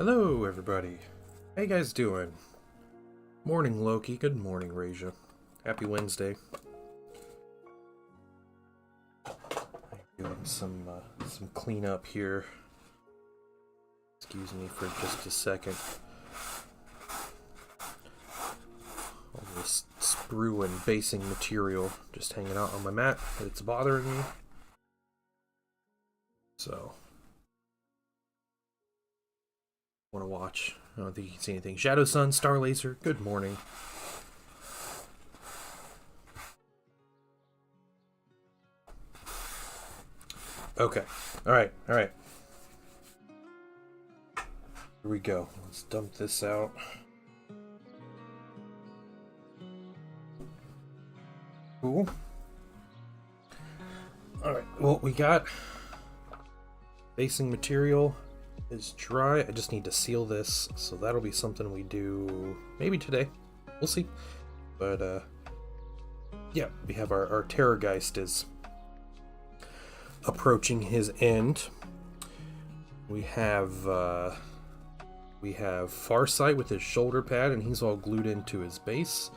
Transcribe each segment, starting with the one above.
Hello, everybody. How you guys doing? Morning, Loki. Good morning, Raja. Happy Wednesday. Doing some cleanup here. Excuse me for just a second. All this sprue and basing material just hanging out on my mat. It's bothering me. So, want to watch. I don't think you can see anything. Shadow Sun, Star Laser, good morning. Okay. Alright. Here we go. Let's dump this out. Cool. Alright, well, we got basing material is dry. I just need to seal this, so that'll be something we do maybe today. We'll see. But yeah, we have our Terrorgeist is approaching his end. We have Farsight with his shoulder pad, and he's all glued into his base,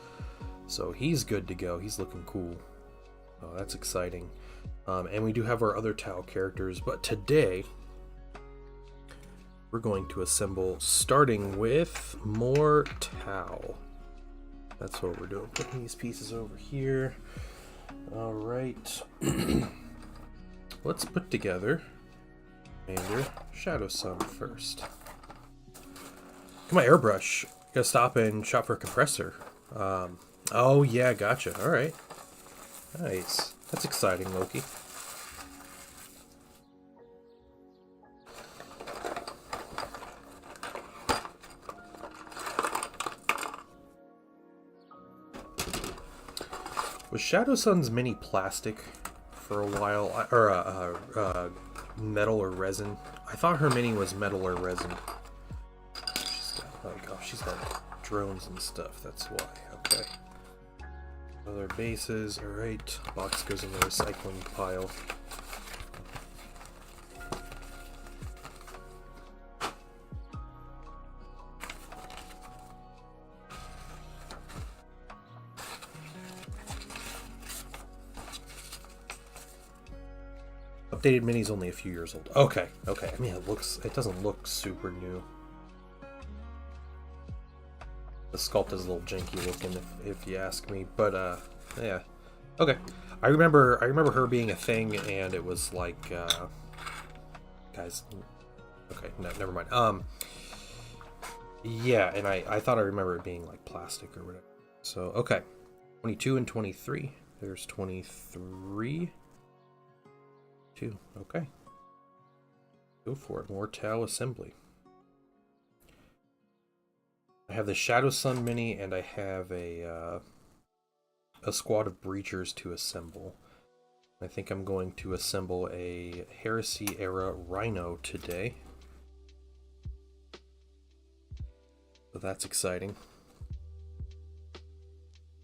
so he's good to go. He's looking cool. Oh, that's exciting. And we do have our other Tau characters, but today we're going to assemble, starting with more Tau. That's what we're doing. Putting these pieces over here. All right. Let's put together Commander Shadow Sun first. Come on, airbrush. Gotta stop and shop for a compressor. Oh yeah, gotcha. All right. Nice. That's exciting, Loki. Was Shadow Sun's mini plastic for a while, or metal or resin? I thought her mini was metal or resin. She's got drones and stuff. That's why. Okay. Other bases. All right. Box goes in the recycling pile. Updated mini's only a few years old. Okay. I mean, it doesn't look super new. The sculpt is a little janky looking, if you ask me. But yeah. Okay. I remember her being a thing, and it was like, guys. Okay, no, never mind. Yeah, and I thought I remember it being like plastic or whatever. So okay, 22 and 23. There's 23. 2. Okay. Go for it. More Tau assembly. I have the Shadow Sun mini, and I have a squad of breachers to assemble. I think I'm going to assemble a Heresy era Rhino today. So that's exciting.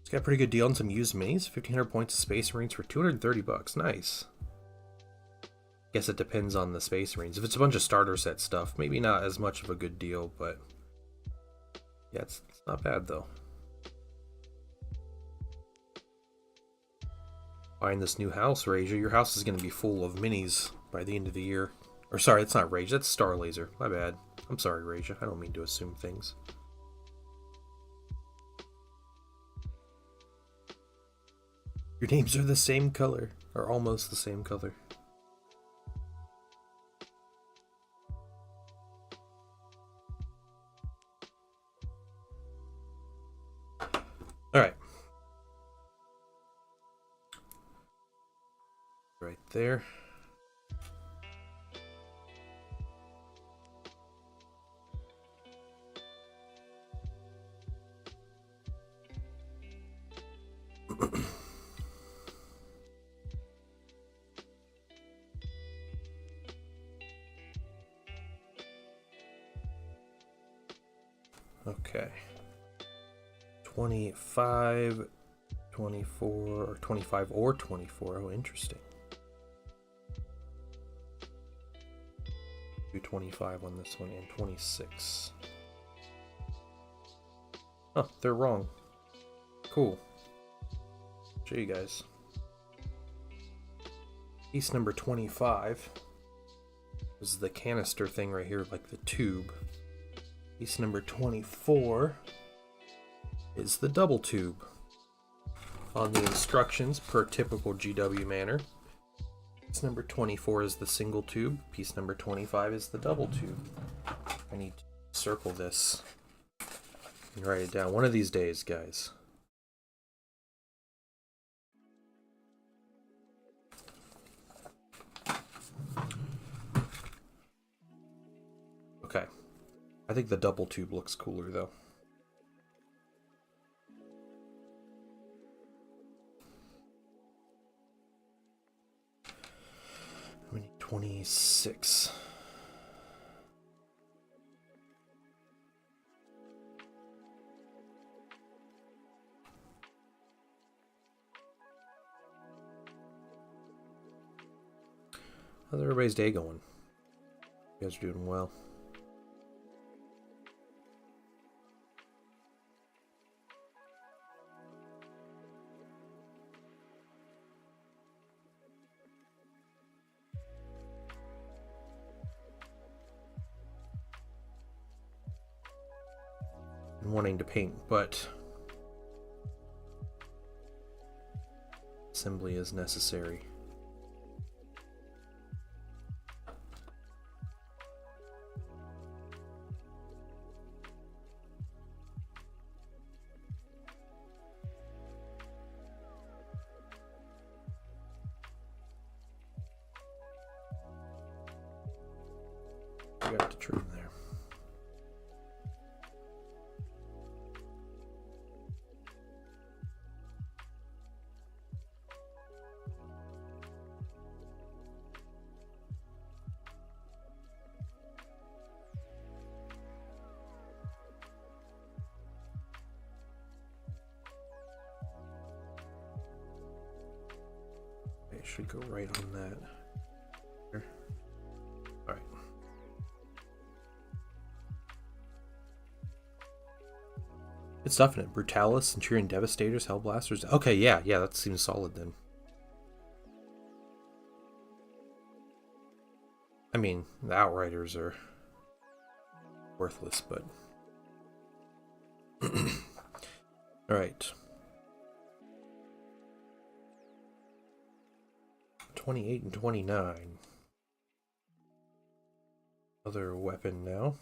It's got a pretty good deal on some used minis. 1,500 points of Space Marines for $230. Nice. Guess it depends on the Space Marines. If it's a bunch of starter set stuff, maybe not as much of a good deal, but yeah, it's not bad though. Buying this new house, Raja. Your house is going to be full of minis by the end of the year. Or sorry, that's not Raja, that's Star Laser. My bad. I'm sorry, Raja. I don't mean to assume things. Your names are the same color, or almost the same color. Alright. Right there. Okay. 25, 24, or 25 or 24. Oh, interesting. Do 25 on this one and 26. Oh, they're wrong. Cool. Show you guys. Piece number 25 is the canister thing right here, like the tube. Piece number 24 is the double tube. On the instructions, per typical GW manner, piece number 24 is the single tube, piece number 25 is the double tube. I need to circle this and write it down one of these days, guys. Okay. I think the double tube looks cooler though. We need 26. How's everybody's day going? You guys are doing well. Wanting to paint, but assembly is necessary. Got to trim there. Should go right on that. Here. All right. Good stuff in it. Brutalis, Centurion Devastators, Hellblasters. Okay, yeah, that seems solid then. I mean, the Outriders are worthless, but... Alright. 28 and 29. Other weapon now.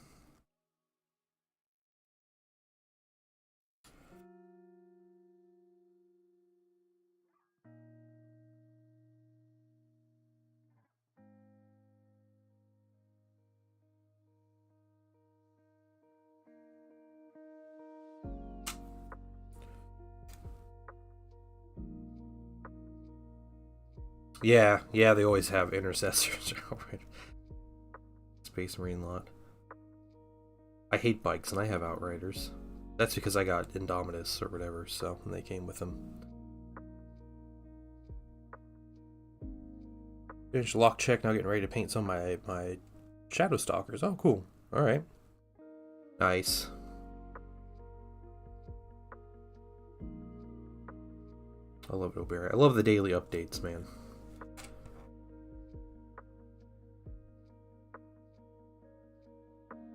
Yeah, they always have intercessors. Space Marine lot. I hate bikes and I have Outriders. That's because I got Indomitus or whatever, so and they came with them. Finished lock check, now getting ready to paint some of my Shadow Stalkers. Oh, cool. Alright. Nice. I love it, O'Barry. I love the daily updates, man.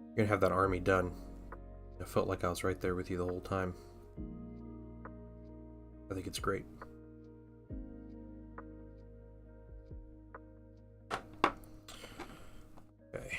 You're gonna have that army done. I felt like I was right there with you the whole time. I think it's great. Okay.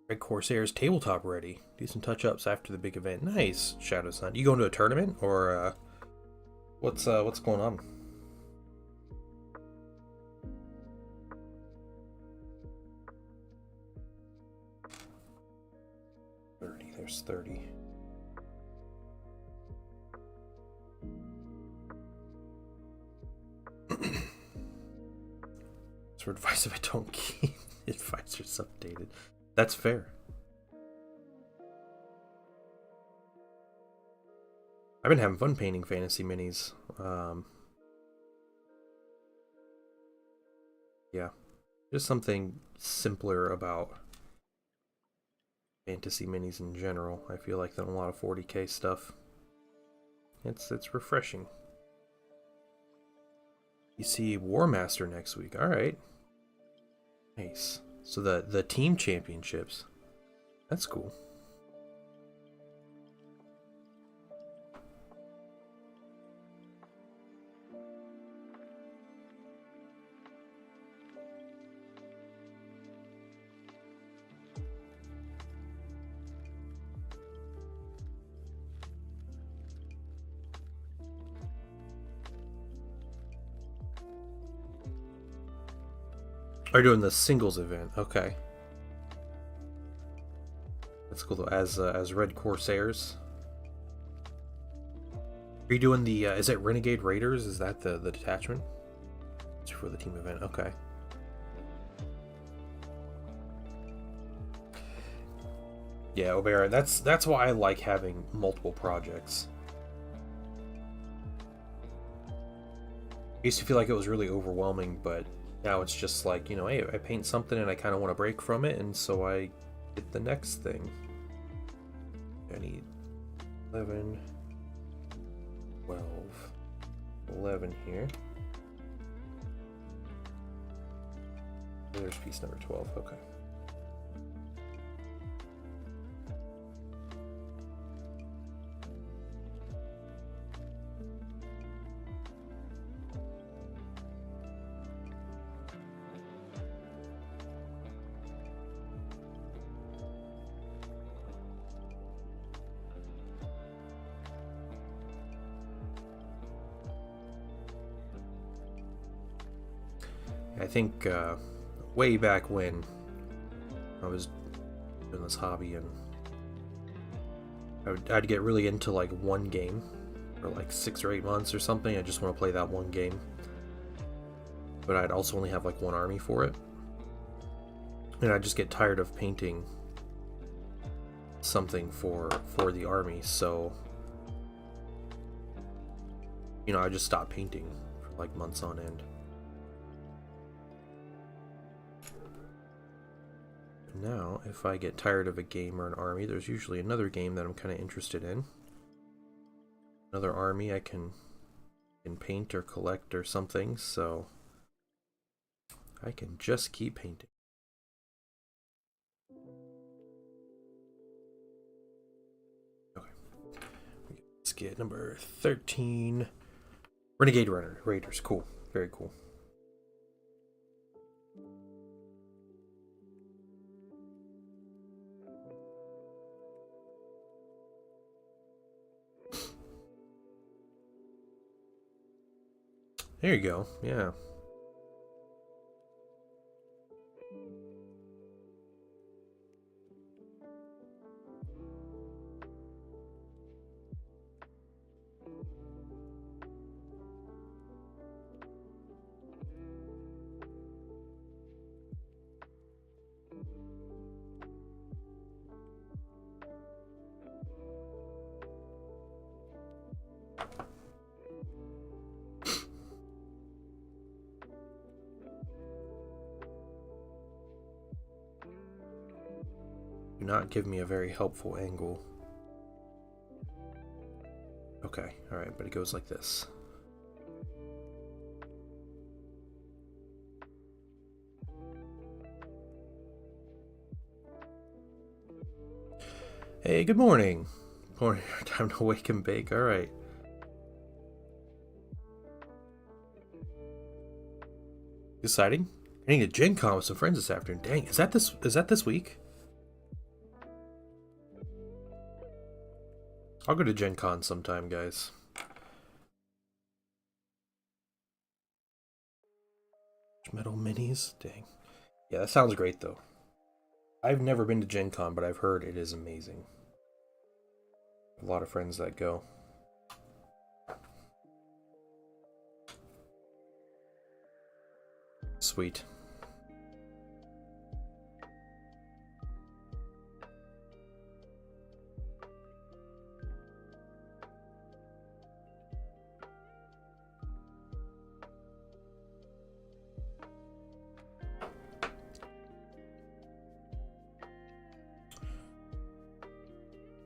Red Corsairs tabletop ready. Do some touch-ups after the big event. Nice, Shadow Sun. You going to a tournament or what's going on? There's 30. for advice if I don't keep advisors updated. That's fair. I've been having fun painting fantasy minis. Yeah, just something simpler about fantasy minis in general. I feel like than a lot of 40k stuff. It's refreshing. You see War Master next week. All right, nice. So the team championships. That's cool. Are you doing the singles event? Okay, that's cool though. As Red Corsairs. Are you doing the? Is it Renegade Raiders? Is that the detachment? It's for the team event. Okay. Yeah, Obera. That's why I like having multiple projects. I used to feel like it was really overwhelming, but now it's just like, you know, hey, I paint something and I kind of want to break from it, and so I get the next thing. I need 11, 12, 11 here. There's piece number 12. Okay. I think way back when I was doing this hobby, and I'd get really into like one game for like 6 or 8 months or something. I just want to play that one game, but I'd also only have like one army for it, and I'd just get tired of painting something for the army. So, you know, I just stopped painting for like months on end. Now, if I get tired of a game or an army, there's usually another game that I'm kind of interested in. Another army I can paint or collect or something, so I can just keep painting. Okay. Let's get number 13. Renegade Raiders. Cool. Very cool. There you go. Yeah. Do not give me a very helpful angle. Okay, alright, but it goes like this. Hey, good morning. Morning, time to wake and bake. Alright. Exciting. I need a Gen Con with some friends this afternoon. Dang, is that this week? I'll go to Gen Con sometime, guys. Metal minis? Dang. Yeah, that sounds great, though. I've never been to Gen Con, but I've heard it is amazing. A lot of friends that go. Sweet.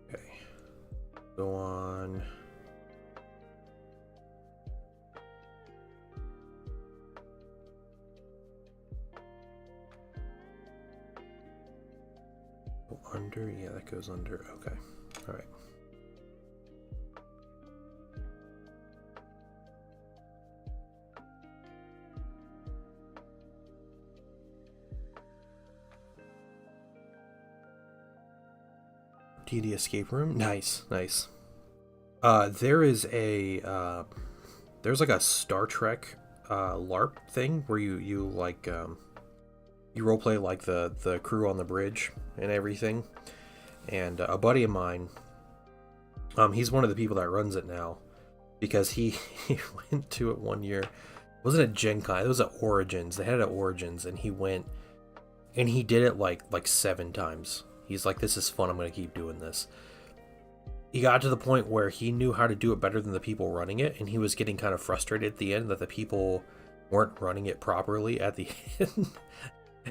Okay. Go on. Go under. Yeah, that goes under. Okay. All right. DD escape room. Nice, nice. There is a there's like a Star Trek LARP thing where you like you roleplay like the crew on the bridge and everything. And a buddy of mine, he's one of the people that runs it now, because he went to it one year. It wasn't a Gen Con, it was at Origins. They had it at Origins, and he went and he did it like 7 times. He's like, this is fun, I'm gonna keep doing this. He got to the point where he knew how to do it better than the people running it, and he was getting kind of frustrated at the end that the people weren't running it properly at the end.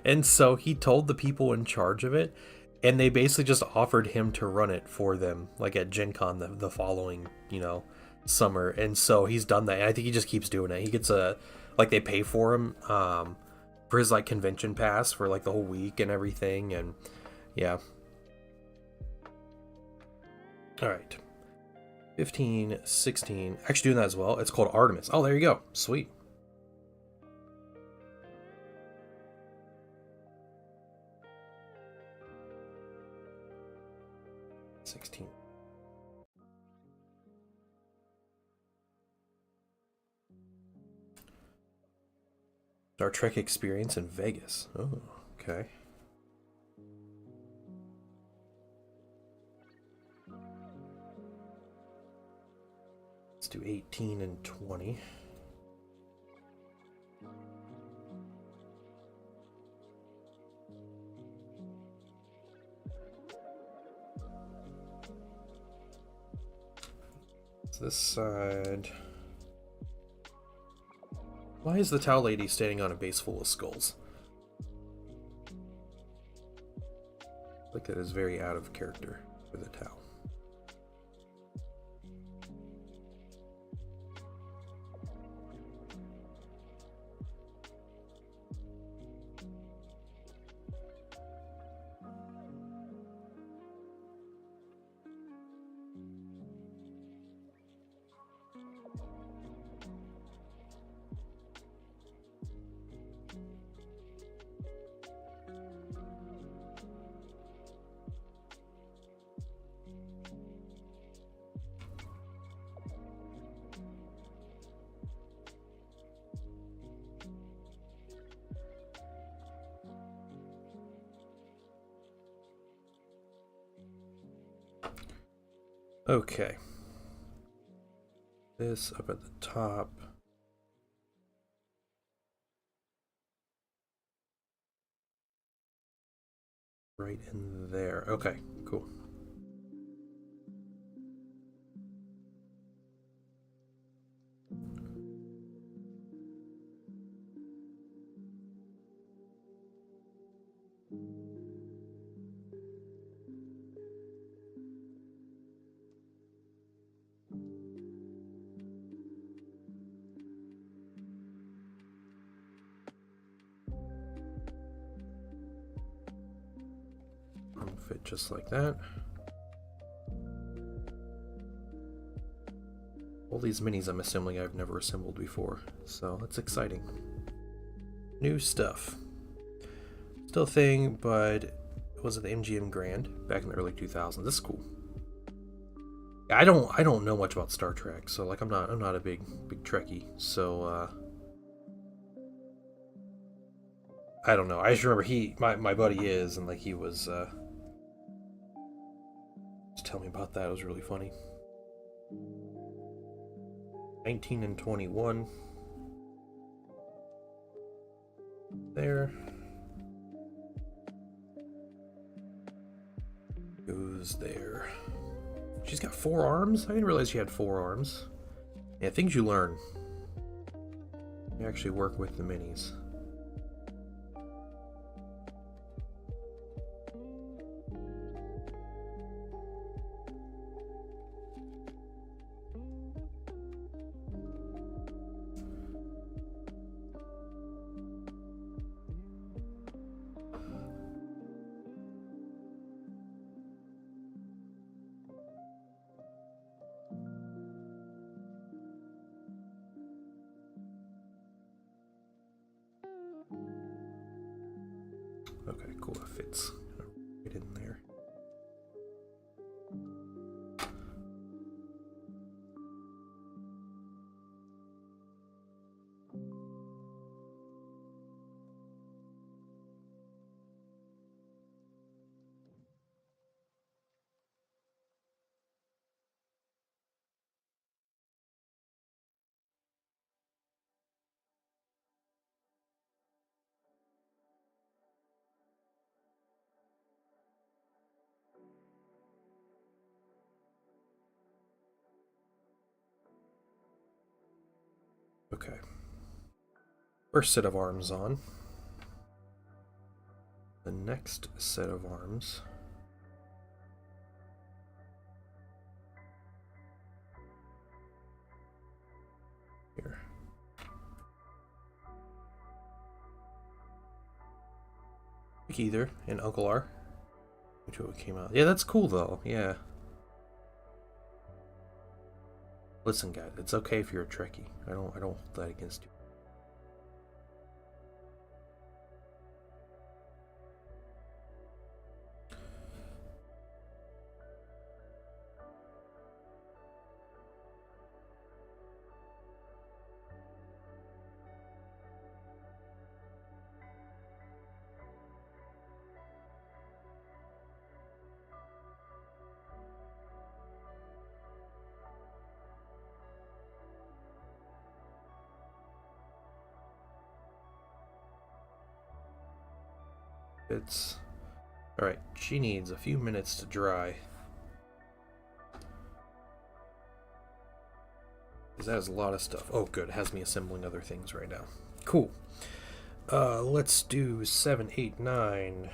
And so he told the people in charge of it, and they basically just offered him to run it for them, like at Gen Con the following, summer. And so he's done that, and I think he just keeps doing it. He gets they pay for him for his like convention pass for like the whole week and everything, and yeah. All right. 15, 16. Actually doing that as well. It's called Artemis. Oh, there you go. Sweet. 16. Star Trek experience in Vegas. Oh, okay. Let's do 18 and 20. This side. Why is the Tau Lady standing on a base full of skulls? I think that is very out of character for the Tau. Okay. This up at the top. Right in there. Okay, cool. Fit just like that. All these minis I'm assembling I've never assembled before, so that's exciting. New stuff. Still a thing, but it was at the MGM Grand back in the early 2000s. This is cool. I don't know much about Star Trek, so like I'm not a big Trekkie, so I don't know. I just remember my buddy is, and like he was just tell me about that. It was really funny. 19 and 21. There. Goes there. She's got 4 arms? I didn't realize she had 4 arms. Yeah, things you learn. You actually work with the minis. fits right in there. Okay. First set of arms on. The next set of arms. Here. Pick either and Uncle R. Which one came out? Yeah, that's cool though. Yeah. Listen, guys, it's okay if you're a Trekkie. I don't hold that against you. It's alright. She needs a few minutes to dry. Because that has a lot of stuff. Oh, good. It has me assembling other things right now. Cool. Let's do 7, 8, 9.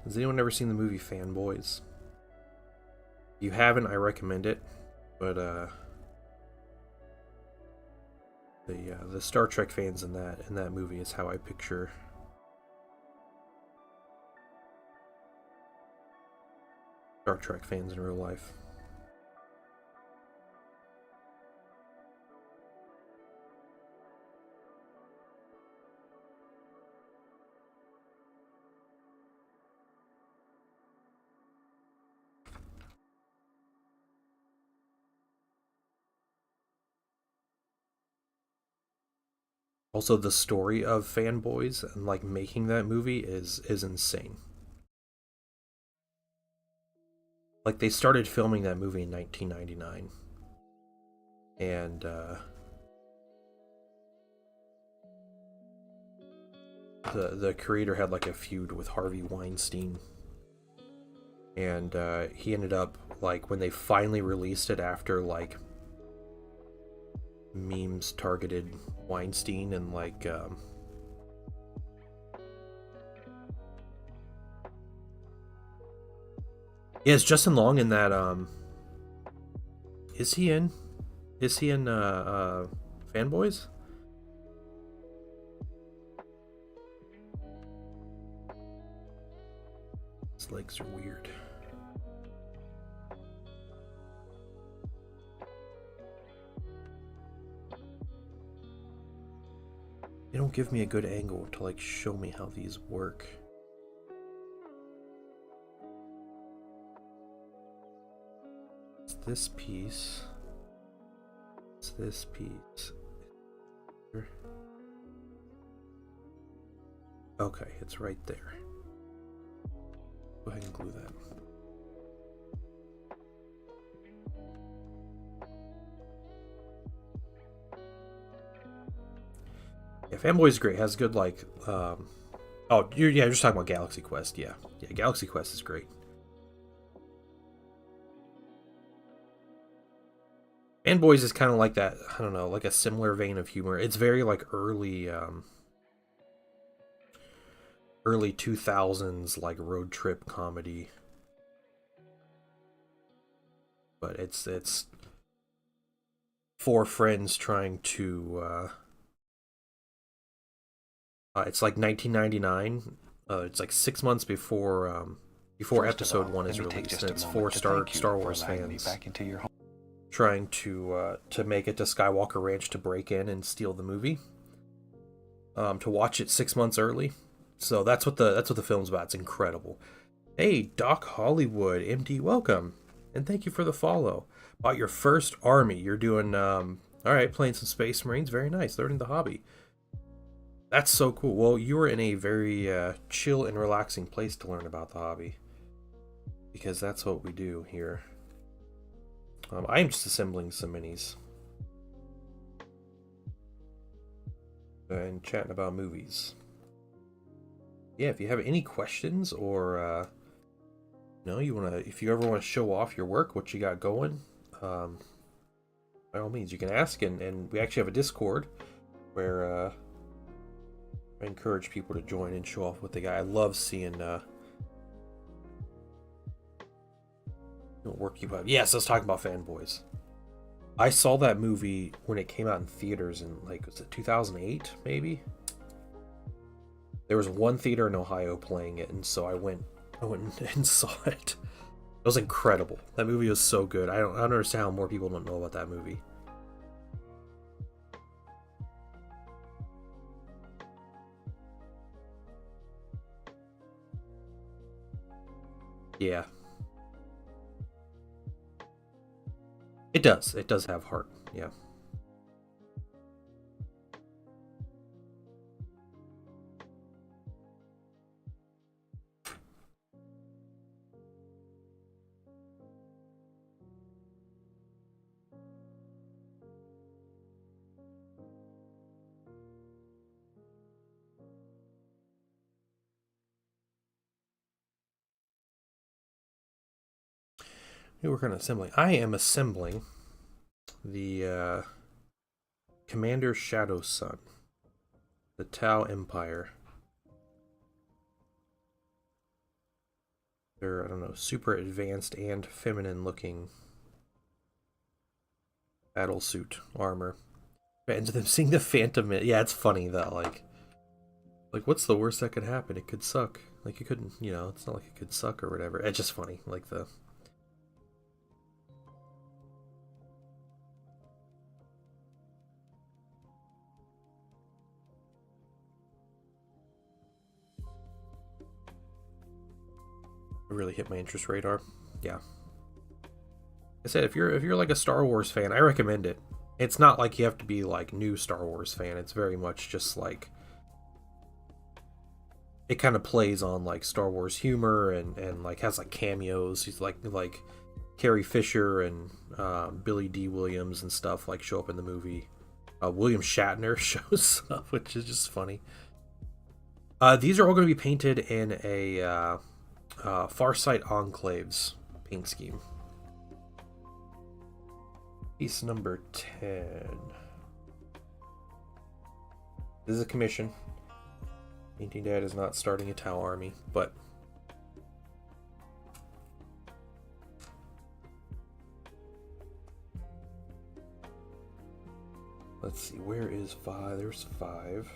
Has anyone ever seen the movie Fanboys? If you haven't, I recommend it. But the Star Trek fans in that movie is how I picture Star Trek fans in real life. Also, the story of Fanboys and like making that movie is insane. Like they started filming that movie in 1999, and the creator had like a feud with Harvey Weinstein, and he ended up like when they finally released it after like memes targeted Weinstein and like yeah, is Justin Long in that is he in Fanboys? His legs are weird. They don't give me a good angle to like show me how these work. It's this piece. It's this piece. Okay, it's right there. Go ahead and glue that. Yeah, Fanboy's great. Has good like Oh, you're just talking about Galaxy Quest. Yeah, yeah. Galaxy Quest is great. Fanboys is kind of like that. I don't know, like a similar vein of humor. It's very like early 2000s like road trip comedy, but it's four friends trying to. It's like 1999. It's like 6 months before First of episode all, one let is me take released, just and a it's moment four to Star thank you Star for Wars allowing me fans back into your home. trying to make it to Skywalker Ranch to break in and steal the movie. To watch it 6 months early. So that's what the film's about. It's incredible. Hey, Doc Hollywood, MD, welcome, and thank you for the follow. About your first army, you're doing all right, playing some Space Marines. Very nice, learning the hobby. That's so cool. Well, you were in a very chill and relaxing place to learn about the hobby, because that's what we do here. I am just assembling some minis and chatting about movies. Yeah, if you have any questions or you wanna, if you ever want to show off your work, what you got going, by all means, you can ask. And we actually have a Discord where I encourage people to join and show off what they got. I love seeing work you have. Yes, I was talking about Fanboys. I saw that movie when it came out in theaters in, like, was it 2008 maybe? There was one theater in Ohio playing it, and so I went and saw it. It was incredible. That movie was so good. I don't understand how more people don't know about that movie. Yeah. It does. It does have heart. Yeah. We're working on assembling. I am assembling the Commander Shadow Sun, the Tau Empire. They're, I don't know, super advanced and feminine looking battle suit armor. And them seeing the Phantom. Yeah, it's funny that like what's the worst that could happen? It could suck. Like, it couldn't, it's not like it could suck or whatever. It's just funny, like the. It really hit my interest radar. Yeah. I said, if you're like a Star Wars fan, I recommend it. It's not like you have to be like new Star Wars fan. It's very much just like it kind of plays on like Star Wars humor and like has like cameos. He's like Carrie Fisher and Billy D. Williams and stuff like show up in the movie. William Shatner shows up, which is just funny. These are all going to be painted in a Farsight Enclaves paint scheme. Piece number 10. This is a commission. Painting Dad is not starting a Tau army, but let's see, where is 5? There's 5.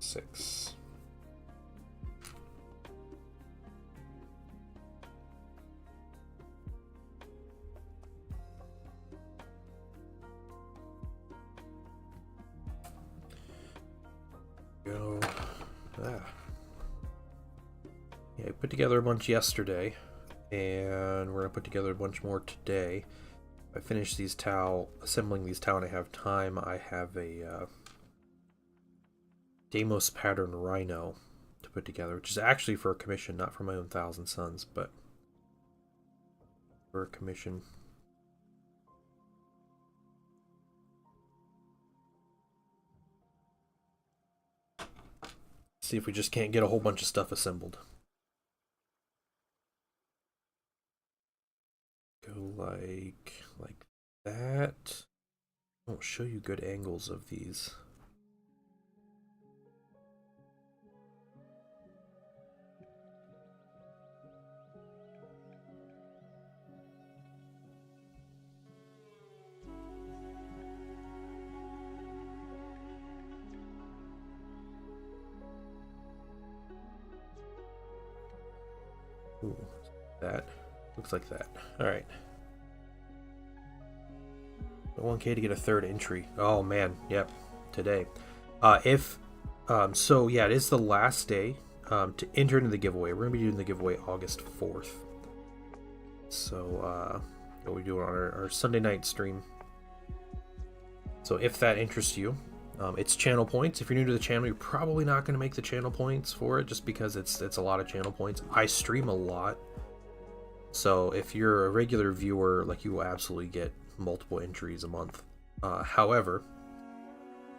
6. Go. Yeah, I put together a bunch yesterday, and we're gonna put together a bunch more today. If I finish these Tau, assembling these Tau, and I have time, I have a Deimos pattern Rhino to put together, which is actually for a commission, not for my own Thousand Suns, but for a commission. See if we just can't get a whole bunch of stuff assembled. Go like that. I won't show you good angles of these. Ooh, that looks like that. All right. 1K to get a third entry. Oh man, yep, today. So yeah, it is the last day to enter into the giveaway. We're gonna be doing the giveaway August 4th. So what we do on our Sunday night stream. So if that interests you, it's channel points. If you're new to the channel, you're probably not gonna make the channel points for it, just because it's a lot of channel points. I stream a lot, so if you're a regular viewer, like, you will absolutely get multiple entries a month. However,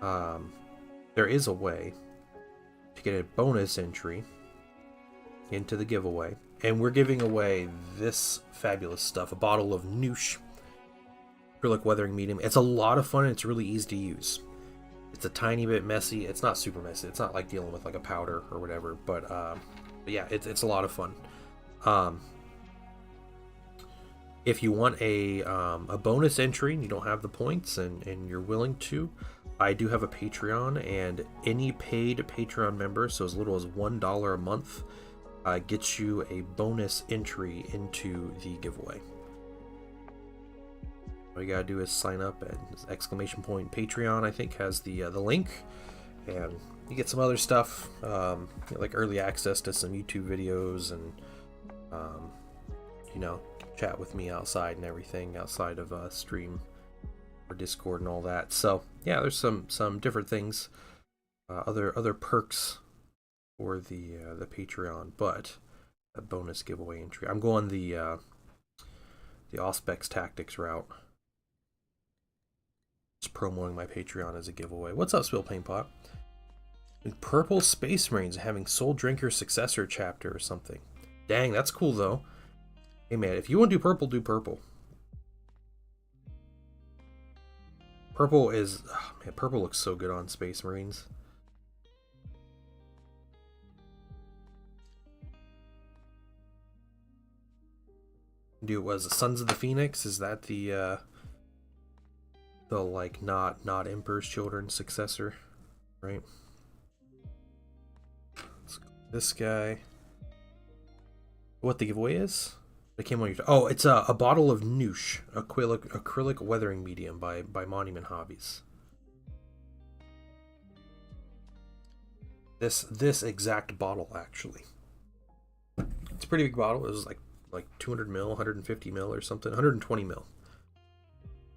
there is a way to get a bonus entry into the giveaway, and we're giving away this fabulous stuff, a bottle of Noosh acrylic weathering medium. It's a lot of fun, and it's really easy to use. It's a tiny bit messy. It's not super messy. It's not like dealing with like a powder or whatever, but yeah, it's a lot of fun. If you want a bonus entry and you don't have the points and you're willing to, I do have a Patreon, and any paid Patreon member, so as little as $1 a month, gets you a bonus entry into the giveaway. All you gotta do is sign up at !Patreon, I think, has the link, and you get some other stuff, like early access to some YouTube videos, and you know, chat with me outside and everything outside of stream or Discord and all that. So yeah, there's some different things, other perks for the Patreon, but a bonus giveaway entry. I'm going the Auspex Tactics route. Just promoting my Patreon as a giveaway. What's up, Spill Paint Pot? Purple Space Marines having Soul Drinker Successor chapter or something. Dang, that's cool though. Hey man, if you want to do purple, do purple. Purple is... Oh man, purple looks so good on Space Marines. Do it was the Sons of the Phoenix? Is that the like not Emperor's Children successor, right? Let's go this guy. What the giveaway is? It came on your... Oh, it's a bottle of Noosh acrylic weathering medium by Monument Hobbies. This exact bottle, actually. It's a pretty big bottle. It was like 200 mil, 150 mil or something, 120 mil.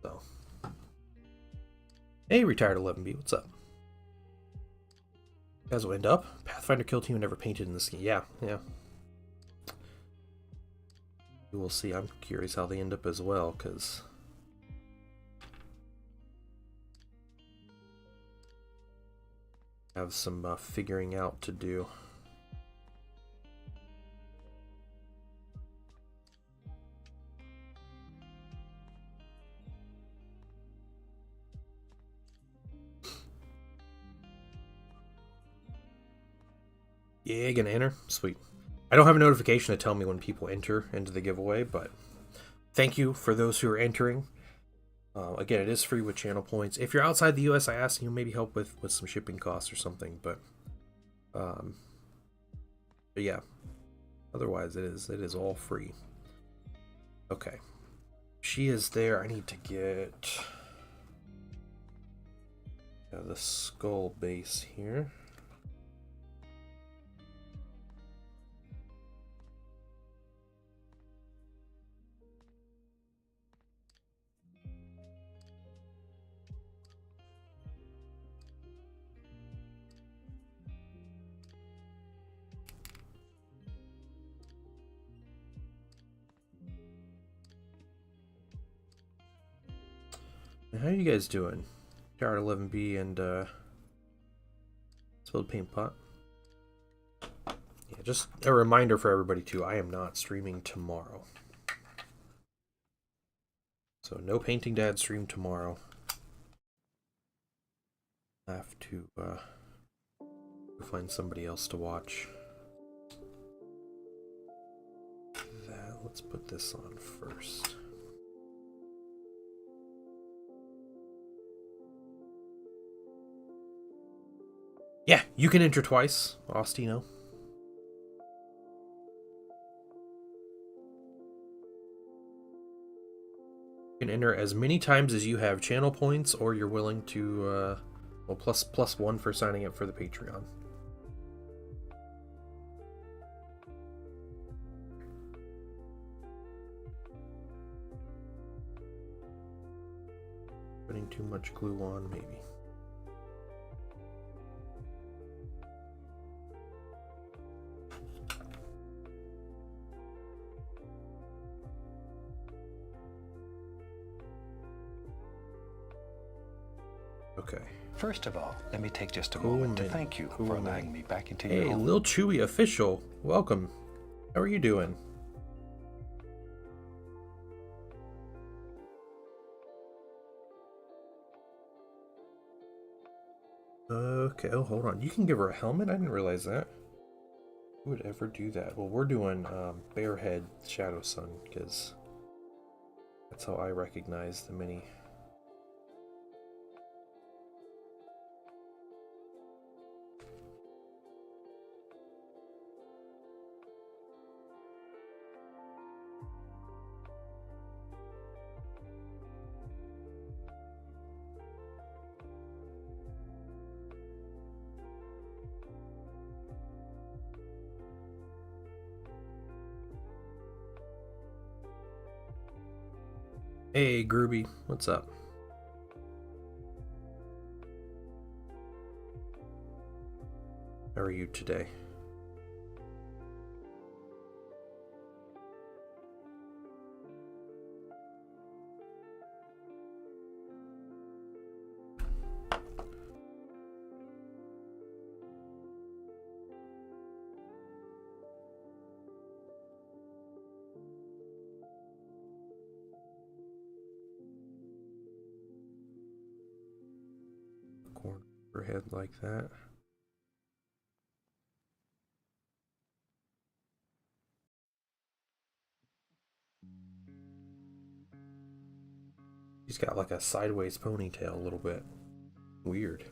So, hey, retired 11B, what's up? You guys will end up. Pathfinder kill team never painted in this game. Yeah. We'll see. I'm curious how they end up as well, because I have some figuring out to do. Yeah, gonna enter? Sweet. I don't have a notification to tell me when people enter into the giveaway, but thank you for those who are entering. Again, it is free with channel points. If you're outside the US, I ask you maybe help with some shipping costs or something, but yeah. Otherwise, it is all free. Okay. She is there. I need to get the skull base here. How are you guys doing? TR11B and Spilled Paint Pot. Just a reminder for everybody too, I am not streaming tomorrow. So no Painting Dad stream tomorrow. I have to find somebody else to watch. Let's put this on first. Yeah, you can enter twice, Austino. You can enter as many times as you have channel points, or you're willing to, well, plus one for signing up for the Patreon. Putting too much glue on, maybe. Okay. First of all, let me take just a moment to thank you for allowing me back into your home. home. Hey, Lil Chewy official, welcome. How are you doing? Okay, oh, hold on. You can give her a helmet? I didn't realize that. Who would ever do that? Well, we're doing Bearhead Shadow Sun, because that's how I recognize the mini. Hey, Groovy, what's up? How are you today? Corner her head like that. He's got like a sideways ponytail a little bit. Weird.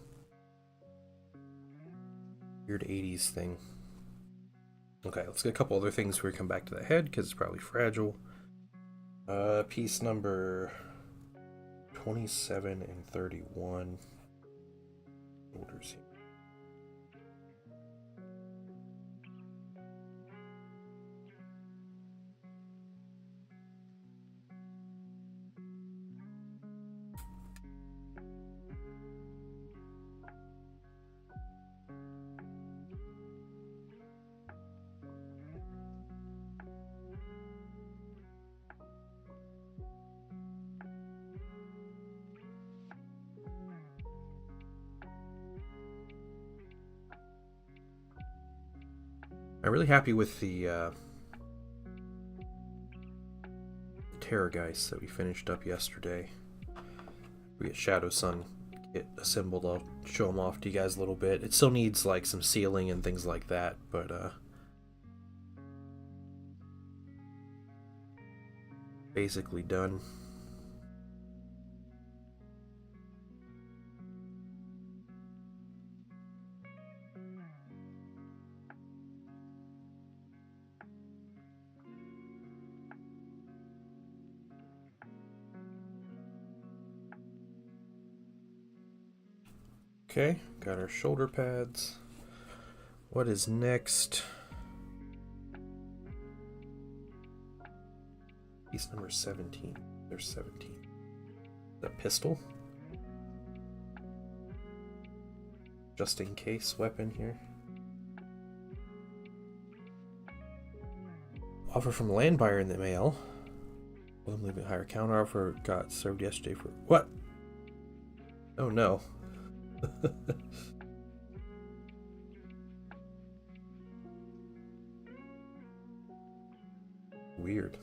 Weird 80s thing. Okay, let's get a couple other things before we come back to the head, because it's probably fragile. Piece number 27 and 31. Shoulders here. I'm really happy with the Terrorgeist that we finished up yesterday. We get Shadow Sun get assembled. I'll show them off to you guys a little bit. It still needs like some sealing and things like that, but basically done. Okay, got our shoulder pads. What is next? Piece number 17. There's 17. The pistol. Just in case weapon here. Offer from land buyer in the mail. Well, I'm leaving higher counter offer got served yesterday for what? Oh no. Weird.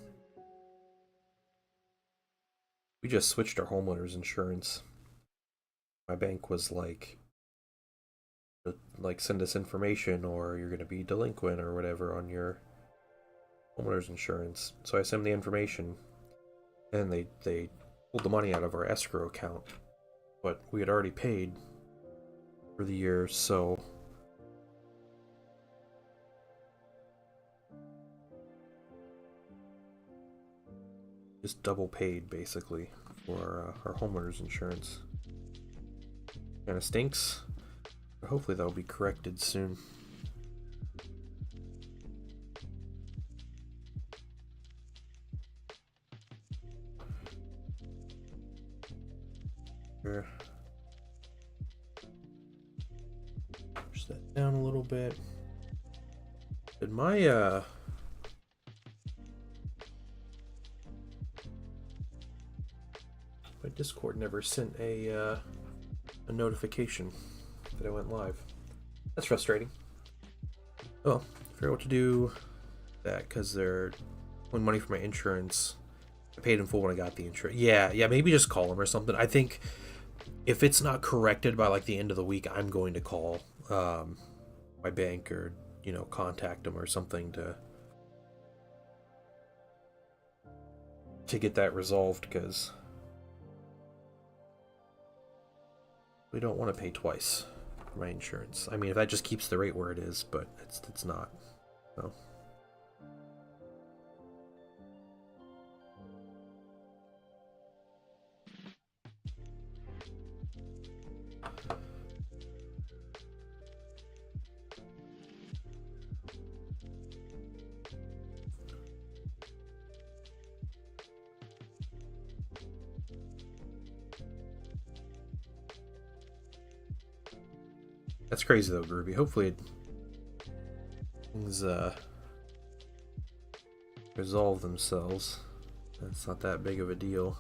We just switched our homeowners insurance. My bank was like send us information or you're going to be delinquent or whatever on your homeowners insurance. So I sent them the information and they pulled the money out of our escrow account. But we had already paid for the year, so just double paid basically for our homeowners insurance. Kind of stinks, but hopefully that'll be corrected soon. Here. Push that down a little bit. Did my Discord never sent a notification that I went live. That's frustrating. Oh, I forgot what to do that because they're pulling money for my insurance. I paid in full when I got the insurance. Yeah, maybe just call them or something. I think if it's not corrected by like the end of the week, I'm going to call my bank or contact them or something to get that resolved because we don't want to pay twice for my insurance. I mean, if that just keeps the rate where it is, but it's not. So. That's crazy though, Groovy. Hopefully things resolve themselves. That's not that big of a deal.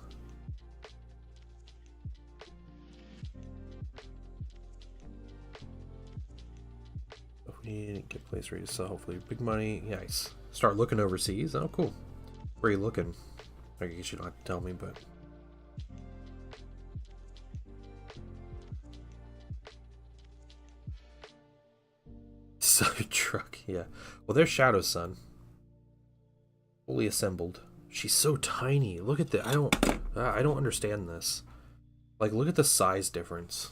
We need to get a place ready to sell. Hopefully big money. Nice. Start looking overseas. Oh, cool. Where are you looking? I guess you don't have to tell me, but... Sell your truck, yeah. Well, there's Shadow Sun. Fully assembled. She's so tiny. Look at that. I don't understand this. Like, look at the size difference.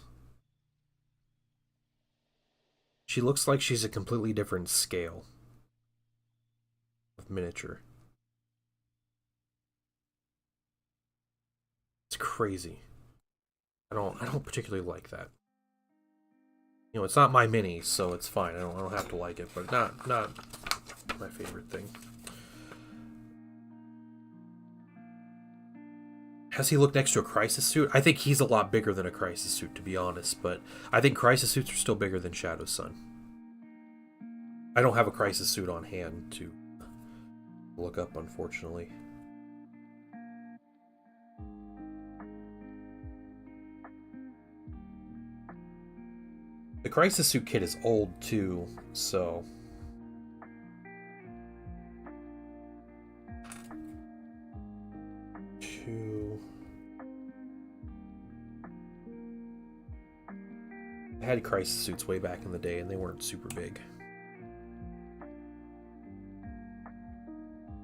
She looks like she's a completely different scale of miniature. It's crazy. I don't particularly like that. It's not my mini, so it's fine. I don't have to like it, but not my favorite thing. Has he looked next to a crisis suit? I think he's a lot bigger than a crisis suit, to be honest, but I think crisis suits are still bigger than Shadow Sun. I don't have a crisis suit on hand to look up, unfortunately. The crisis suit kit is old too, so... I had crisis suits way back in the day and they weren't super big.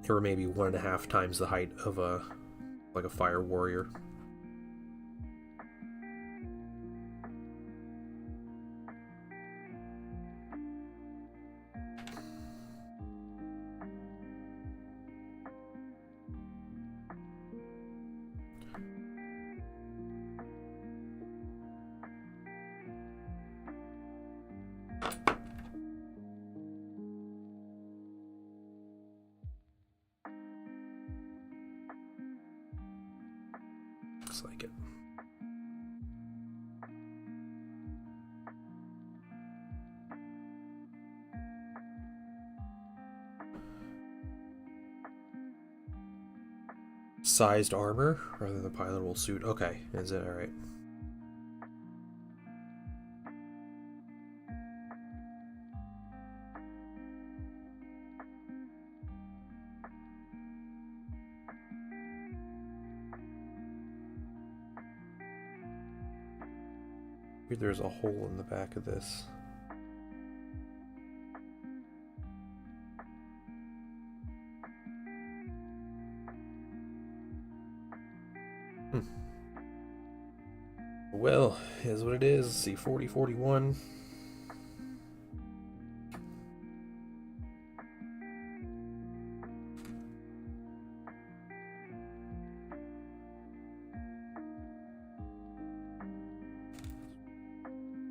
They were maybe 1.5 times the height of a fire warrior. Looks like it. Sized armor rather than pilotable suit. Okay, is it alright? Maybe there's a hole in the back of this. Well, is what it is. See, 40, 41.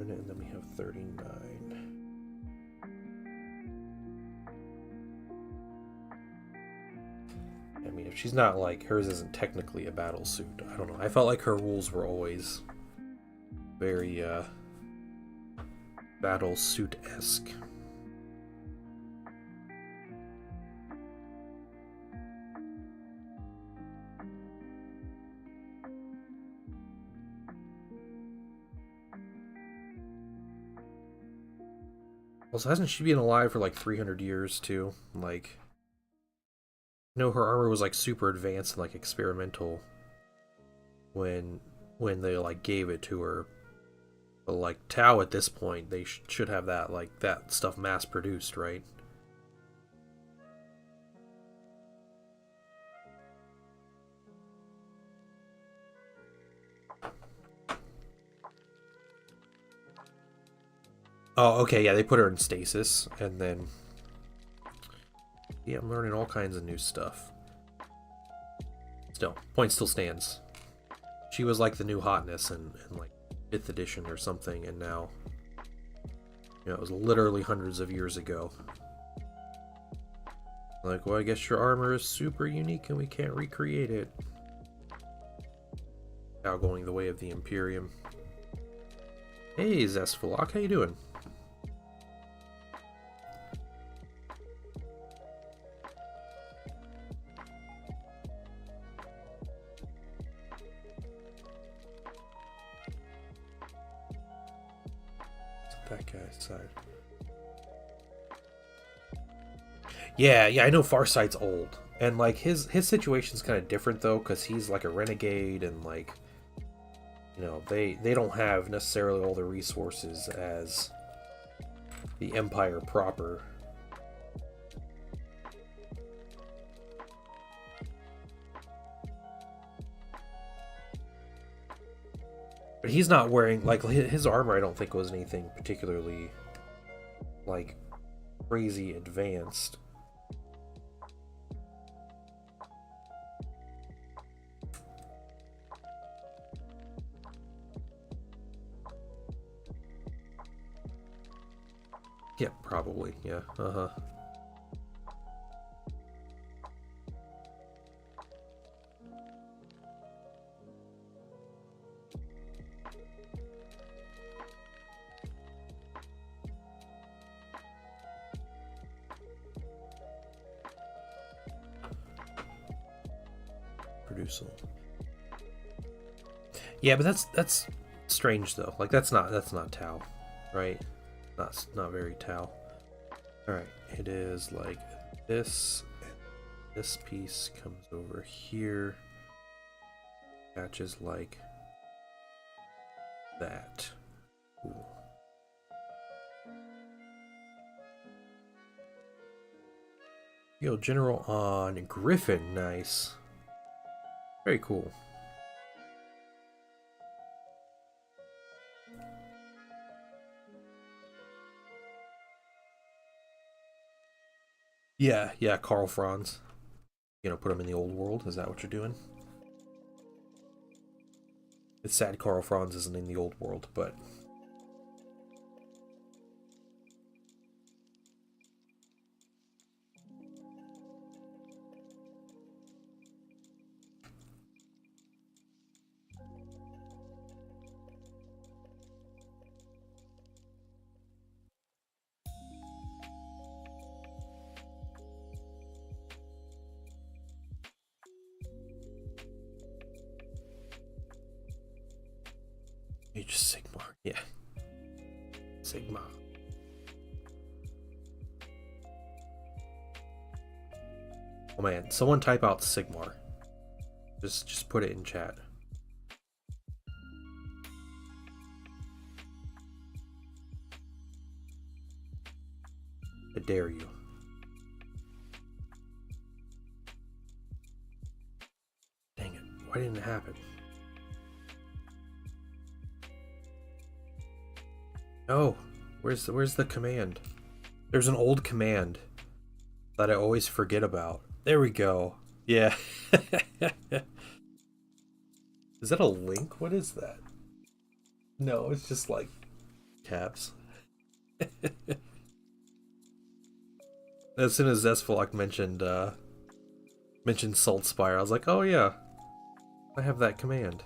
And then we have 39. I mean, if she's not like, hers isn't technically a battle suit. I don't know. I felt like her rules were always very battle suit-esque. Also, hasn't she been alive for like 300 years too? Like, no, her armor was like super advanced and like experimental when they like gave it to her. But like Tau at this point, they should have that like that stuff mass produced, right? Oh, okay, yeah, they put her in stasis, and then... Yeah, I'm learning all kinds of new stuff. Still, point still stands. She was like the new hotness in like 5th edition or something, and now... You know, it was literally hundreds of years ago. Like, well, I guess your armor is super unique and we can't recreate it. Now going the way of the Imperium. Hey, Zestfalok, how you doing? That guy's side. Yeah, I know Farsight's old, and like his situation's kind of different though, because he's like a renegade, and like, you know, they don't have necessarily all the resources as the Empire proper. But he's not wearing, like, his armor I don't think was anything particularly, like, crazy advanced. Yeah, probably, yeah, uh-huh. Yeah, but that's strange though. Like that's not Tau, right? Not very Tau. All right, it is like this. This piece comes over here. Matches like that. Cool. Yo, General on Griffin, nice. Very cool. Yeah, Karl Franz. You know, put him in the old world. Is that what you're doing? It's sad Karl Franz isn't in the old world, but... You just Sigmar, yeah. Sigmar. Oh man, someone type out Sigmar. Just put it in chat. dare you? Dang it. Why didn't it happen? Oh, where's the command? There's an old command that I always forget about. There we go. Yeah. Is that a link? What is that? No, it's just like caps. As soon as Zesfalok mentioned Salt Spire, I was like, oh yeah, I have that command.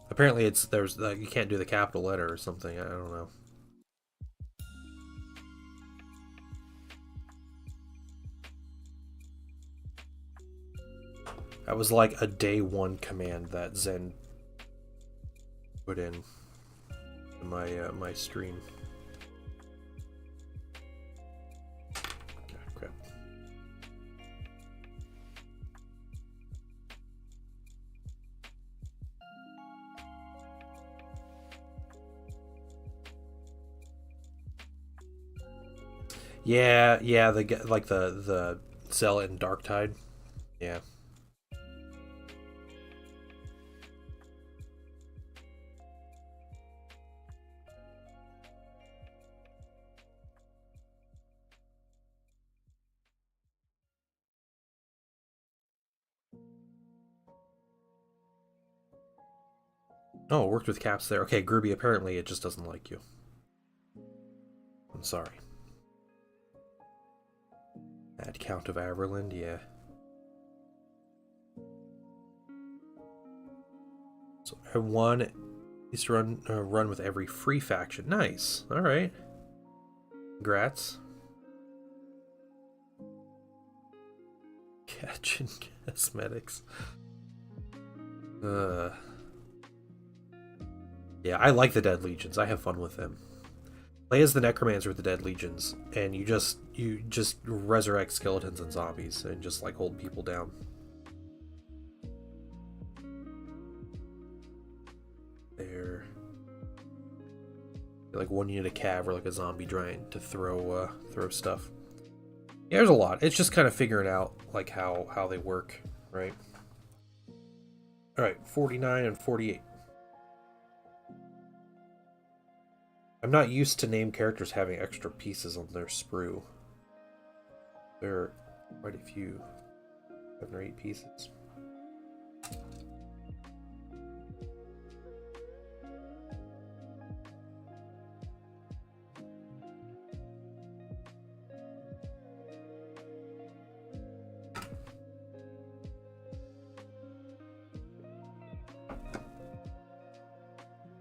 Apparently there's you can't do the capital letter or something. I don't know. That was like a day one command that Zen put in my my stream. God, crap. Yeah, the Zealot and Darktide. Yeah. Oh, it worked with caps there. Okay, Groovy, apparently it just doesn't like you. I'm sorry. Add Count of Averland, yeah. So I won. Used to run with every free faction. Nice. All right. Congrats. Catching cosmetics. Yeah, I like the Dead Legions. I have fun with them. Play as the Necromancer with the Dead Legions, and you just resurrect skeletons and zombies and just like hold people down. There. Like one unit of cav or like a zombie giant to throw stuff. Yeah, there's a lot. It's just kind of figuring out like how they work, right? All right, 49 and 48. I'm not used to named characters having extra pieces on their sprue. There are quite a few. 7 or 8 pieces.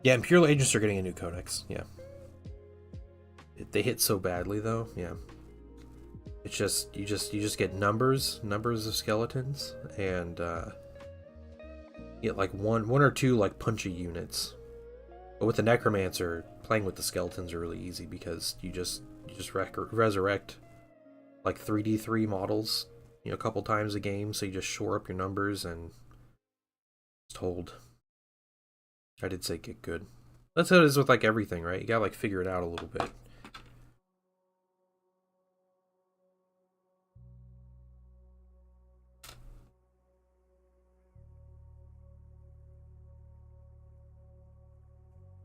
Yeah, Imperial Agents are getting a new codex, yeah. They hit so badly though, yeah. It's just you just get numbers of skeletons, and get like one or two like punchy units. But with the Necromancer, playing with the skeletons are really easy because you just resurrect like 3d3 models, a couple times a game, so you just shore up your numbers and just hold. I did say get good. That's how it is with like everything, right? You gotta like figure it out a little bit.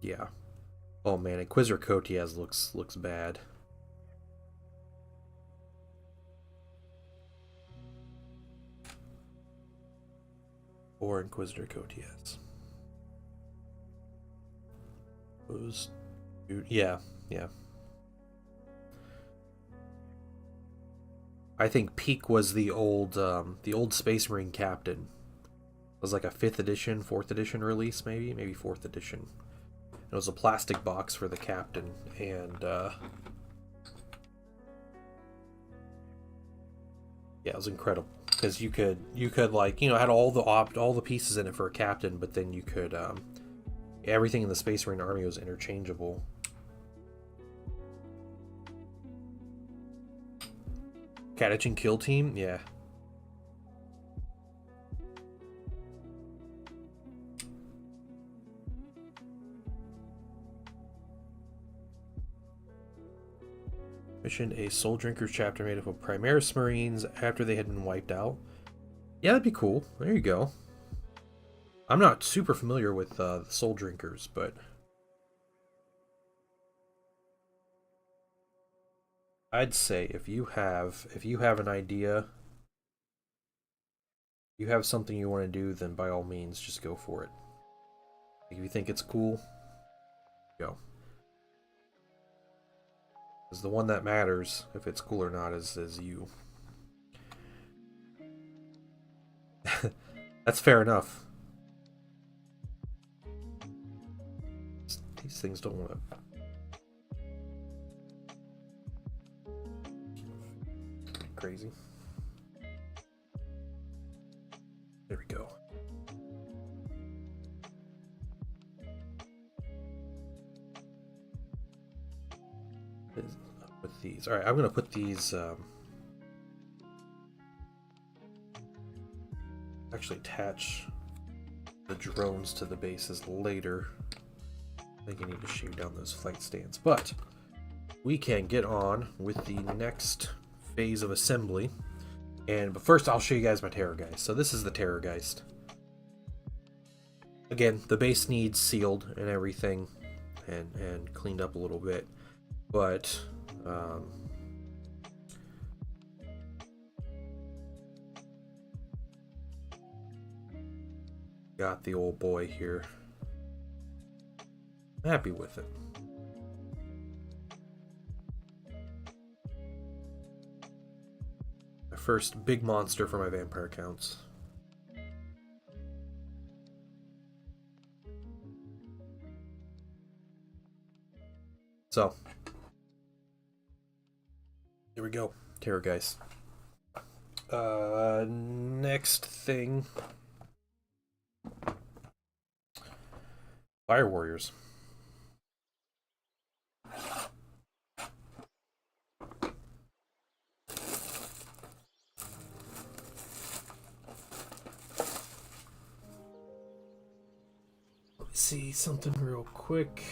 Yeah. Oh man, Inquisitor Kotias looks bad. Or Inquisitor Kotias. Yeah. I think Peak was the old Space Marine Captain. It was like a 5th edition, 4th edition release, maybe 4th edition. It was a plastic box for the captain, and yeah, it was incredible because you could like had all the pieces in it for a captain, but then you could everything in the Space Marine army was interchangeable. Catch and Kill team, yeah. Missioned a Soul Drinkers chapter made up of Primaris Marines after they had been wiped out. Yeah, that'd be cool. There you go. I'm not super familiar with the Soul Drinkers, but I'd say if you have an idea, you have something you want to do, then by all means just go for it. If you think it's cool, go. Because the one that matters, if it's cool or not, is you. That's fair enough. These things don't want to... Crazy. There we go. With these. Alright, I'm going to put these... actually attach the drones to the bases later. I think I need to shave down those flight stands. But we can get on with the next phase of assembly. But first I'll show you guys my Terrorgeist. So this is the Terrorgeist. Again, the base needs sealed and everything and cleaned up a little bit. But got the old boy here. I'm happy with it. My first big monster for my vampire counts. So, here we go. Terrorgeist. Next thing. Fire Warriors. Let me see something real quick.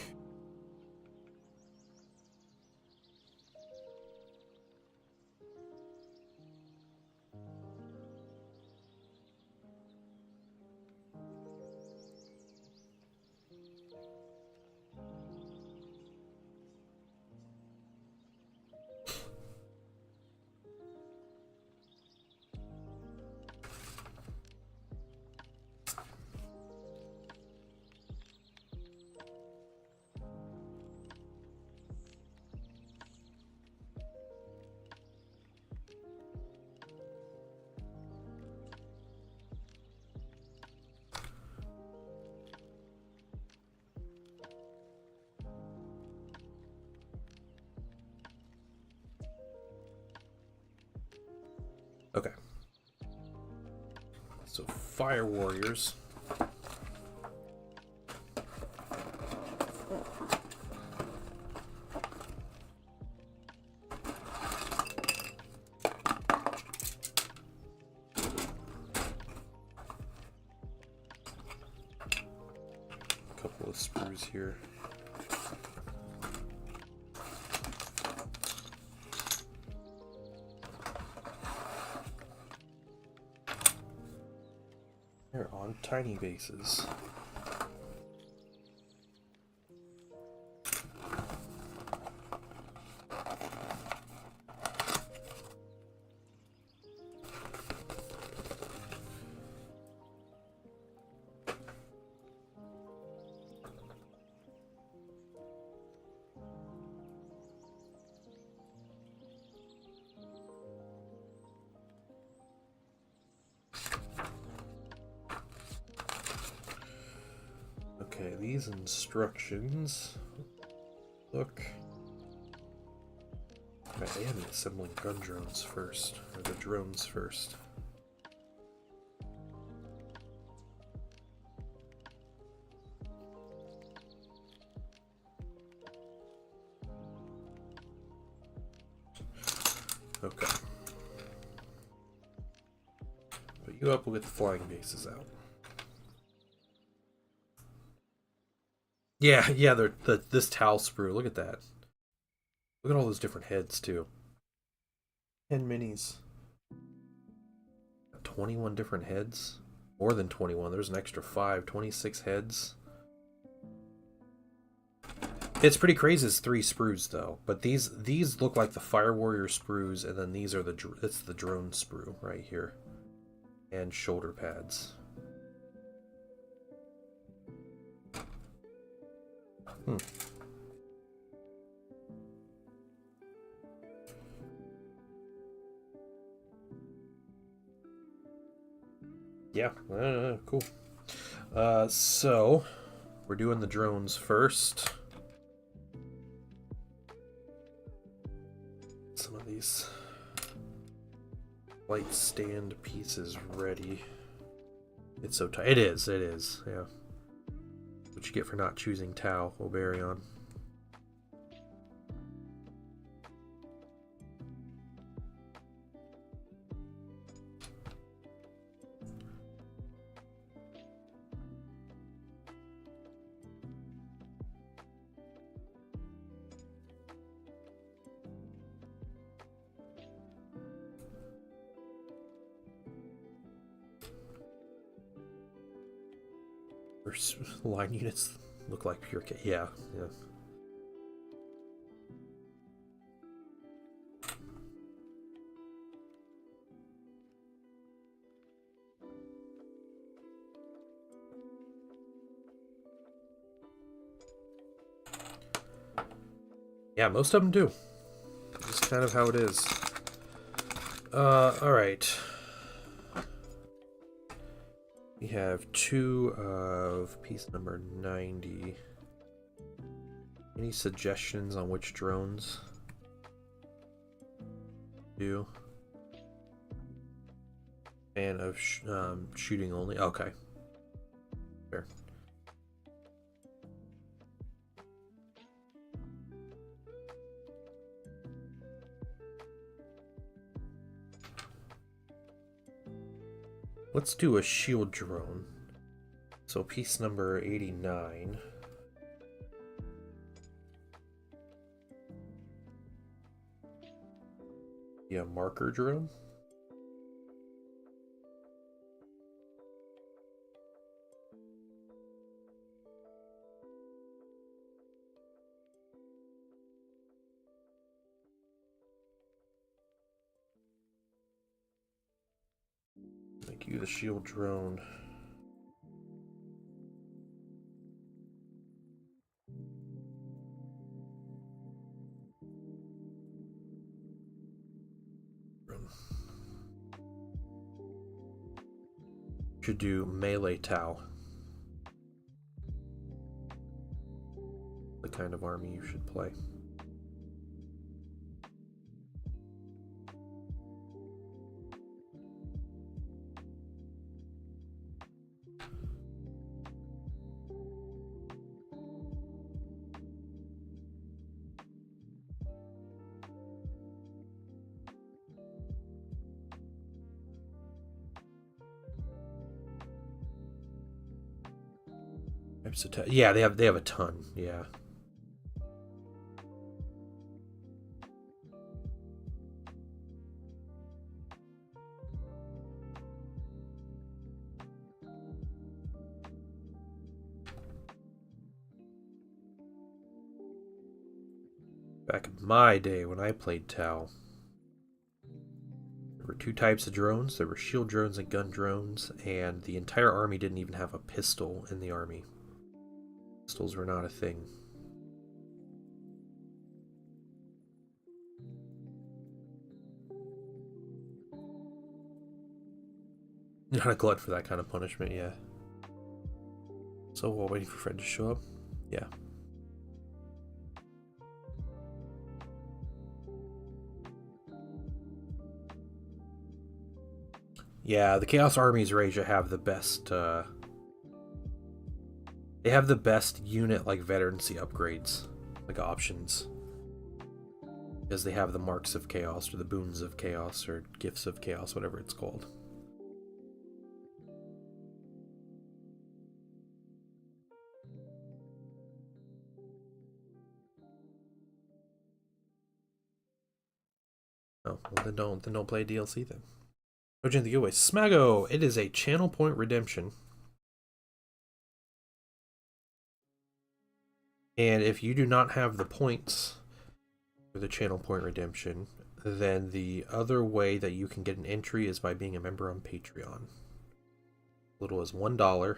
Okay. So Fire Warriors. Couple of sprues here. They're on tiny bases. Okay, these instructions look... Right, they had me assembling gun drones first, or the drones first. Okay. Put you up, we'll get the flying bases out. Yeah, this towel sprue, look at that. Look at all those different heads, too. 10 minis. 21 different heads. More than 21. There's an extra 5. 26 heads. It's pretty crazy. It's 3 sprues, though. But these look like the Fire Warrior sprues, and then these are it's the drone sprue right here. And shoulder pads. Yeah, cool. So we're doing the drones first. Some of these light stand pieces ready. It's so tight. It is, yeah. What you get for not choosing Tau, Oberion. Line units look like pure K. Yeah. Yeah, most of them do. It's kind of how it is. Alright. We have 2 of piece number 90. Any suggestions on which drones do? Fan of shooting only? Okay. Fair. Let's do a shield drone. So piece number 89. Yeah, marker drone. Make you the shield drone. Should do melee Tau. The kind of army you should play. Yeah, they have a ton. Yeah. Back in my day when I played Tau, there were 2 types of drones. There were shield drones and gun drones, and the entire army didn't even have a pistol in the army. Pistols were not a thing. Not a glut for that kind of punishment, yeah. So while waiting for Fred to show up, yeah. Yeah, the Chaos Armies Raja have the best, they have the best unit, like, veterancy upgrades, like, options. Because they have the Marks of Chaos, or the Boons of Chaos, or Gifts of Chaos, whatever it's called. well, then don't play DLC then. Oh, the giveaway. Smago! It is a channel point redemption. And if you do not have the points for the channel point redemption, then the other way that you can get an entry is by being a member on Patreon. Little as $1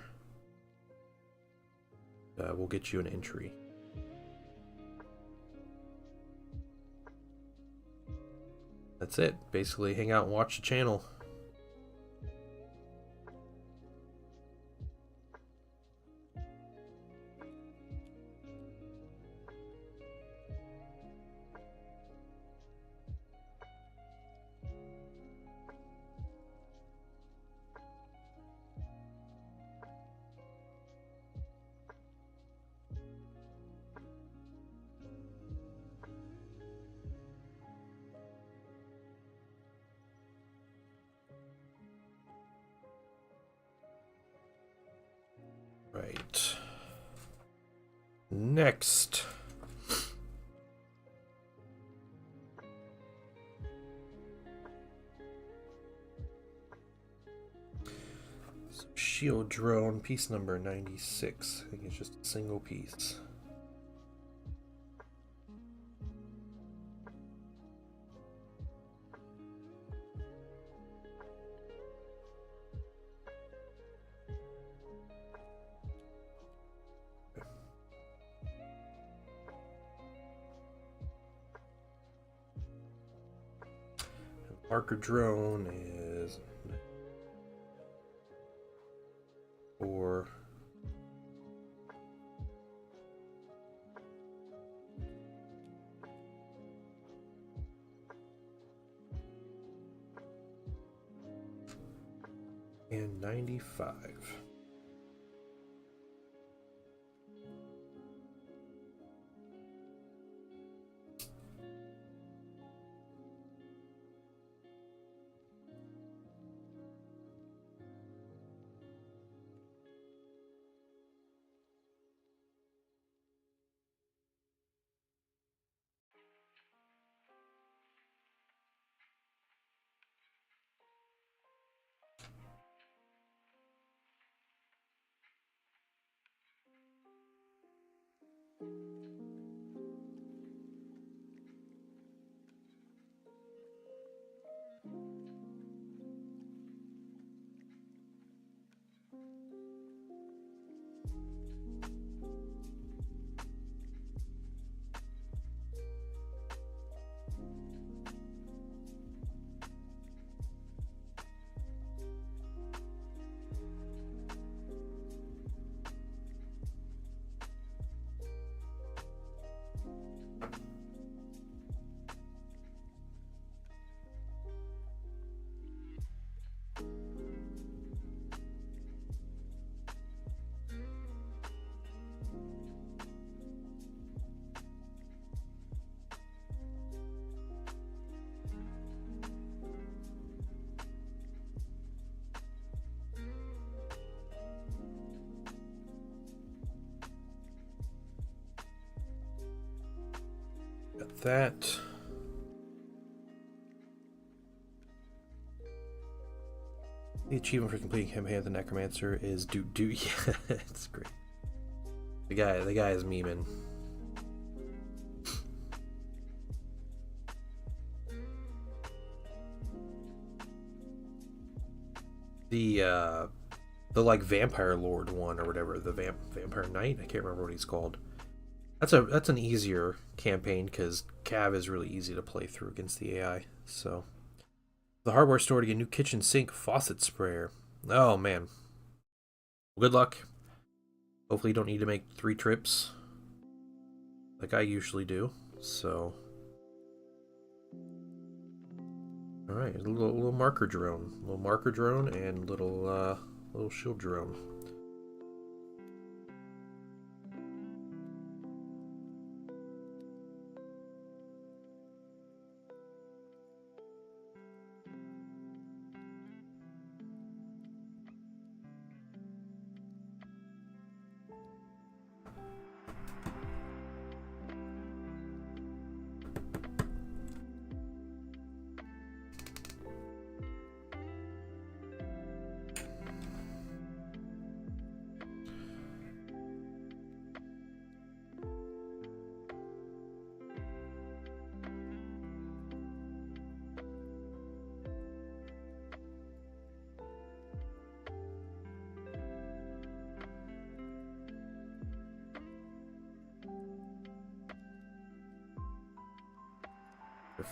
will get you an entry. That's it. Basically, hang out and watch the channel. Right. Next. So shield drone, piece number 96. I think it's just a single piece. Marker drone is 4. And 95. Got that. The achievement for completing campaign of the Necromancer is do. Yeah, it's great. The guy is memeing. The like Vampire Lord one or whatever, the Vampire Knight, I can't remember what he's called. That's an easier campaign because Cav is really easy to play through against the AI. So the hardware store to get a new kitchen sink faucet sprayer. Oh man. Good luck. Hopefully you don't need to make 3 trips like I usually do. So alright, a little marker drone. Little marker drone and little shield drone.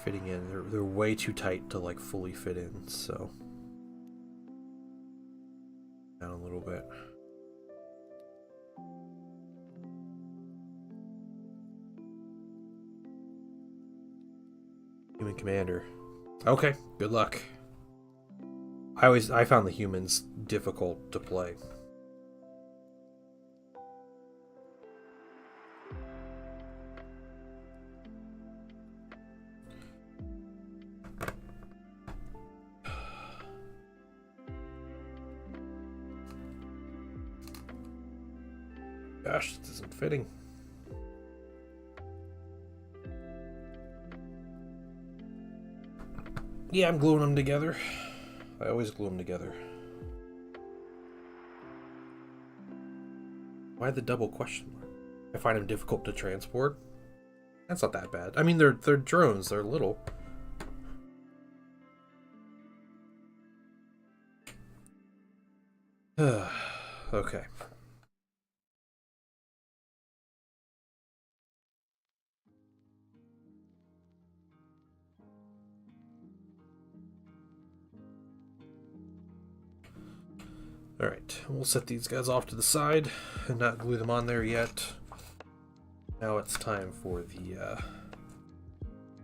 fitting in. They're way too tight to like fully fit in, so down a little bit. Human commander. Okay, good luck. I found the humans difficult to play. Gosh, this isn't fitting. Yeah, I'm gluing them together. I always glue them together. Why the double question mark? I find them difficult to transport. That's not that bad. I mean, they're drones. They're little. Okay. Alright, we'll set these guys off to the side and not glue them on there yet. Now it's time for the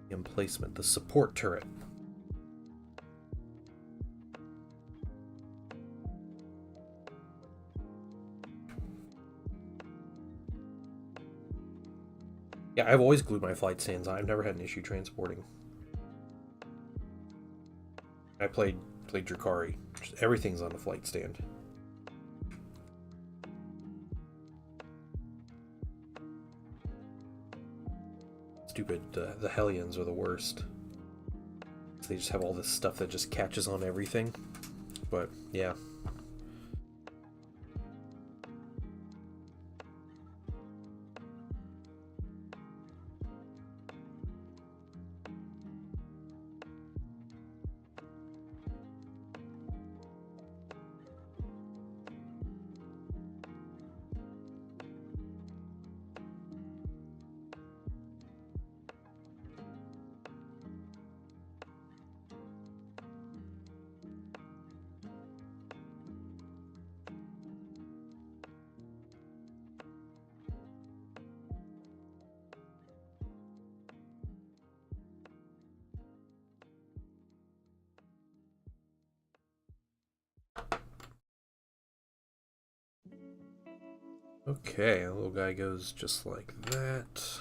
emplacement, the support turret. Yeah, I've always glued my flight stands on. I've never had an issue transporting. I played Drakari. Just everything's on the flight stand. Stupid, the Hellions are the worst. They just have all this stuff that just catches on everything. But, yeah. Okay, a little guy goes just like that.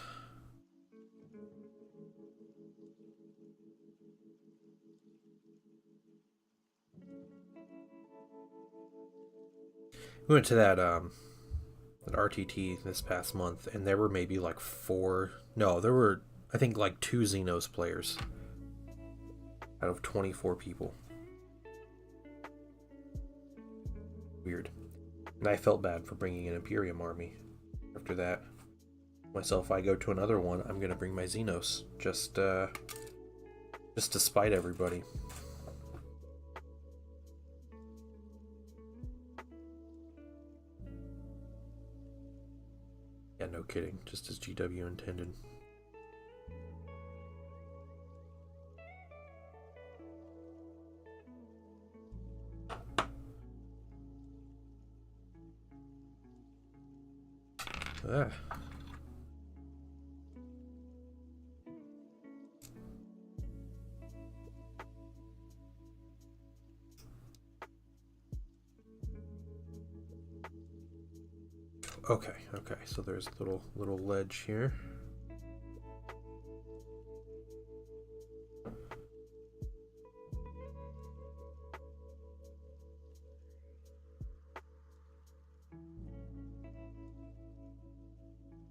We went to that RTT this past month, and there were maybe like there were, I think, like 2 Xenos players out of 24 people. Weird. And I felt bad for bringing an Imperium army. After that, myself, if I go to another one, I'm gonna bring my Xenos, just to spite everybody. Yeah, no kidding. Just as GW intended. Ah. Okay, so there's a little ledge here.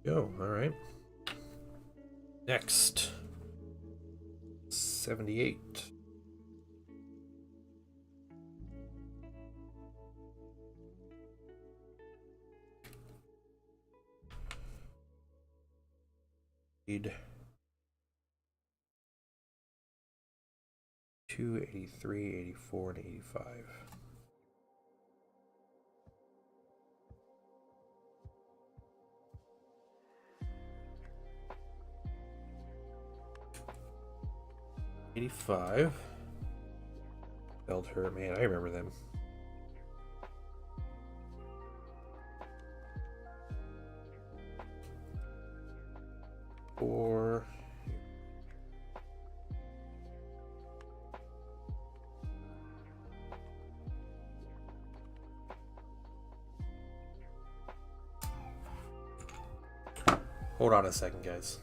Go, alright. Next. 78. Need 283, 84, and 85. 85. Belt her, man, I remember them. Four. Hold on a second, guys.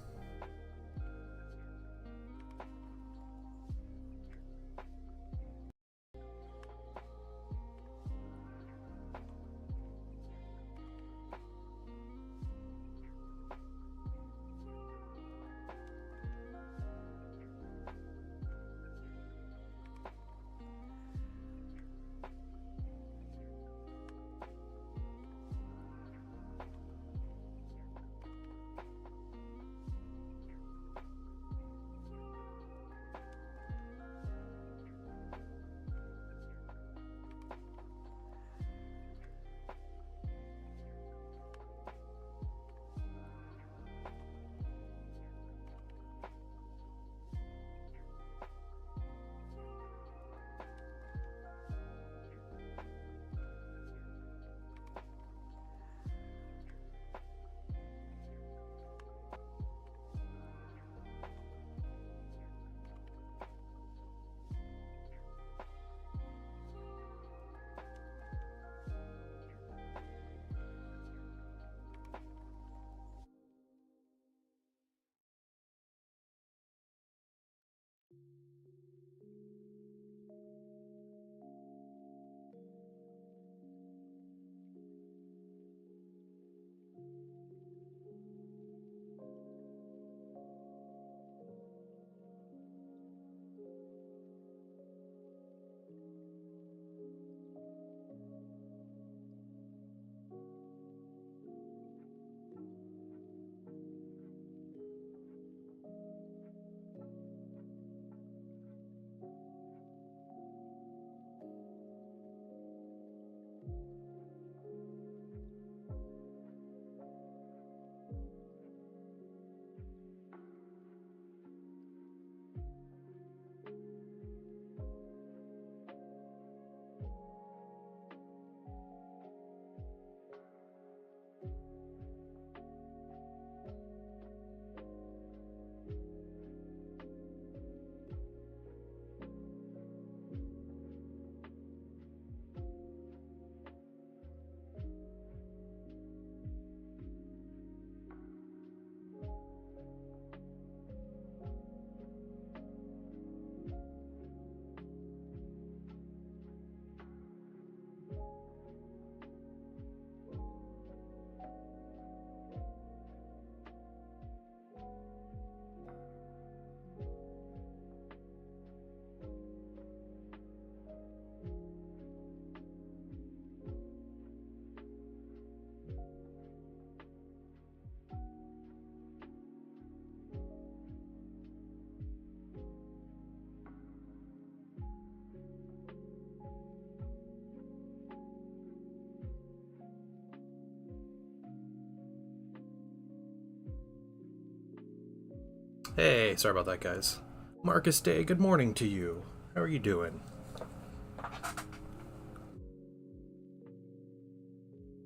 Hey, sorry about that, guys. Marcus Day, good morning to you. How are you doing?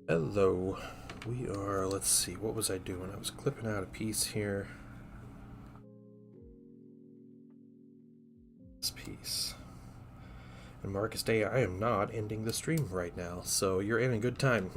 Hello. We are, let's see, what was I doing? I was clipping out a piece here. This piece. And Marcus Day, I am not ending the stream right now, so you're in a good time.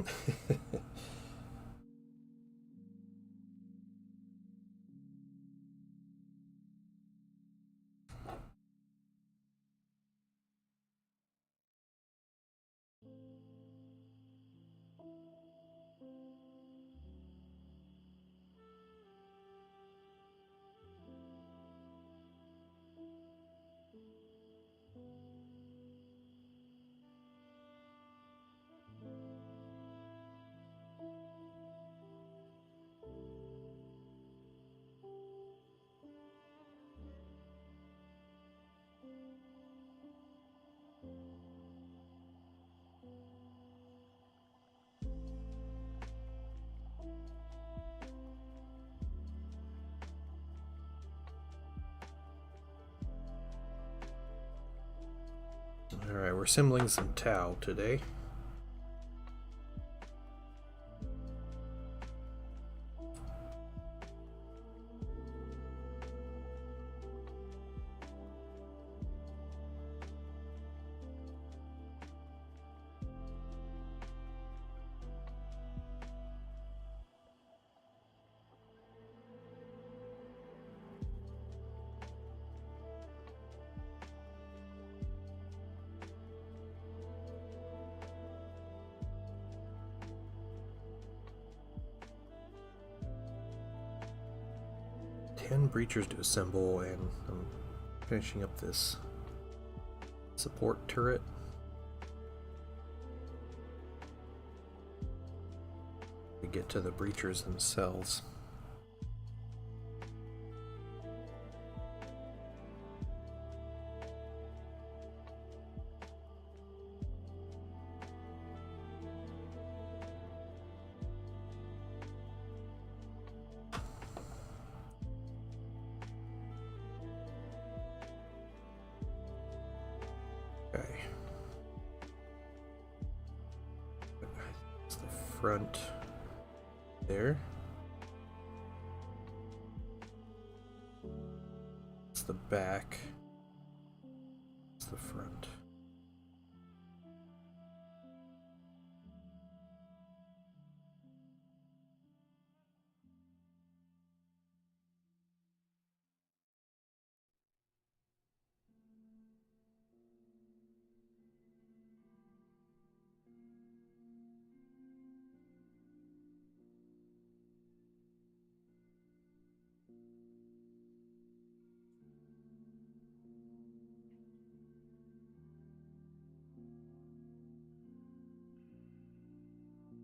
Alright, we're assembling some Tau today. Breachers to assemble, and I'm finishing up this support turret. We get to the breachers themselves. Front there. It's the back. It's the front.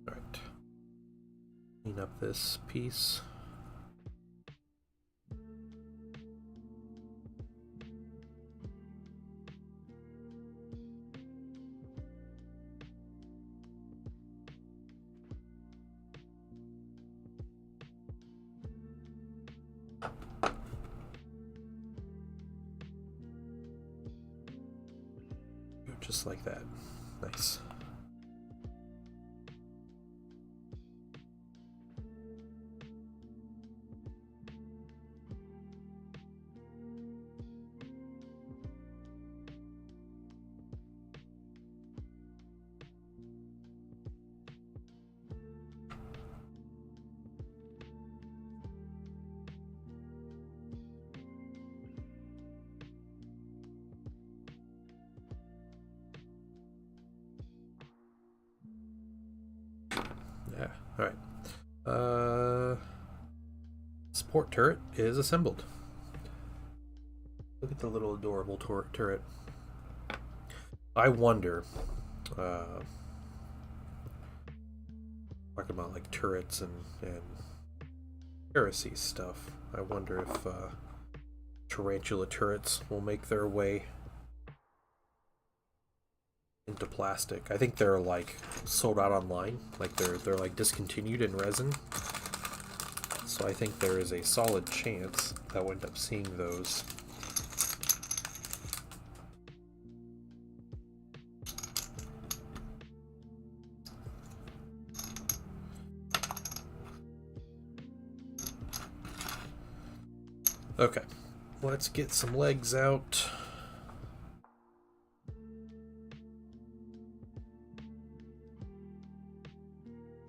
Alright. Clean up this piece. Just like that. Nice. Yeah, alright. Support turret is assembled. Look at the little adorable turret. I wonder, talking about like turrets and heresy stuff, I wonder if tarantula turrets will make their way into plastic. I think they're like sold out online, like they're like discontinued in resin. So I think there is a solid chance that we'll end up seeing those. Okay, let's get some legs out.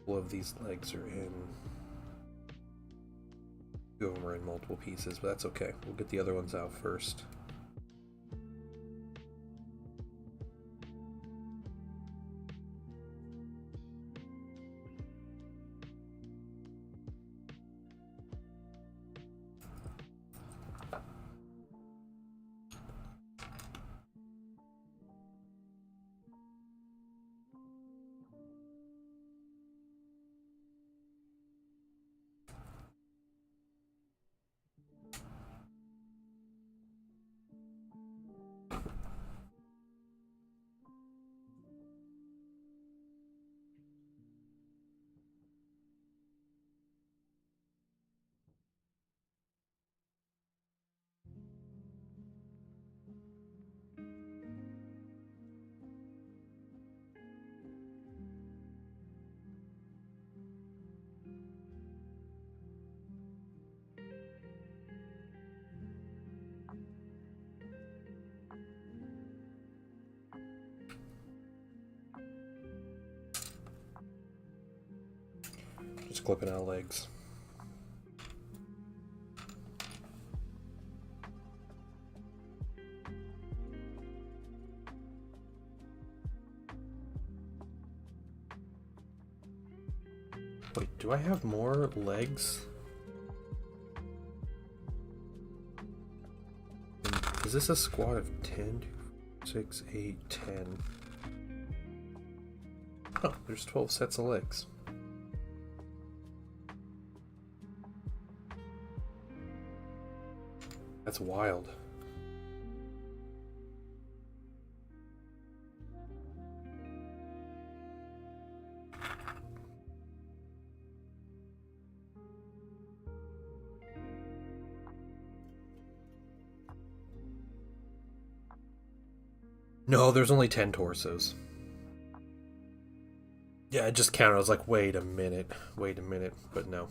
All of these legs are in. Two of them are in multiple pieces, but that's okay. We'll get the other ones out first. Just clipping out legs. Wait, do I have more legs? Is this a squad of 10? 6, 8, 10. Oh, there's 12 sets of legs. That's wild. No, there's only 10 torsos. Yeah, I just counted. I was like, wait a minute, but no.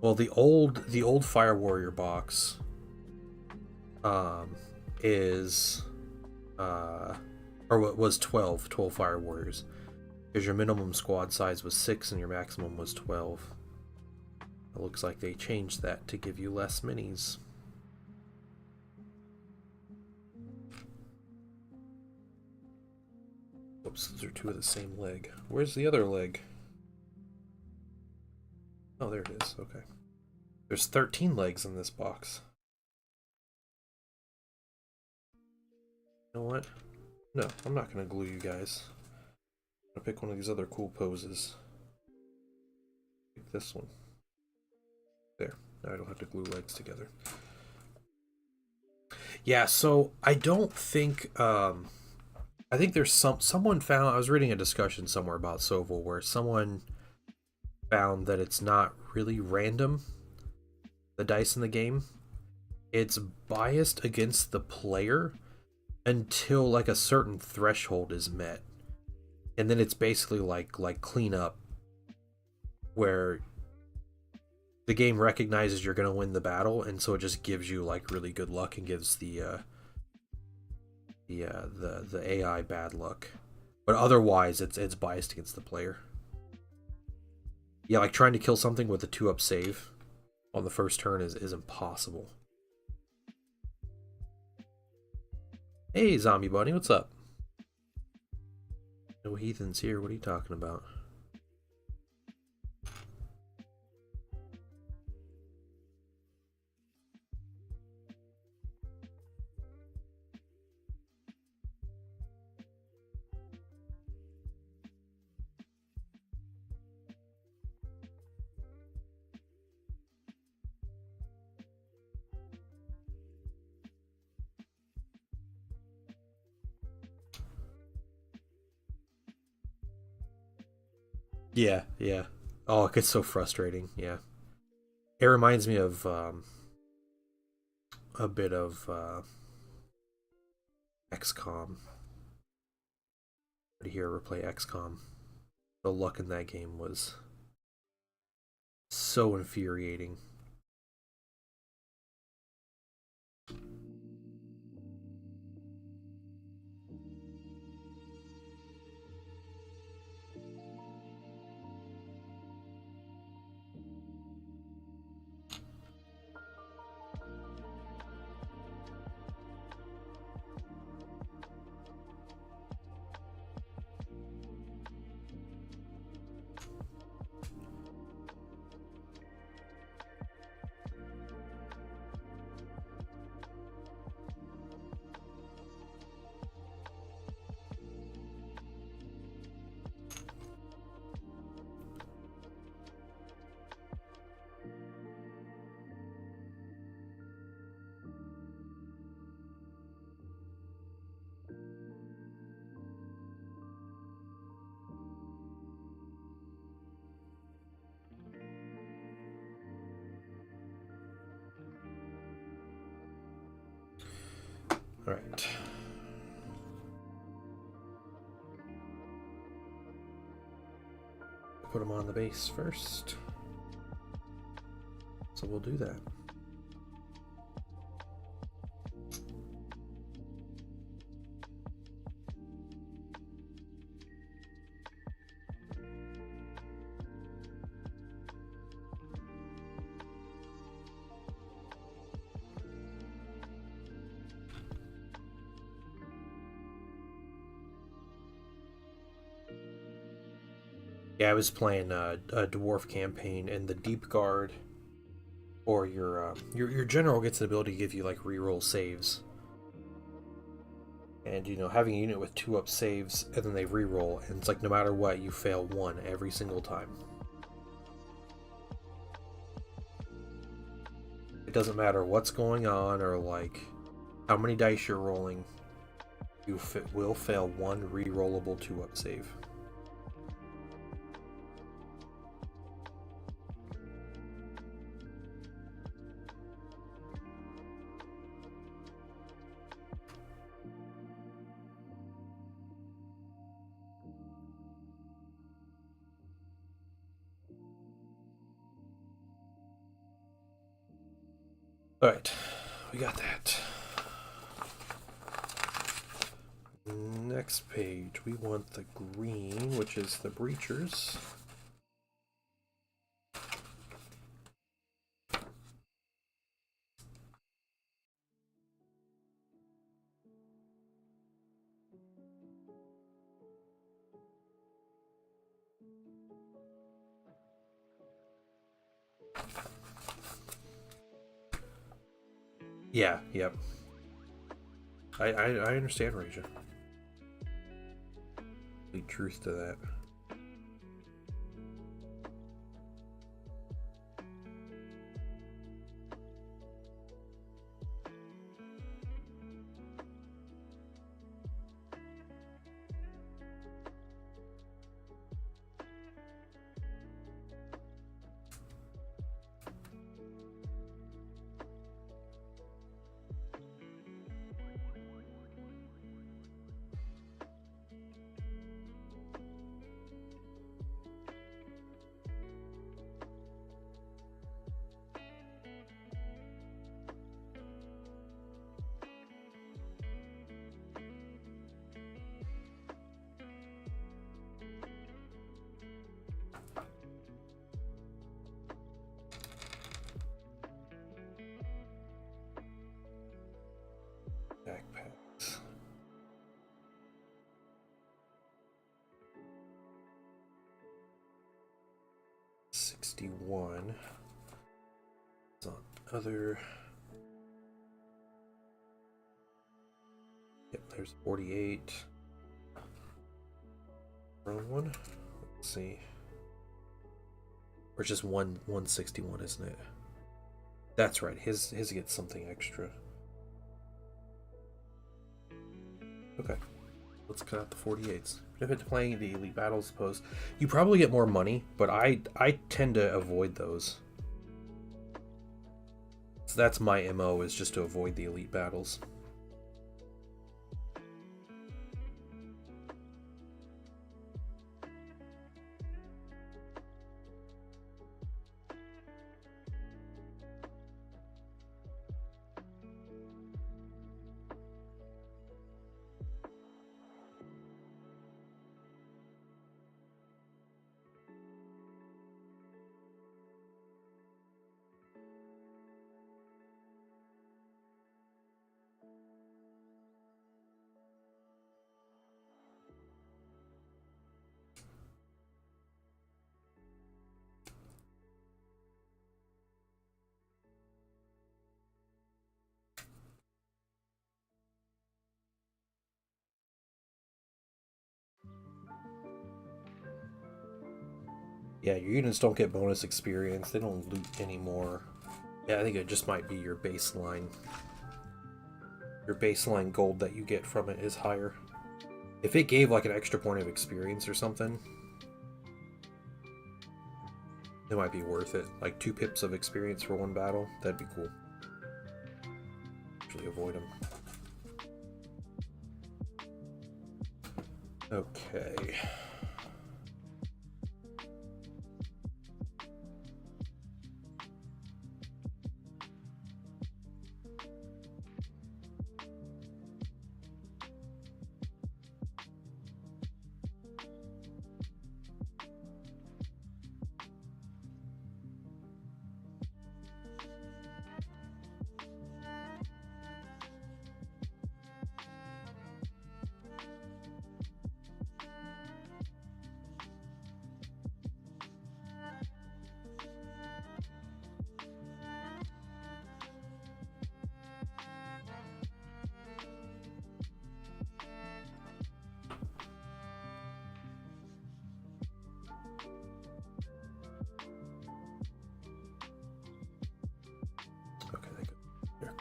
Well, the old Fire Warrior box is or what was 12 Fire Warriors, because your minimum squad size was 6 and your maximum was 12. It looks like they changed that to give you less minis. Oops, those are 2 of the same leg. Where's the other leg? Oh, there it is. Okay. There's 13 legs in this box. You know what? No, I'm not going to glue you guys. I'm going to pick one of these other cool poses. Pick this one. There. Now I don't have to glue legs together. Yeah, so I don't think... I think there's someone found... I was reading a discussion somewhere about Soval where someone found that it's not really random, the dice in the game. It's biased against the player until like a certain threshold is met, and then it's basically like cleanup, where the game recognizes you're gonna win the battle, and so it just gives you like really good luck and gives the AI bad luck. But otherwise, it's biased against the player. Yeah, like trying to kill something with a 2-up save on the first turn is impossible. Hey, Zombie Bunny, what's up? No heathens here, what are you talking about? Yeah, yeah. Oh, it gets so frustrating, yeah. It reminds me of a bit of XCOM. Did you ever play XCOM? The luck in that game was so infuriating. All right. Put them on the base first. So we'll do that. Yeah, I was playing a dwarf campaign, and the deep guard, or your general, gets the ability to give you like reroll saves. And you know, having a unit with 2-up saves, and then they reroll, and it's like no matter what, you fail 1 every single time. It doesn't matter what's going on or like how many dice you're rolling. You will fail 1 rerollable 2-up save. Alright, we got that. Next page, we want the green, which is the breachers. Yeah, yep. I understand, Raja. The truth to that. Backpacks. $61. It's on other. Yep, there's 48. Wrong one. Let's see. Or just 161, isn't it? That's right. His gets something extra. Okay. Let's cut out the 48s. If it's playing the elite battles post, you probably get more money, but I tend to avoid those. So that's my MO, is just to avoid the elite battles. Yeah, your units don't get bonus experience. They don't loot anymore. Yeah, I think it just might be your baseline. Your baseline gold that you get from it is higher. If it gave like an extra point of experience or something, it might be worth it. Like 2 pips of experience for 1 battle. That'd be cool. Actually avoid them. Okay.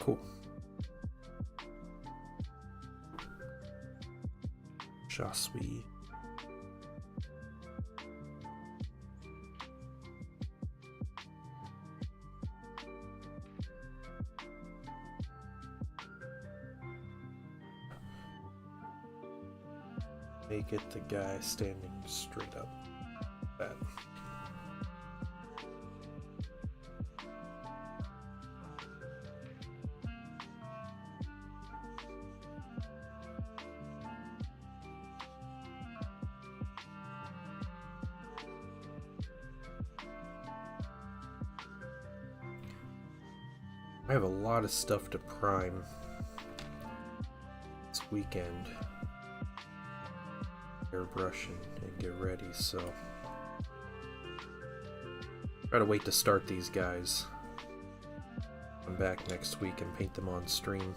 cool. Jasui. Make it the guy standing straight up. That. I have a lot of stuff to prime this weekend. Airbrush and get ready, so try to wait to start these guys. Come back next week and paint them on stream.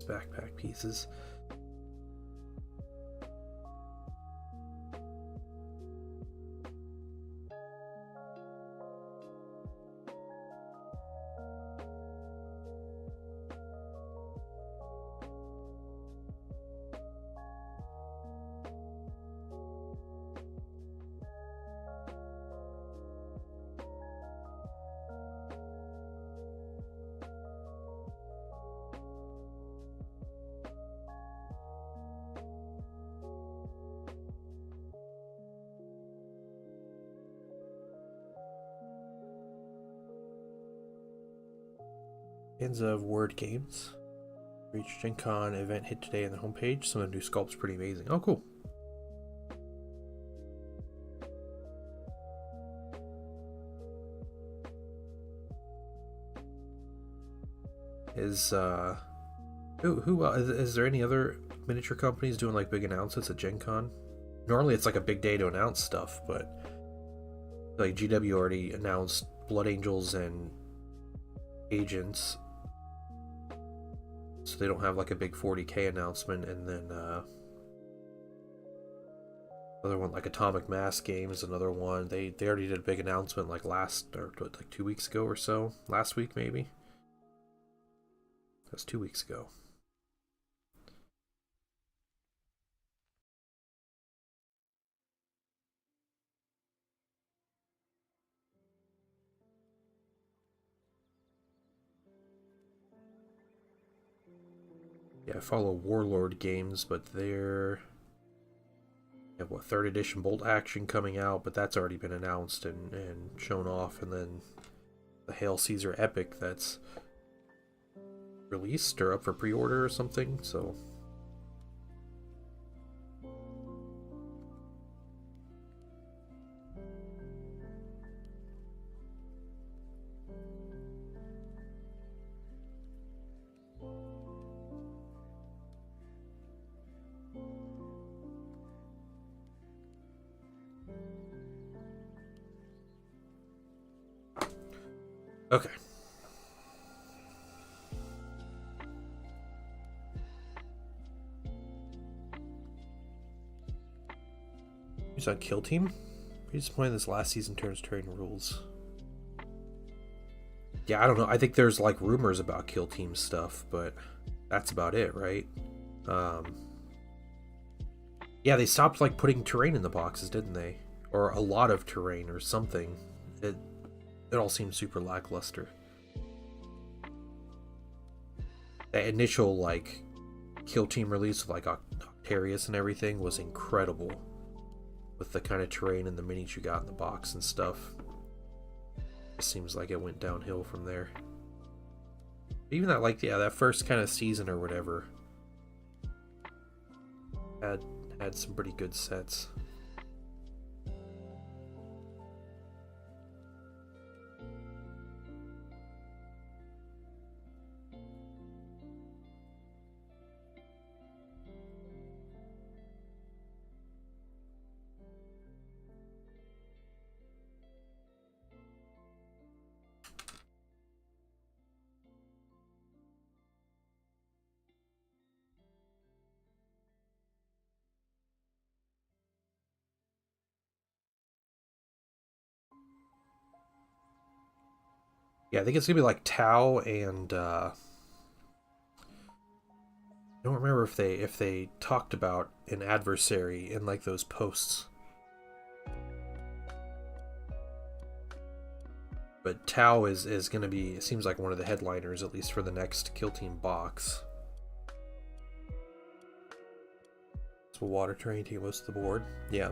Backpack pieces. Fans of word games. Reach Gen Con event hit today on the homepage. Some of the new sculpts pretty amazing. Oh, cool. Is is there any other miniature companies doing like big announcements at Gen Con? Normally it's like a big day to announce stuff, but like GW already announced Blood Angels and Agents, so they don't have like a big 40k announcement. And then another one like Atomic Mass Games, another one. They already did a big announcement like like 2 weeks ago or so. Last week maybe. That's 2 weeks ago. Yeah, I follow Warlord Games, but they're have what 3rd edition Bolt Action coming out, but that's already been announced and shown off. And then the Hail Caesar Epic that's released or up for pre-order or something. So okay. He's on Kill Team. He's playing this last season turns terrain rules. Yeah, I don't know. I think there's like rumors about Kill Team stuff, but that's about it, right? Yeah, they stopped like putting terrain in the boxes, didn't they? Or a lot of terrain or something. It all seems super lackluster. The initial like Kill Team release of like Octarius and everything was incredible, with the kind of terrain and the minis you got in the box and stuff. It seems like it went downhill from there. Even that, like, yeah, that first kind of season or whatever had some pretty good sets. Yeah, I think it's gonna be like Tau and I don't remember if they talked about an adversary in like those posts. But Tau is gonna be, it seems like, one of the headliners, at least for the next Kill Team box. So water terrain take most of the board. Yeah.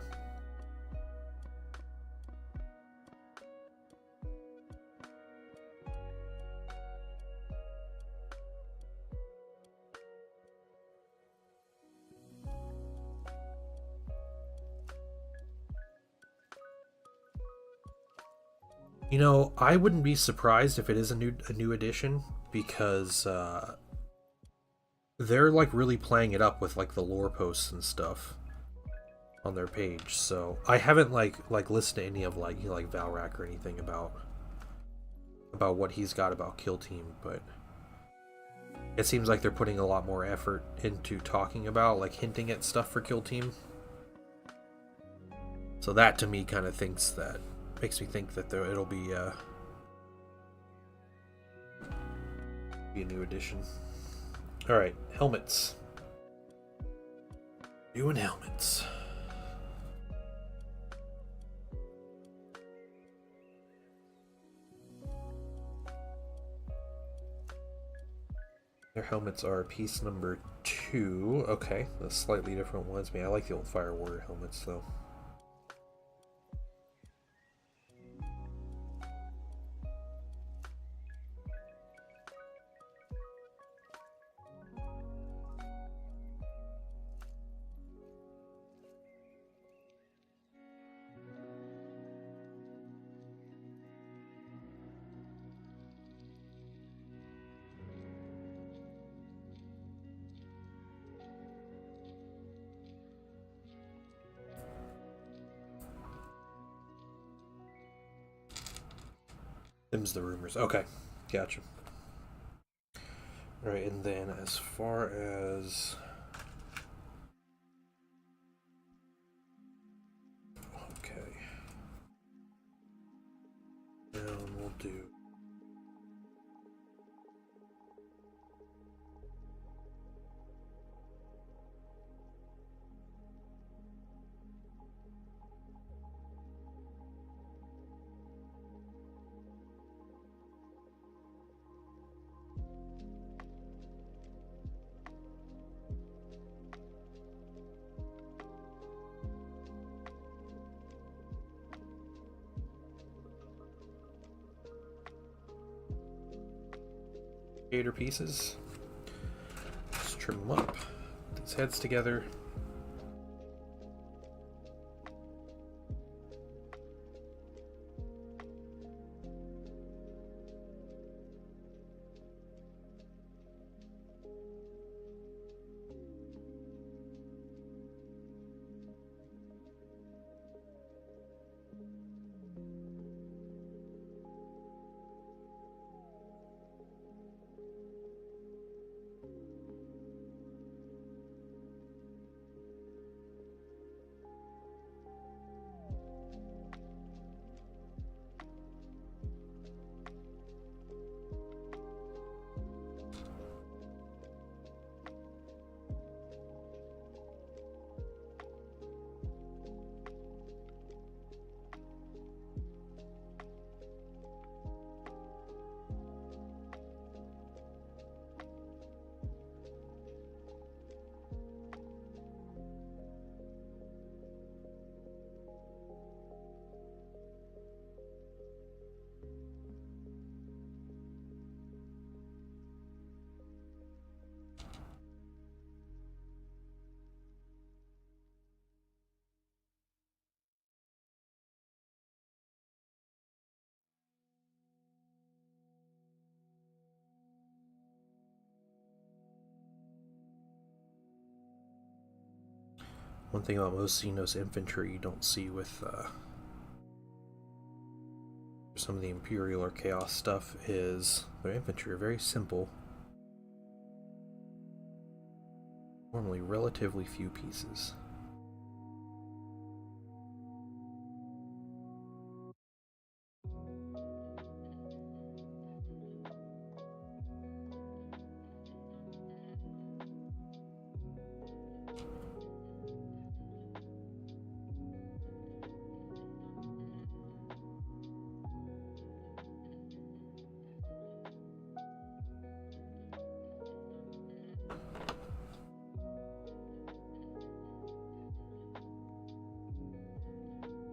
You know, I wouldn't be surprised if it is a new edition, because they're like really playing it up with like the lore posts and stuff on their page. So I haven't like listened to any of like, you know, like Valrak or anything about what he's got about Kill Team, but it seems like they're putting a lot more effort into talking about, like, hinting at stuff for Kill Team. So that to me kind of makes me think that it'll be a new edition. All right, helmets. Doing helmets. Their helmets are piece number 2. Okay, the slightly different ones. Man, I like the old Fire Warrior helmets though. Them's the rumors. Okay, gotcha. All right, and then as far as and we'll do gator pieces. Just trim them up. Put these heads together. One thing about most Xenos infantry you don't see with some of the Imperial or Chaos stuff is their infantry are very simple. Normally relatively few pieces.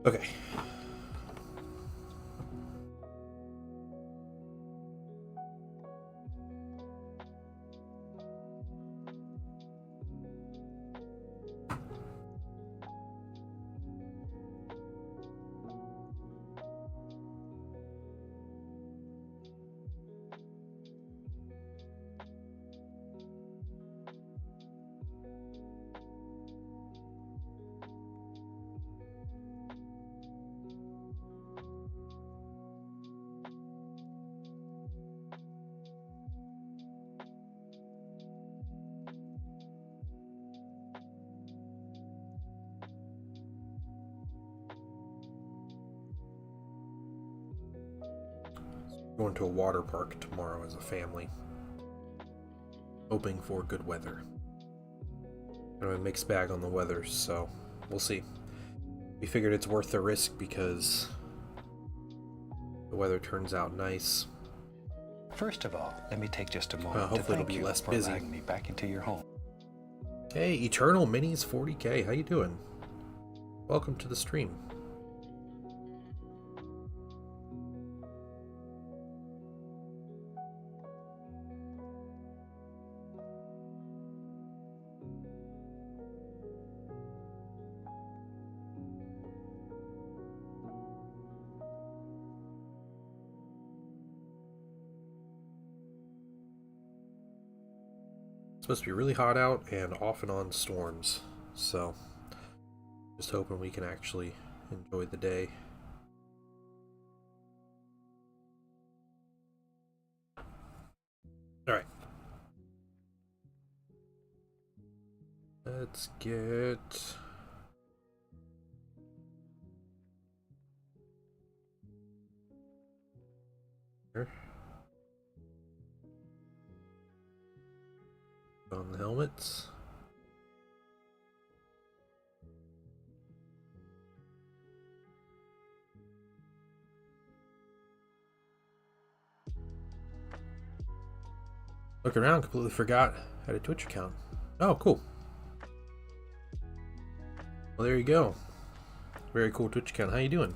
Okay. Going to a water park tomorrow as a family, hoping for good weather. Kind of a mixed bag on the weather, so we'll see. We figured it's worth the risk because the weather turns out nice. First of all, let me take just a moment to hopefully thank it'll be you less for busy. allowing me back into your home. Hey, Eternal Minis 40k, how you doing? Welcome to the stream. Supposed to be really hot out and off and on storms, so just hoping we can actually enjoy the day. Alright. Let's get... here. On the helmets. Looking around, completely forgot I had a Twitch account. Oh, cool. Well, there you go. Very cool Twitch account. How you doing?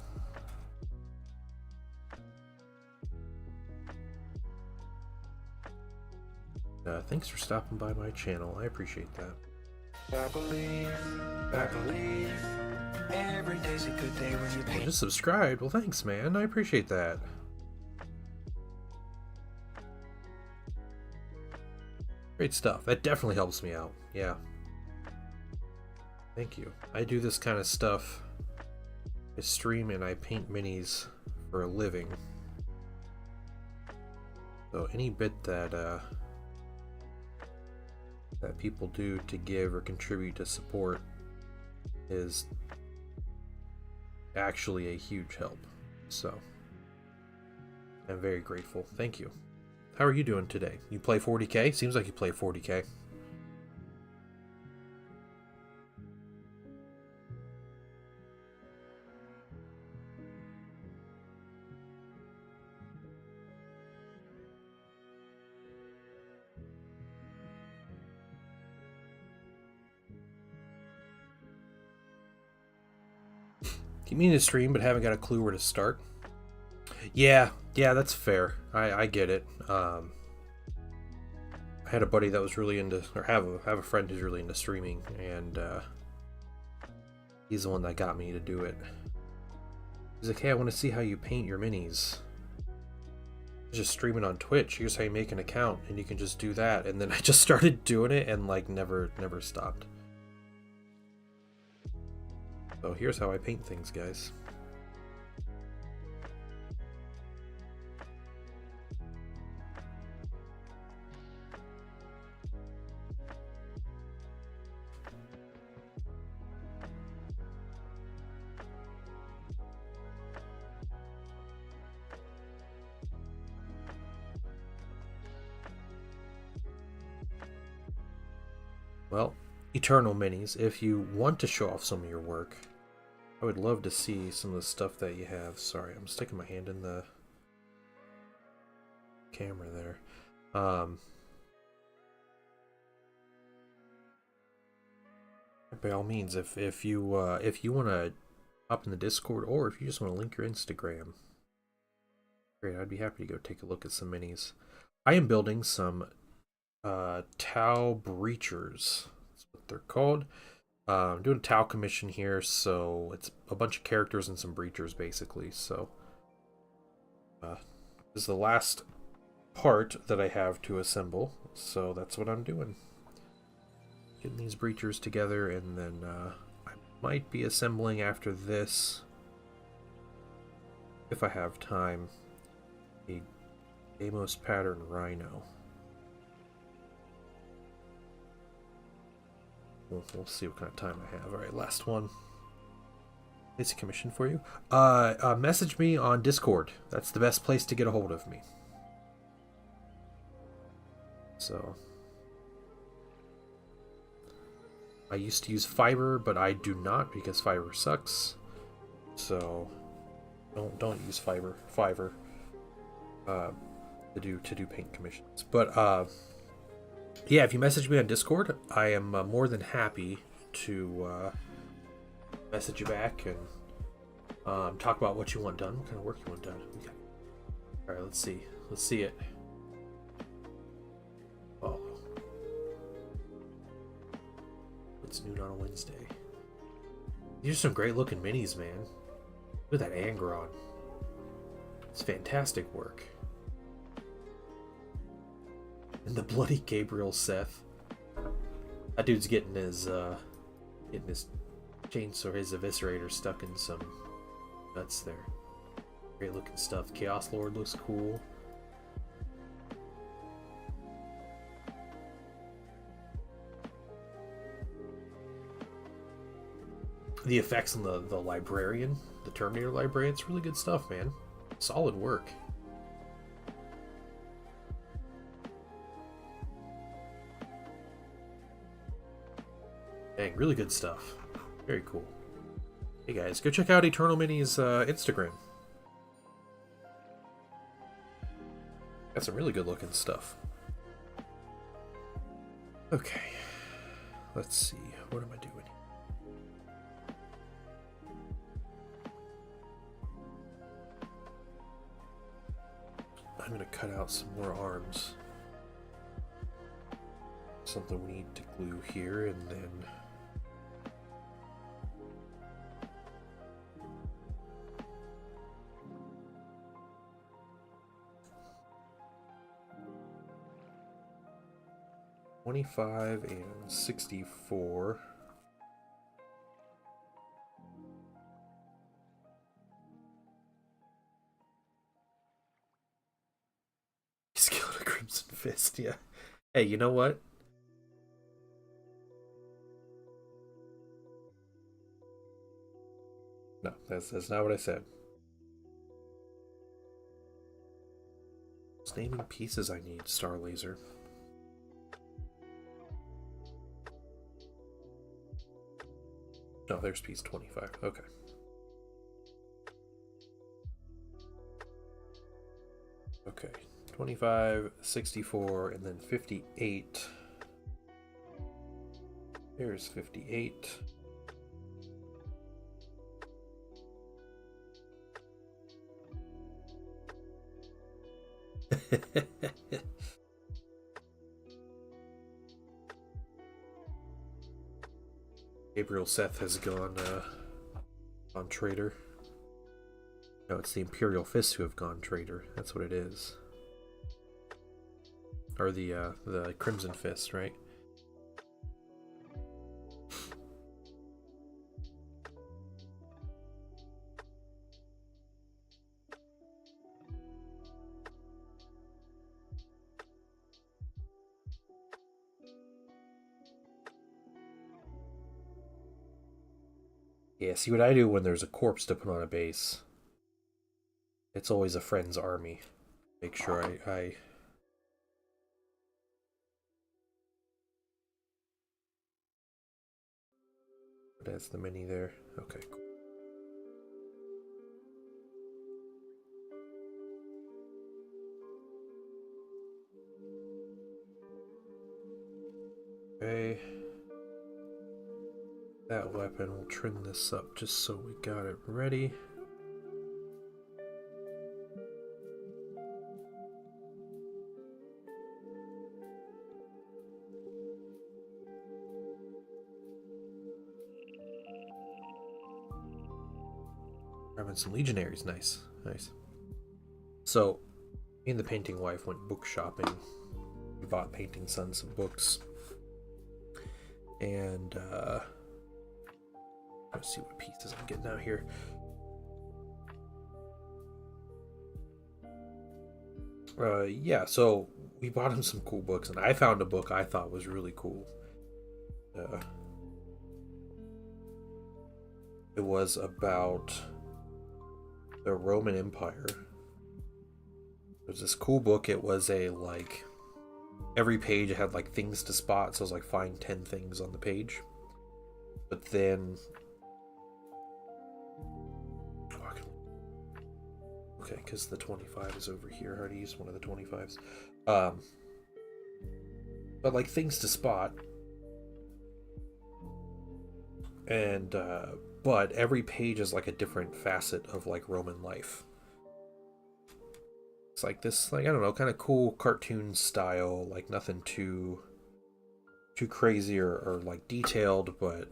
Thanks for stopping by my channel. I appreciate that. I believe, every day's a good day when you Well, just subscribed. Well, thanks, man. I appreciate that. Great stuff. That definitely helps me out. Yeah. Thank you. I do this kind of stuff. I stream and I paint minis for a living. So any bit that that people do to give or contribute to support is actually a huge help. So I'm very grateful. Thank you. How are you doing today? You play 40k? Seems like you play 40k. Keep meaning to stream, but haven't got a clue where to start. Yeah, that's fair. I get it. I had a buddy that was really into, or have a friend who's really into streaming, and he's the one that got me to do it. He's like, hey, I want to see how you paint your minis. Just stream it on Twitch. Here's how you make an account, and you can just do that. And then I just started doing it, and like never stopped. So here's how I paint things, guys. Well, Eternal Minis, if you want to show off some of your work, I would love to see some of the stuff that you have. Sorry, I'm sticking my hand in the camera there. By all means, if you want to hop in the Discord, or if you just want to link your Instagram, great, I'd be happy to go take a look at some minis. I am building some Tau Breachers. That's what they're called. I'm doing a Tau commission here, so it's a bunch of characters and some Breachers, basically. So this is the last part that I have to assemble, so that's what I'm doing. Getting these Breachers together, and then I might be assembling after this, if I have time, a Deimos pattern Rhino. We'll see what kind of time I have. Alright, last one. It's a commission for you. Message me on Discord. That's the best place to get a hold of me. So, I used to use Fiverr, but I do not because Fiverr sucks. So, don't use Fiverr to do paint commissions. But yeah, if you message me on Discord, I am more than happy to message you back and talk about what you want done, what kind of work you want done. Okay. All right, let's see. Let's see it. Oh, it's noon on a Wednesday. These are some great looking minis, man. Look at that Angron. It's fantastic work. And the bloody Gabriel Seth. That dude's getting his chainsaw, his eviscerator stuck in some nuts there. Great looking stuff. Chaos Lord looks cool. The effects on the librarian, the Terminator librarian, it's really good stuff, man. Solid work. Dang, really good stuff. Very cool. Hey guys, go check out Eternal Mini's Instagram. Got some really good looking stuff. Okay. Let's see. What am I doing? I'm gonna cut out some more arms. Something we need to glue here, and then $25 and $64. He's killed a Crimson Fist, yeah. Hey, you know what? No, that's not what I said. Just naming pieces I need, Star Laser. No, there's piece 25. Okay. Okay. 25, 64, and then 58. There's 58. Gabriel Seth has gone on traitor. No, it's the Imperial Fists who have gone traitor. That's what it is. Or the Crimson Fist, right? Yeah, see what I do when there's a corpse to put on a base. It's always a friend's army. Make sure I that's the mini there. Okay, cool. Okay. That weapon, we'll trim this up just so we got it ready. Grabbing some legionaries, nice, nice. So, me and the painting wife went book shopping. We bought Painting Son some books. And, let's see what pieces I'm getting out here. Yeah, so we bought him some cool books, and I found a book I thought was really cool. It was about the Roman Empire. It was this cool book. It was a, like, every page had, like, things to spot, so it was like find 10 things on the page. But then... Okay, because the 25 is over here. I already used one of the 25s. But, like, things to spot. And, but every page is, like, a different facet of, like, Roman life. It's like this, like, I don't know, kind of cool cartoon style, like nothing too crazy or like detailed, but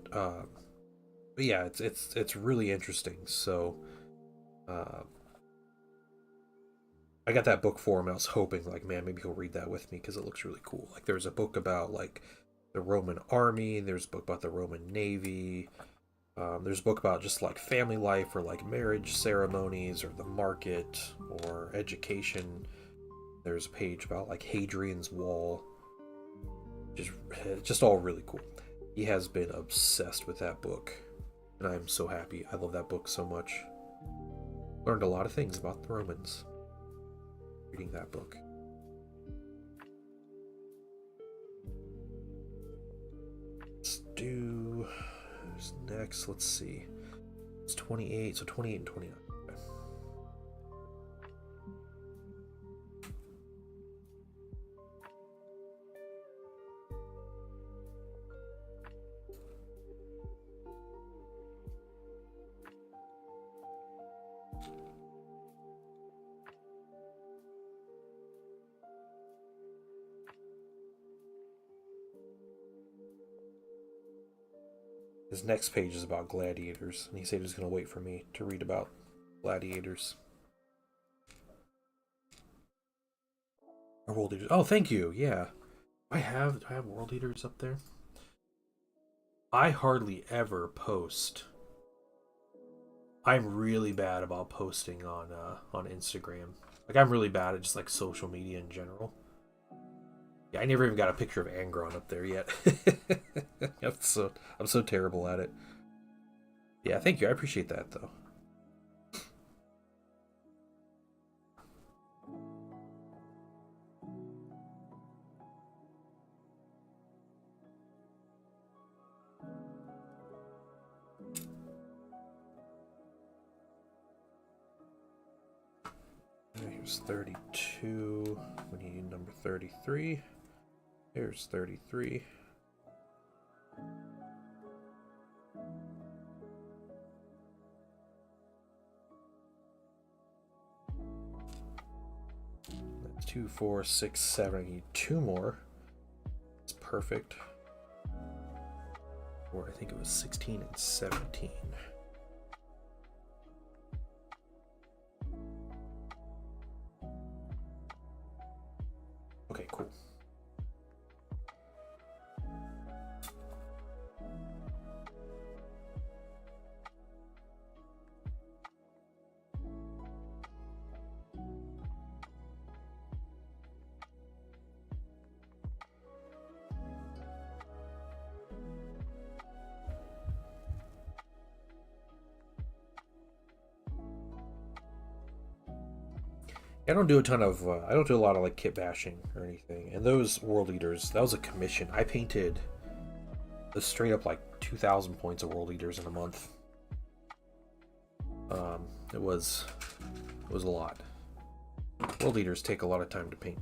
yeah, it's really interesting. So I got that book for him. I was hoping, like, man, maybe he'll read that with me because it looks really cool. Like, there's a book about, like, the Roman army. There's a book about the Roman navy. There's a book about just, like, family life or, like, marriage ceremonies or the market or education. There's a page about, like, Hadrian's Wall. Just all really cool. He has been obsessed with that book, and I'm so happy. I love that book so much. Learned a lot of things about the Romans reading that book. Let's do... Who's next? Let's see. It's 28, so 28 and 29. Okay. His next page is about gladiators, and he said he was going to wait for me to read about gladiators. Or world eaters. Oh, thank you. Yeah, do I have world eaters up there? I hardly ever post. I'm really bad about posting on Instagram. Like, I'm really bad at just, like, social media in general. Yeah, I never even got a picture of Angron up there yet. I'm so terrible at it. Yeah, thank you. I appreciate that, though. Here's 32. We need number 33. Here's 33. That's 2, 4, 6, 7. I need 2 more. It's perfect. Or I think it was 16 and 17. Okay, cool. I don't do a ton of, I don't do a lot of like kit bashing or anything. And those World Eaters, that was a commission. I painted straight up like 2,000 points of World Eaters in a month. It was a lot. World Eaters take a lot of time to paint.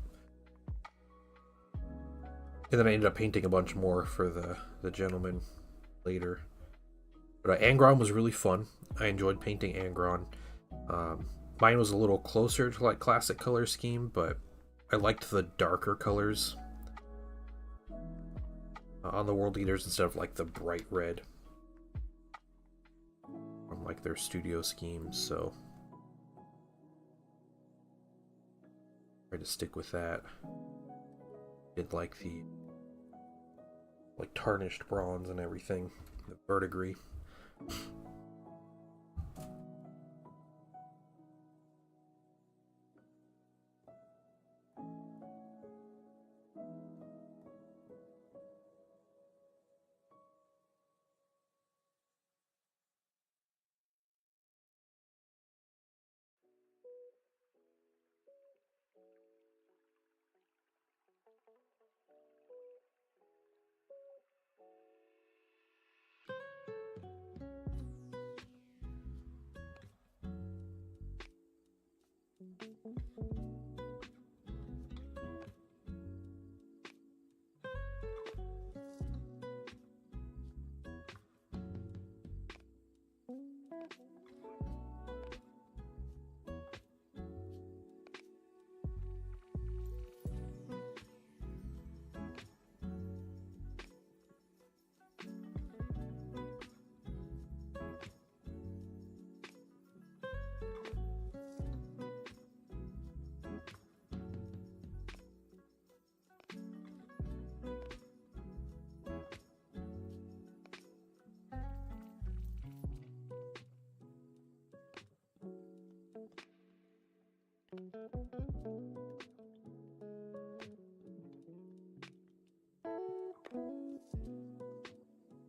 And then I ended up painting a bunch more for the gentleman later. But Angron was really fun. I enjoyed painting Angron. Mine was a little closer to like classic color scheme, but I liked the darker colors on the World Eaters instead of like the bright red from like their studio schemes. So try to stick with that. Did like the tarnished bronze and everything, the verdigris.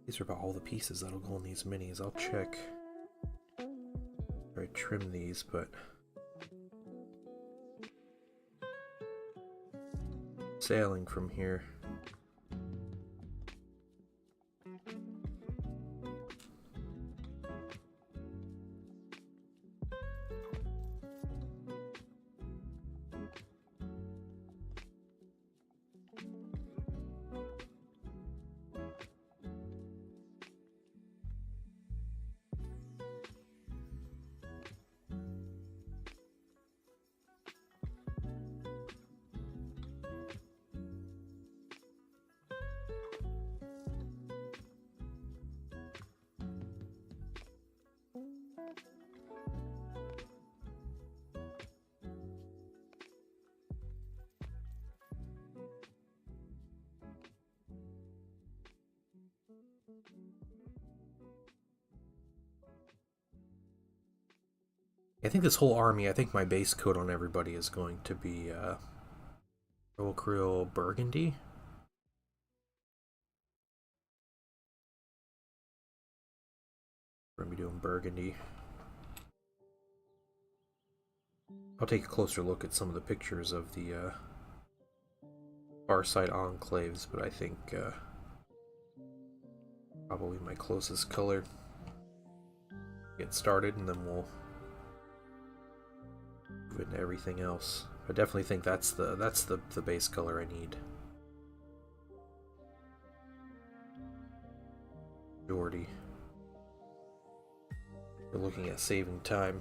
These are about all the pieces that'll go in these minis. I'll check where I trim these, but sailing from here. I think this whole army, I think my base coat on everybody is going to be Royal Creole Burgundy. We're going to be doing Burgundy. I'll take a closer look at some of the pictures of the far side enclaves, but I think probably my closest color. Get started and then we'll move into everything else. I definitely think that's the base color I need. Majority. We're looking at saving time.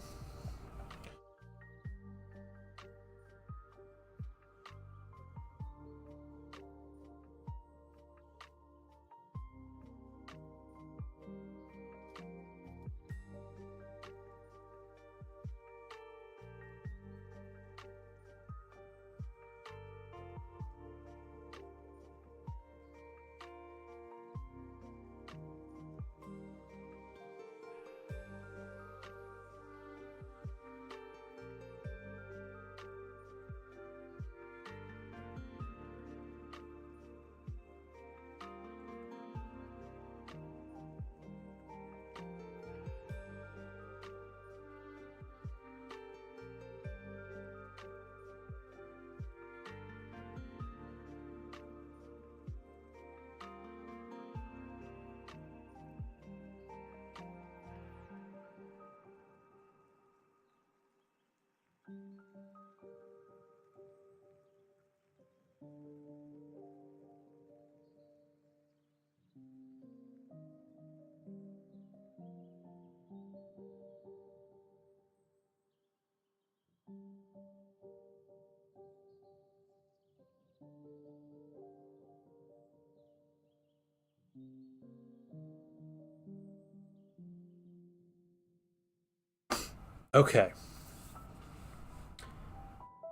Okay.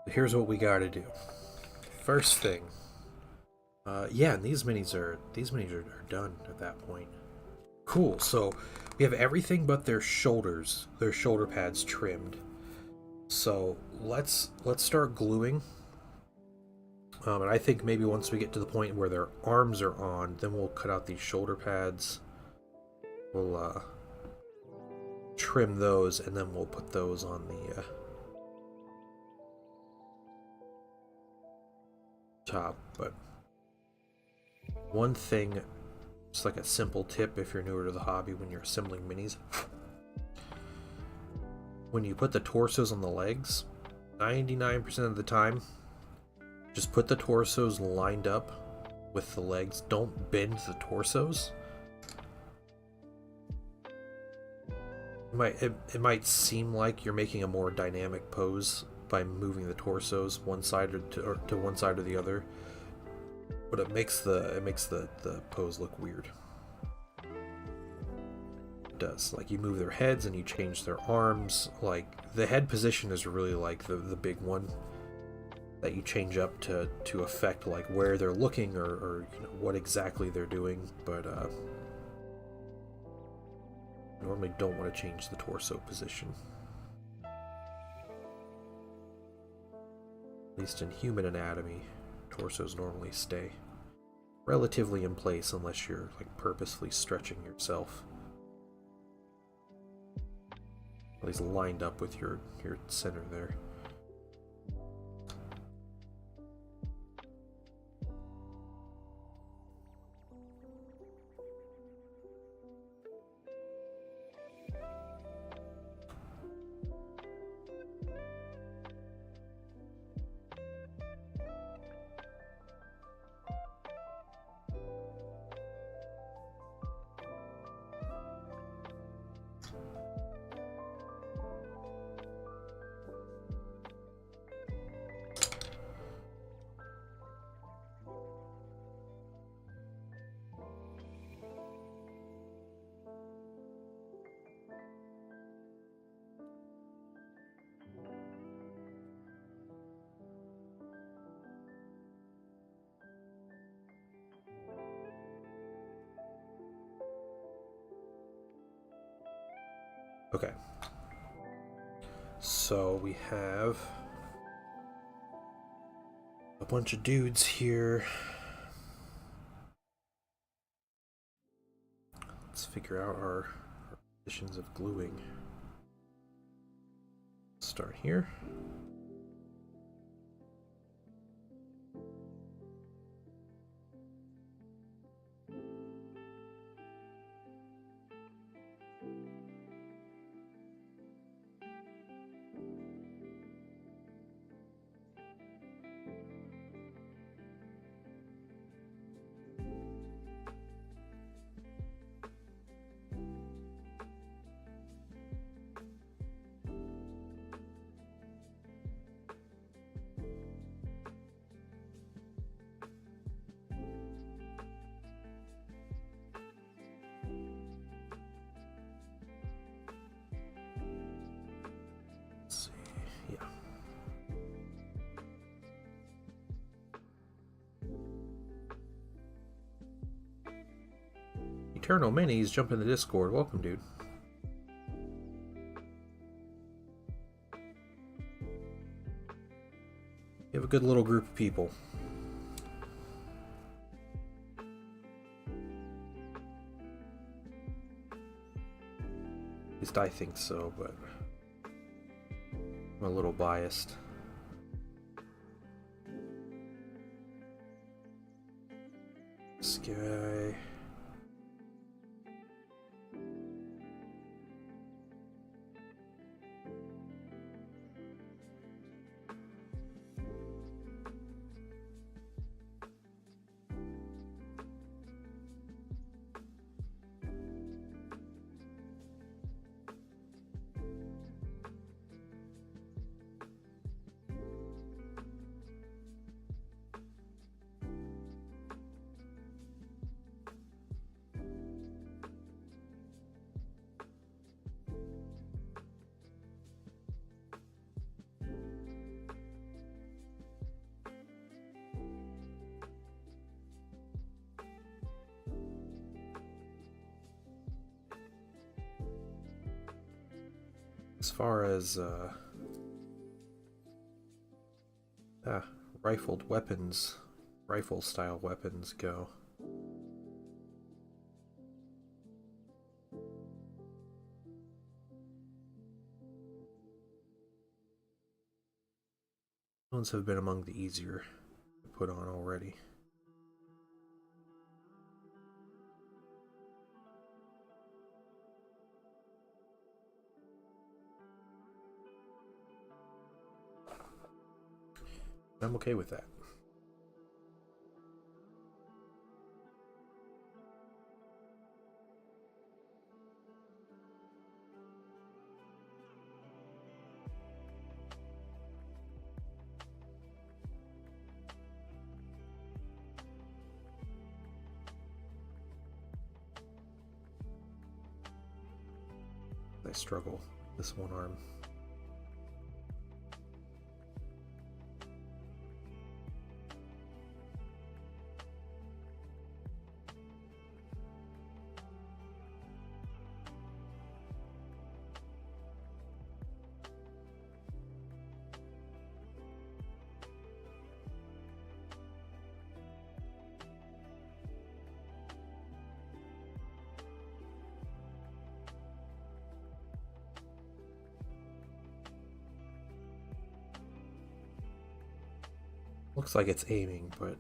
Here's what we gotta do. First thing. Yeah, and these minis are done at that point. Cool. So we have everything but their shoulders, their shoulder pads trimmed. So let's start gluing. And I think maybe once we get to the point where their arms are on, then we'll cut out these shoulder pads. We'll trim those, and then we'll put those on the top. But one thing, just like a simple tip if you're newer to the hobby when you're assembling minis, when you put the torsos on the legs, 99% of the time, just put the torsos lined up with the legs. Don't bend the torsos. It might seem like you're making a more dynamic pose by moving the torsos one side or to one side or the other, but it makes the pose look weird. It does. Like, you move their heads and you change their arms. Like, the head position is really like the big one that you change up to affect like where they're looking or you know, what exactly they're doing. But normally don't want to change the torso position. At least in human anatomy, torsos normally stay relatively in place unless you're like purposely stretching yourself. At least lined up with your center there. Okay. So we have a bunch of dudes here. Let's figure out our positions of gluing. Start here. Eternal Minis, jump in the Discord. Welcome, dude. You have a good little group of people. At least I think so, but I'm a little biased. This guy. As far as rifled weapons, rifle style weapons go, those have been among the easier to put on already. I'm okay with that. I struggle with this one arm. Looks like it's aiming, but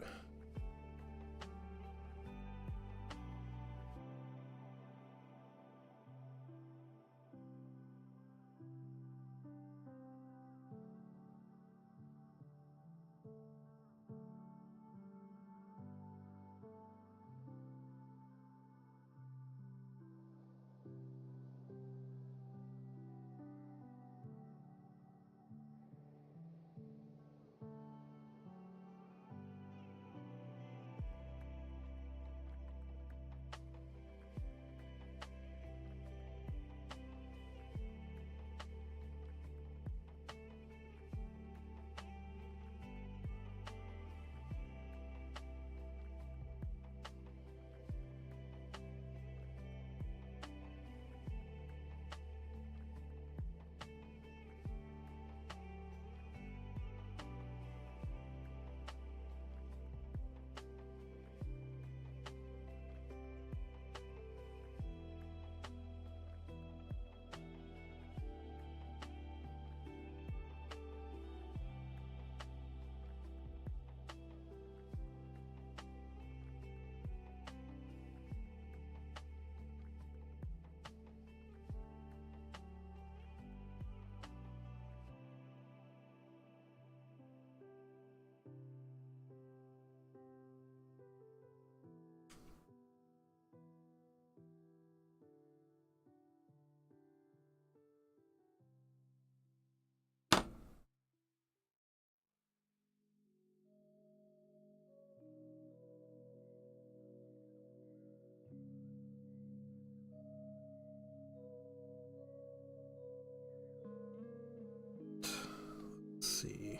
let's see.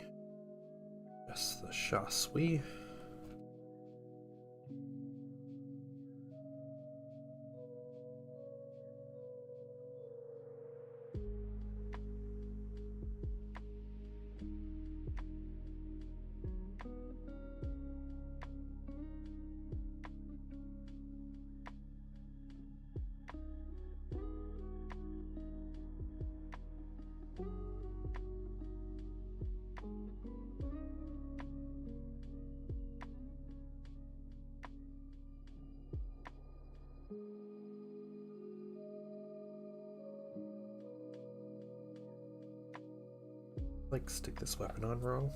Just the chassis. Like, stick this weapon on wrong.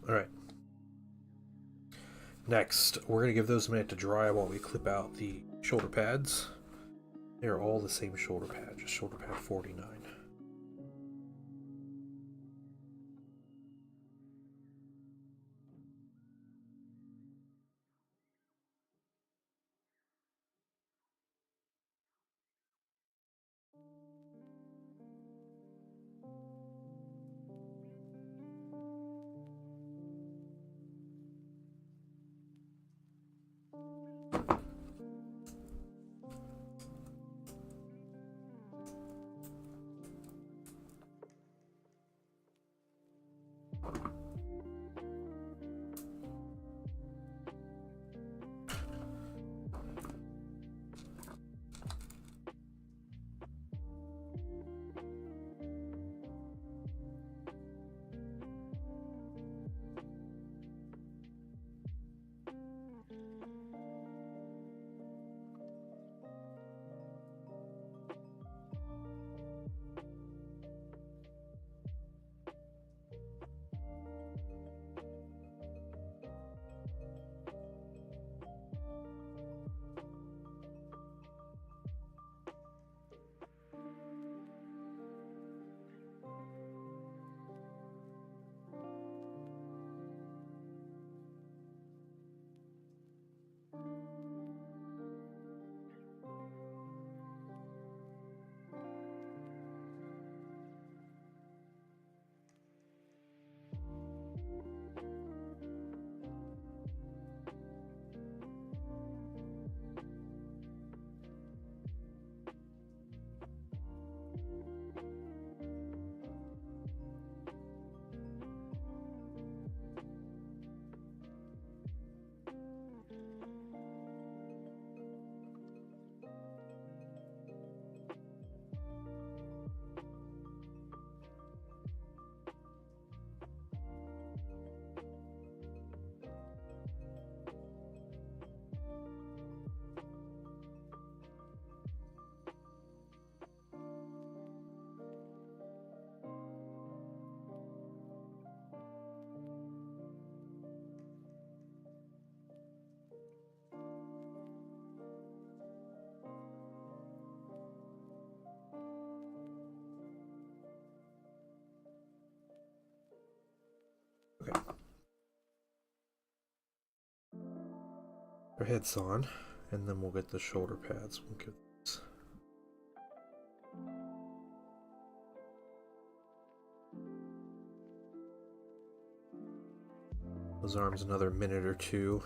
All right. Next, we're going to give those a minute to dry while we clip out the shoulder pads. They're all the same shoulder pad, just shoulder pad 49. our heads on, and then we'll get the shoulder pads. We'll give this. Those arms another minute or two.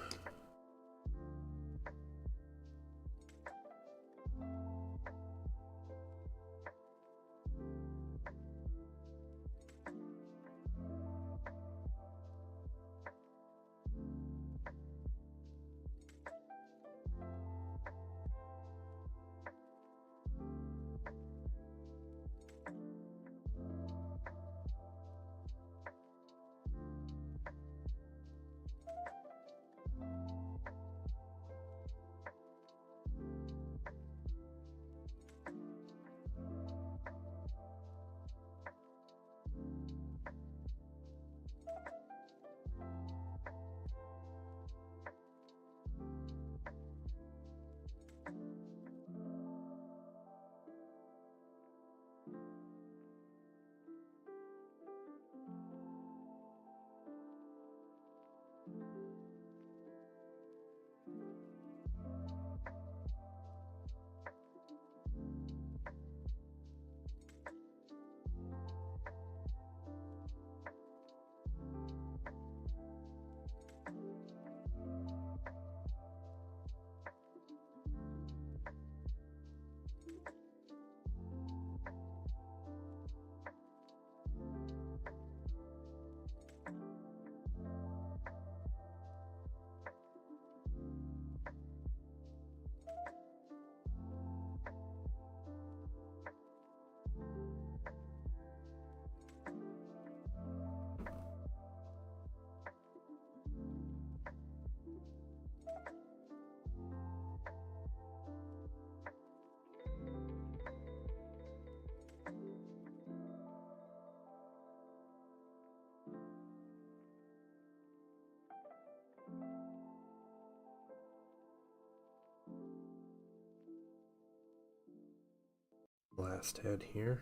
Last head here.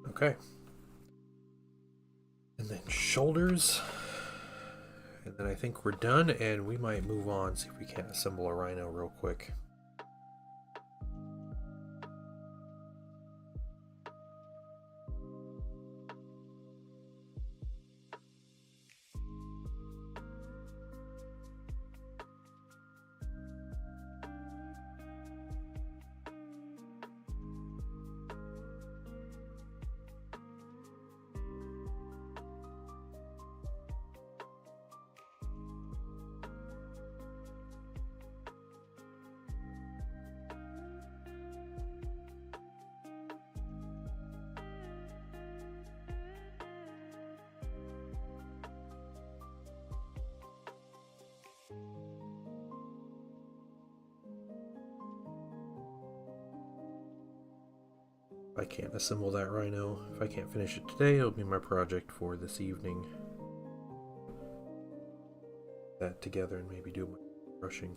Okay. And then shoulders. And then I think we're done, and we might move on, see if we can't assemble a rhino real quick. I can't assemble that rhino. If I can't finish it today, it'll be my project for this evening. That together and maybe do my brushing.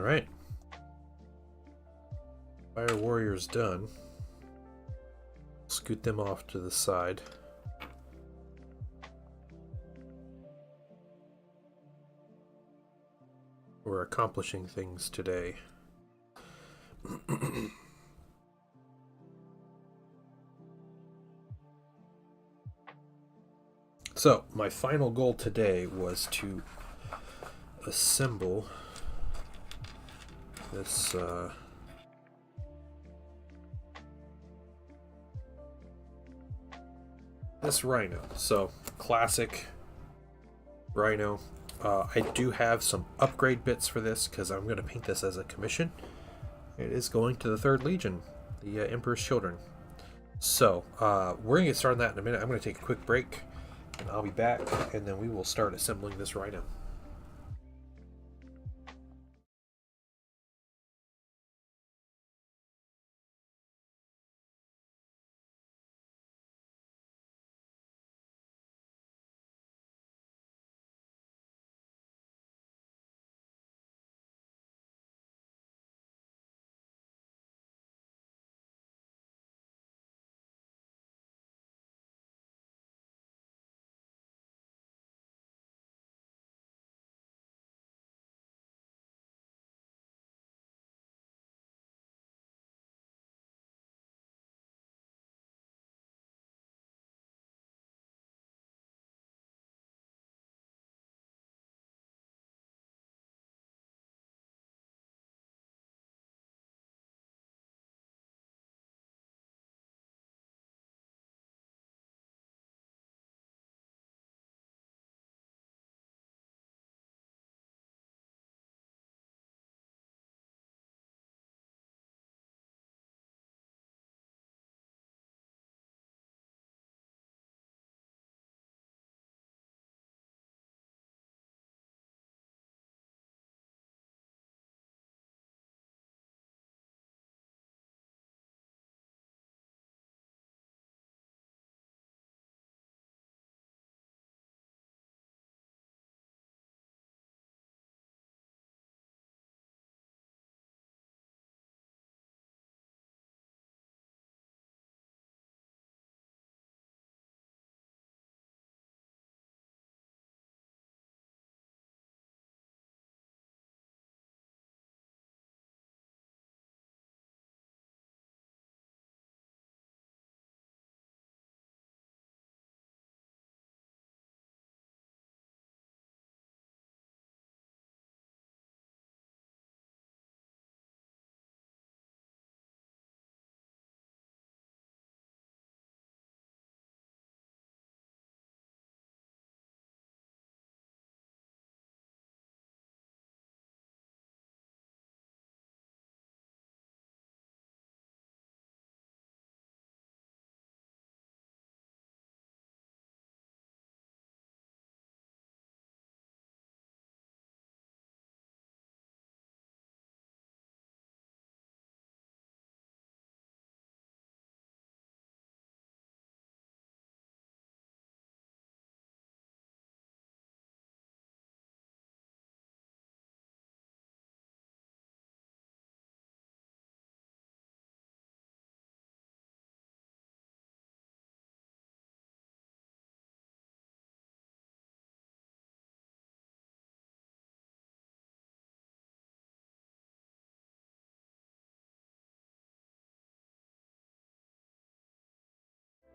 Alright. Fire warrior's done. Scoot them off to the side. We're accomplishing things today. So, my final goal today was to assemble this this rhino. So, classic rhino. I do have some upgrade bits for this because I'm going to paint this as a commission. It is going to the 3rd Legion, the Emperor's Children. So, we're going to get started on that in a minute. I'm going to take a quick break, and I'll be back, and then we will start assembling this rhino.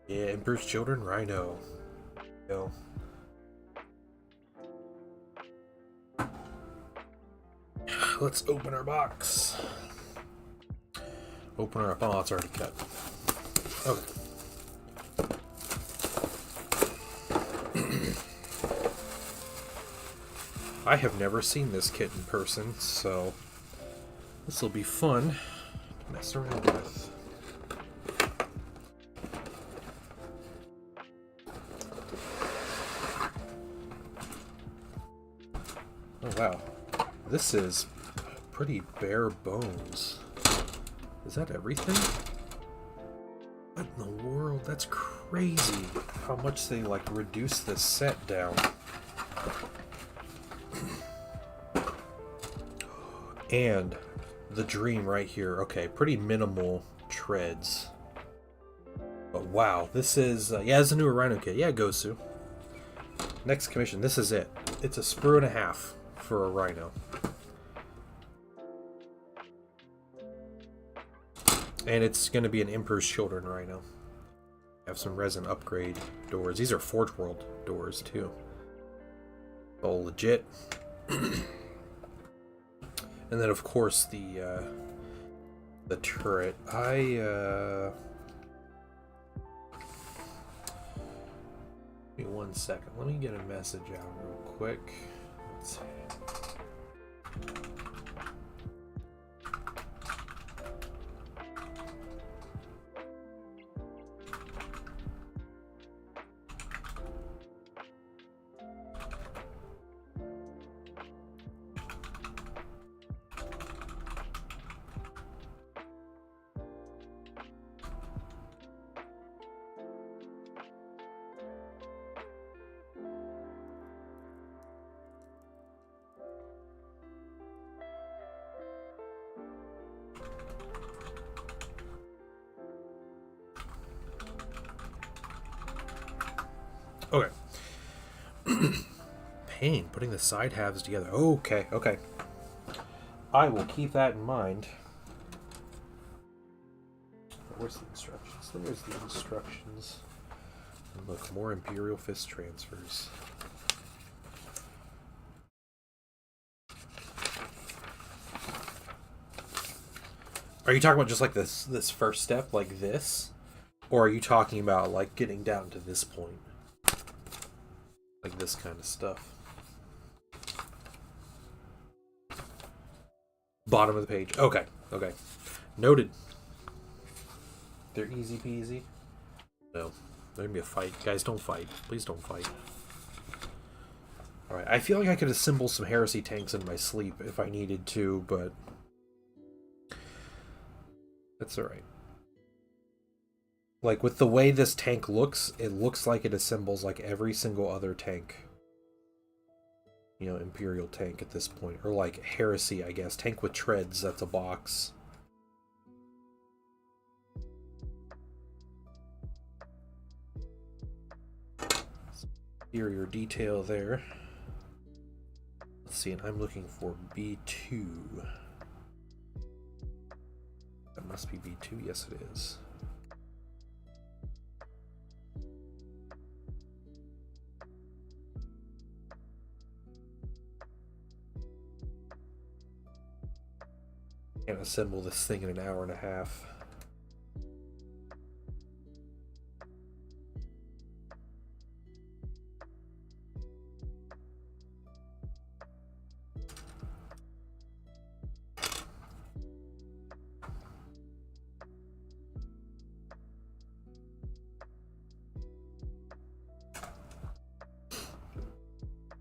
Yeah, Emperor's Children Rhino. Go. Let's open our box. Open her up. Oh, it's already cut. Okay. I have never seen this kit in person, so this will be fun to mess around with. Oh wow, this is pretty bare bones. Is that everything? What in the world? That's crazy how much they like reduce this set down. And the dream right here. Okay, pretty minimal treads. But wow, this is... yeah, it's a newer rhino kit. Yeah, Gosu. Next commission, this is it. It's a sprue and a half for a rhino. And it's going to be an Emperor's Children rhino. Have some resin upgrade doors. These are Forge World doors too. All legit. And then of course the turret. Give me 1 second. Let me get a message out real quick. Let's see. Okay. Pain, putting the side halves together. Okay, okay. I will keep that in mind. Where's the instructions? There's the instructions. And look, more Imperial Fist transfers. Are you talking about just like this first step, like this? Or are you talking about like getting down to this point? Like this kind of stuff. Bottom of the page. Okay, okay. Noted. They're easy peasy. No. There's gonna be a fight. Guys, don't fight. Please don't fight. Alright, I feel like I could assemble some Heresy tanks in my sleep if I needed to, but... that's alright. Like, with the way this tank looks, it looks like it assembles like every single other tank. You know, Imperial tank at this point. Or like Heresy, I guess. Tank with treads, that's a box. Exterior detail there. Let's see, and I'm looking for B2. That must be B2, yes it is. Can't assemble this thing in an hour and a half.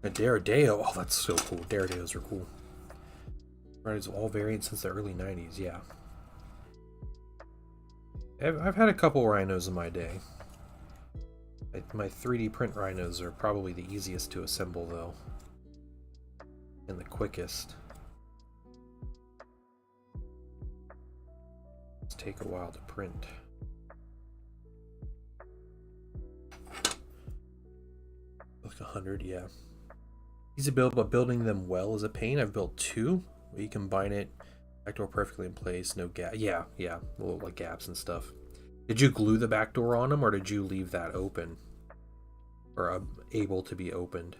A Daredeo. Oh, that's so cool. Daredeos are cool. Riders of all variants since the early 90s, yeah. I've had a couple rhinos in my day. My 3D print rhinos are probably the easiest to assemble, though. And the quickest. It's take a while to print. Like 100, yeah. Easy build, but building them well is a pain. I've built 2. You combine it, backdoor perfectly in place, no gap. Yeah, little like gaps and stuff. Did you glue the backdoor on them, or did you leave that open, or able to be opened?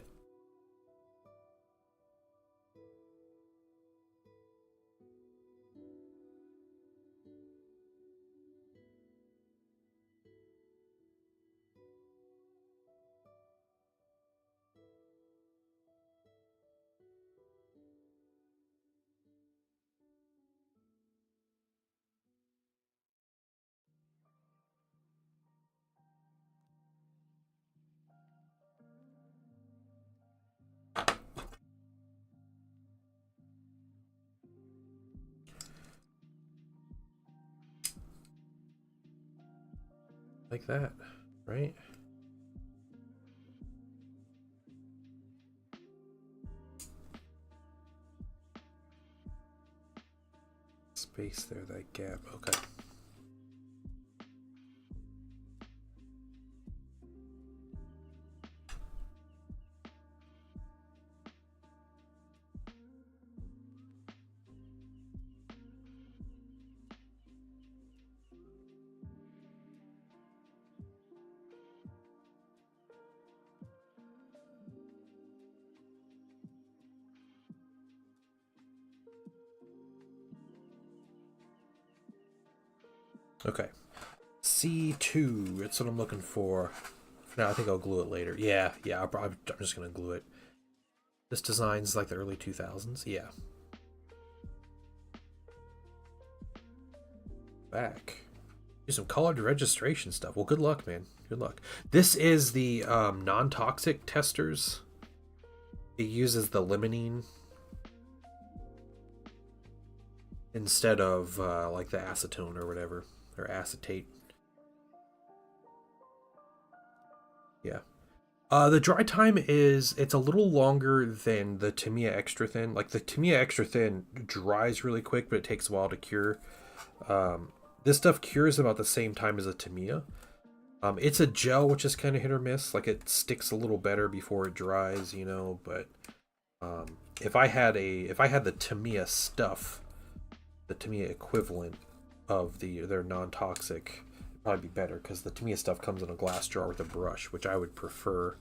Like that, right? space there, that gap. Okay. Okay. C2, that's what I'm looking for. For now, I think I'll glue it later. Yeah, I'm just going to glue it. This design's like the early 2000s. Yeah. Back. Do some colored registration stuff. Well, good luck, man. Good luck. This is the non-toxic testers. It uses the limonene instead of like the acetone or whatever, or acetate. Yeah. The dry time it's a little longer than the Tamiya Extra Thin. Like the Tamiya Extra Thin dries really quick, but it takes a while to cure. This stuff cures about the same time as a Tamiya. It's a gel, which is kind of hit or miss. Like it sticks a little better before it dries, you know. But if I had the Tamiya stuff, the Tamiya equivalent of their non-toxic, it'd probably be better because the Tamiya stuff comes in a glass jar with a brush, which I would prefer.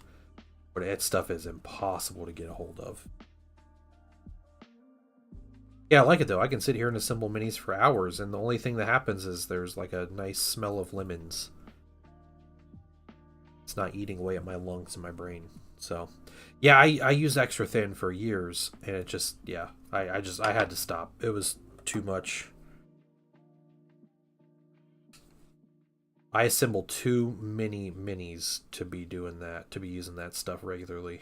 But that stuff is impossible to get a hold of. Yeah, I like it though. I can sit here and assemble minis for hours, and the only thing that happens is there's like a nice smell of lemons. It's not eating away at my lungs and my brain. So, yeah, I used Extra Thin for years, and it just, yeah, I had to stop. It was too much. I assembled too many minis to be doing that, to be using that stuff regularly.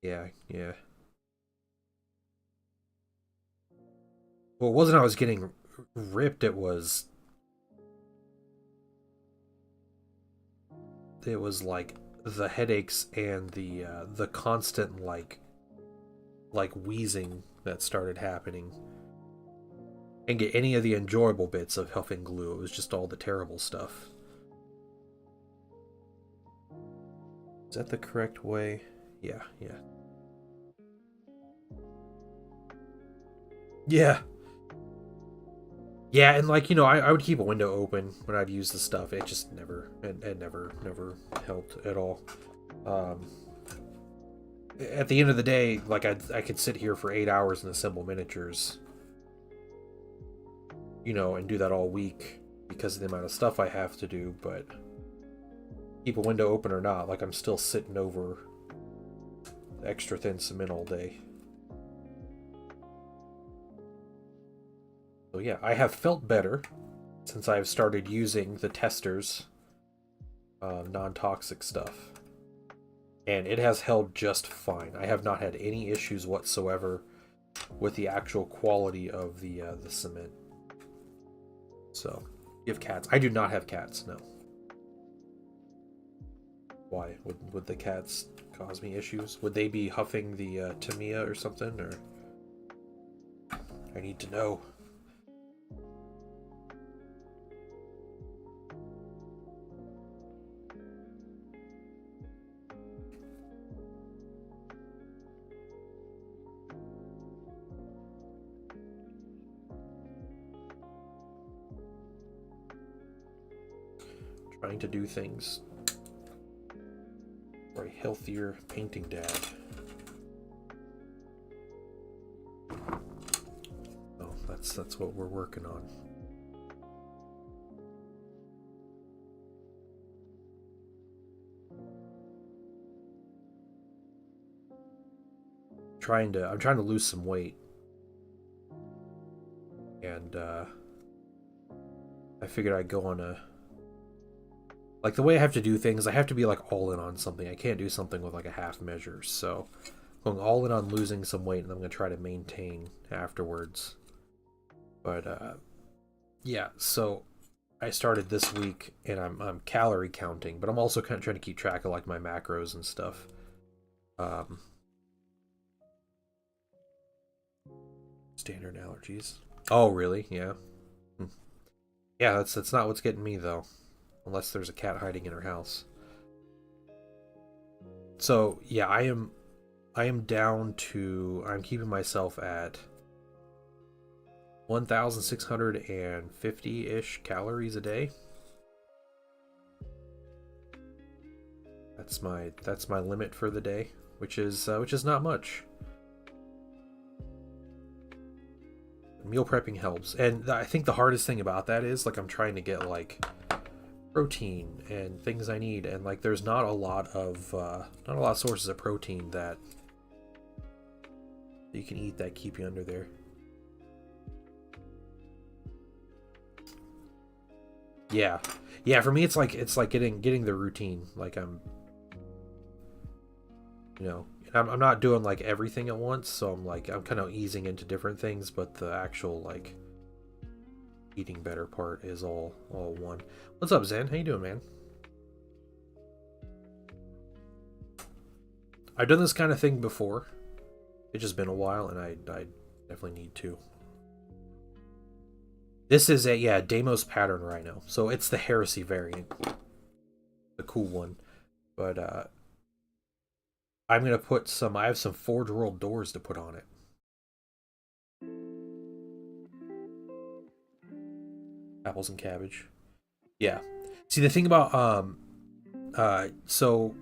Yeah. Well, it wasn't I was getting ripped, it was like the headaches and the constant like wheezing that started happening. And get any of the enjoyable bits of huffing glue. It was just all the terrible stuff. Is that the correct way? Yeah. Yeah, and like, you know, I would keep a window open when I'd use the stuff. It just never helped at all. At the end of the day, like I could sit here for 8 hours and assemble miniatures, you know, and do that all week because of the amount of stuff I have to do, but keep a window open or not, like I'm still sitting over Extra Thin cement all day. So yeah, I have felt better since I've started using the testers non-toxic stuff. And it has held just fine. I have not had any issues whatsoever with the actual quality of the cement. So, you have cats. I do not have cats, no. Why? Would the cats cause me issues? Would they be huffing the Tamiya or something? Or I need to know. Trying to do things for a healthier painting dad. Oh, that's what we're working on. I'm trying to lose some weight. And I figured I'd go on like the way I have to do things, I have to be like all in on something. I can't do something with like a half measure. So going all in on losing some weight, and I'm going to try to maintain afterwards. But yeah, so I started this week, and I'm calorie counting, but I'm also kind of trying to keep track of like my macros and stuff. Standard allergies. Oh, really? Yeah. Yeah, that's not what's getting me though, unless there's a cat hiding in her house. So yeah, I am down to, I'm keeping myself at 1,650-ish calories a day. That's my limit for the day, which is not much. Meal prepping helps, and I think the hardest thing about that is like I'm trying to get like protein and things I need, and like there's not a lot of sources of protein that you can eat that keep you under there. Yeah, for me it's like getting the routine. Like I'm I'm not doing like everything at once, so I'm kind of easing into different things, but the actual like eating better part is all one. What's up, Zen? How you doing, man? I've done this kind of thing before. It's just been a while, and I definitely need to. This is a Deimos pattern rhino, so it's the heresy variant, the cool one. But I'm gonna put some. I have some Forge World doors to put on it. Apples and cabbage. Yeah. See, the thing about so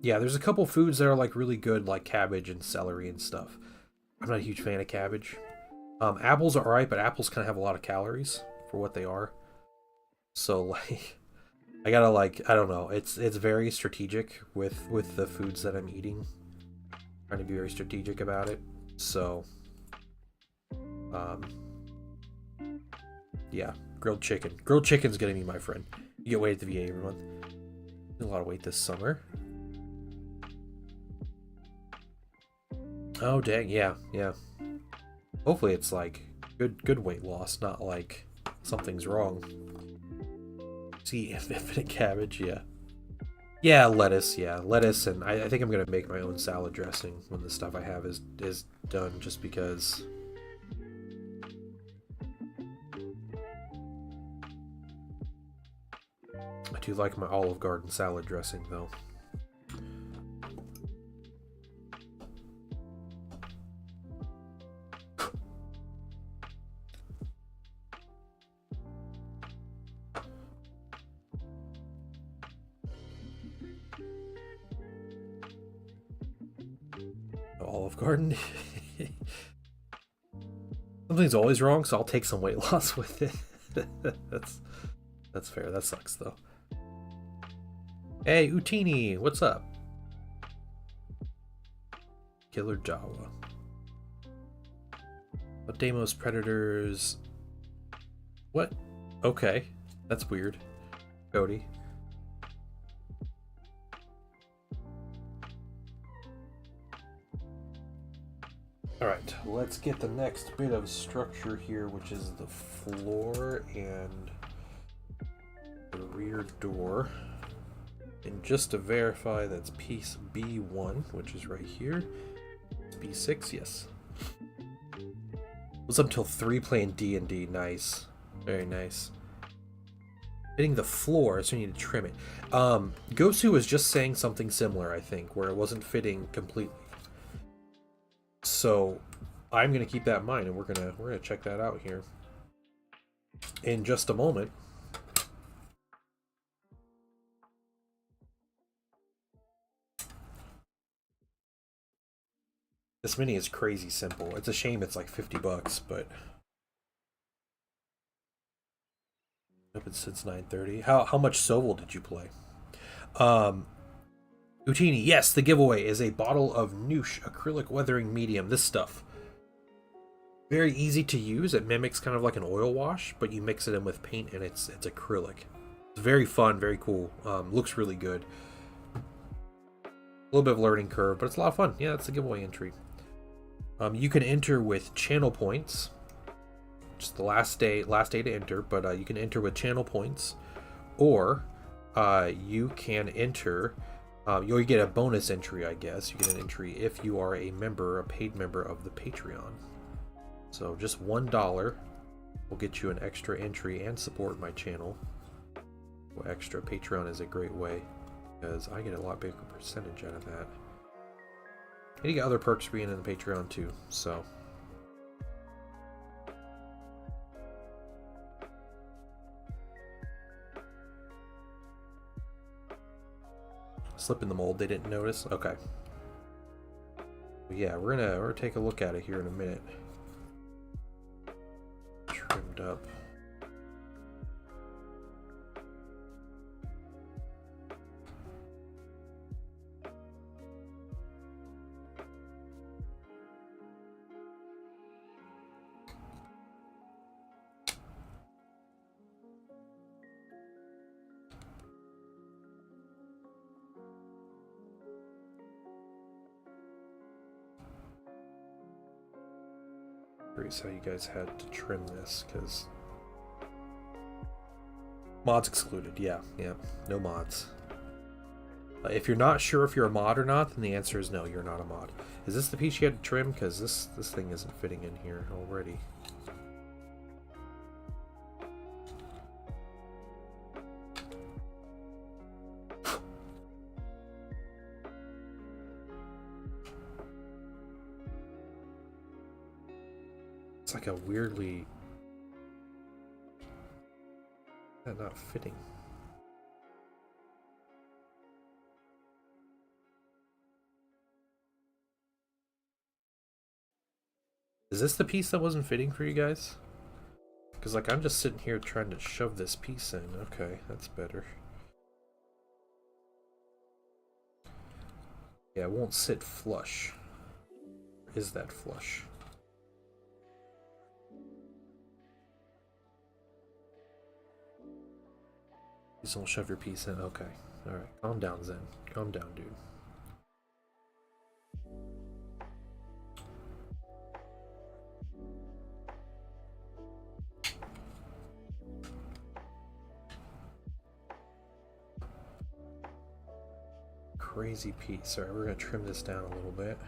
yeah, there's a couple foods that are like really good, like cabbage and celery and stuff. I'm not a huge fan of cabbage. Apples are alright, but apples kind of have a lot of calories for what they are. So like, I gotta like, I don't know. It's very strategic with the foods that I'm eating. Trying to be very strategic about it. So, yeah, grilled chicken. Grilled chicken's gonna be my friend. You get weight at the VA every month. A lot of weight this summer. Oh dang, yeah. Hopefully it's like good weight loss, not like something's wrong. See, infinite cabbage, yeah. Yeah, lettuce, and I think I'm gonna make my own salad dressing when the stuff I have is done, just because. I do like my Olive Garden salad dressing though. Olive Garden. Something's always wrong, so I'll take some weight loss with it. That's fair. That sucks though. Hey, Utini, what's up? Killer Jawa. But Deimos Predators. What? Okay. That's weird. Cody. Alright, let's get the next bit of structure here, which is the floor and the rear door. And just to verify, that's piece B1, which is right here. B6, yes. Was up until 3 playing D&D. Nice. Very nice. Hitting the floor, so you need to trim it. Gosu was just saying something similar, I think, where it wasn't fitting completely. So I'm gonna keep that in mind, and we're gonna check that out here in just a moment. This mini is crazy simple. It's a shame it's like $50, but open since 9:30. How much Soval did you play? Utini, yes, the giveaway is a bottle of Noosh acrylic weathering medium. This stuff, very easy to use. It mimics kind of like an oil wash, but you mix it in with paint, and it's acrylic. It's very fun, very cool. Looks really good. A little bit of learning curve, but it's a lot of fun. Yeah, that's the giveaway entry. You can enter with channel points just the last day to enter, but you can enter with channel points, or you can enter. You'll get a bonus entry, I guess. You get an entry if you are a paid member of the Patreon. So just $1 will get you an extra entry and support my channel. Well, extra Patreon is a great way because I get a lot bigger percentage out of that. And you get other perks being in the Patreon too, so. Slip in the mold, they didn't notice? Okay. But yeah, we're gonna take a look at it here in a minute. Trimmed up. Curious how you guys had to trim this, because mods excluded. Yeah, no mods. If you're not sure if you're a mod or not, then the answer is no, you're not a mod. Is this the piece you had to trim? Because this thing isn't fitting in here already. It's like a weirdly not fitting. Is this the piece that wasn't fitting for you guys? Because like I'm just sitting here trying to shove this piece in. Okay, that's better. Yeah, it won't sit flush. Is that flush? Please don't shove your piece in. Okay. Alright. Calm down, Zen. Calm down, dude. Crazy piece. Alright, we're going to trim this down a little bit.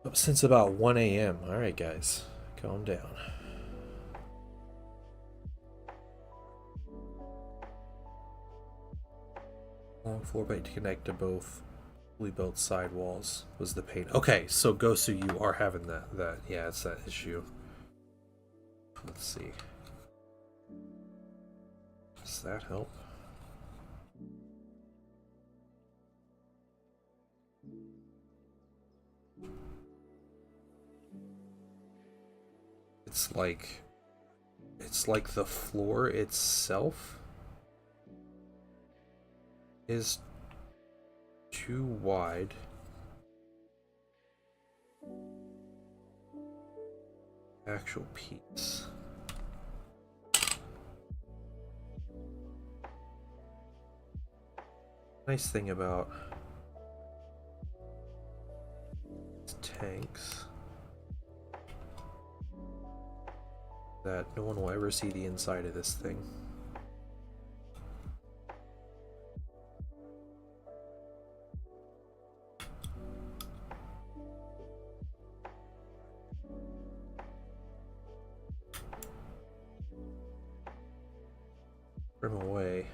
Up since about 1 a.m. Alright, guys. Calm down. Long floor plate to connect to both fully built side walls was the pain. Okay, so Gosu, you are having that. Yeah, it's that issue. Let's see. Does that help? It's like the floor itself is too wide. Actual piece. Nice thing about tanks that no one will ever see the inside of this thing. Trim away.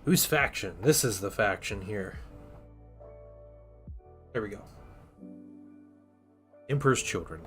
Whose faction? This is the faction here. There we go. Emperor's Children.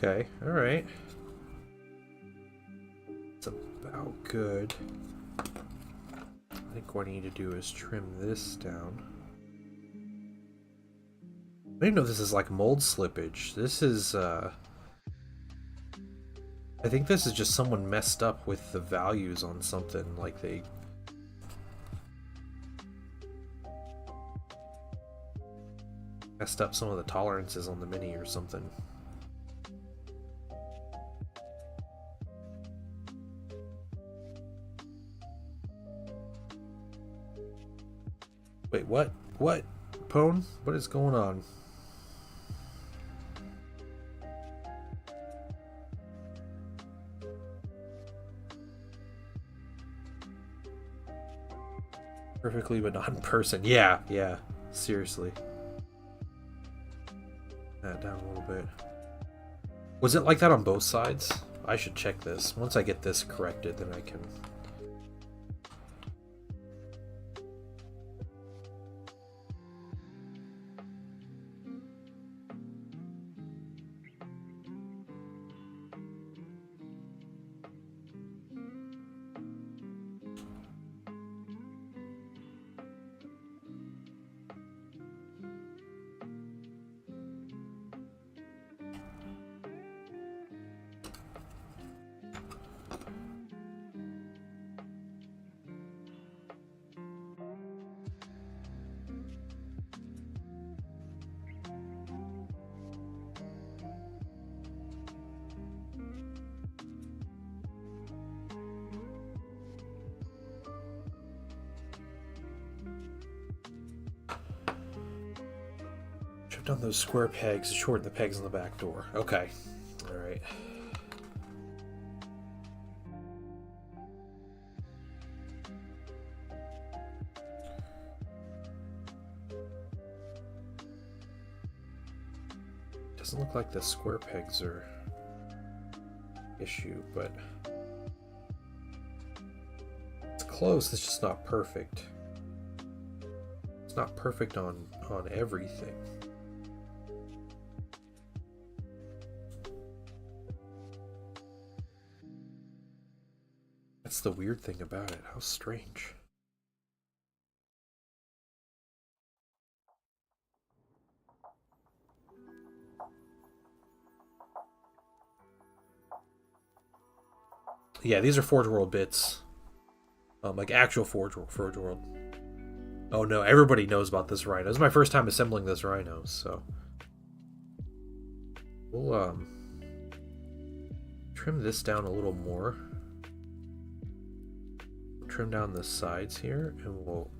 Okay, alright. It's about good. I think what I need to do is trim this down. I didn't know this is like mold slippage. This is, I think this is just someone messed up with the values on something, like they... messed up some of the tolerances on the Mini or something. Wait, what? What? Pwn? What is going on? Perfectly, but not in person. Yeah, yeah. Seriously. That down a little bit. Was it like that on both sides? I should check this. Once I get this corrected, then I can... on those square pegs to shorten the pegs on the back door. Okay. Alright. Doesn't look like the square pegs are issue, but it's close. It's just not perfect. It's not perfect on everything. That's the weird thing about it. How strange. Yeah, these are Forge World bits. Like actual Forge World. Oh no, everybody knows about this rhino. This is my first time assembling this rhino, so we'll trim this down a little more. Trim down the sides here, and we'll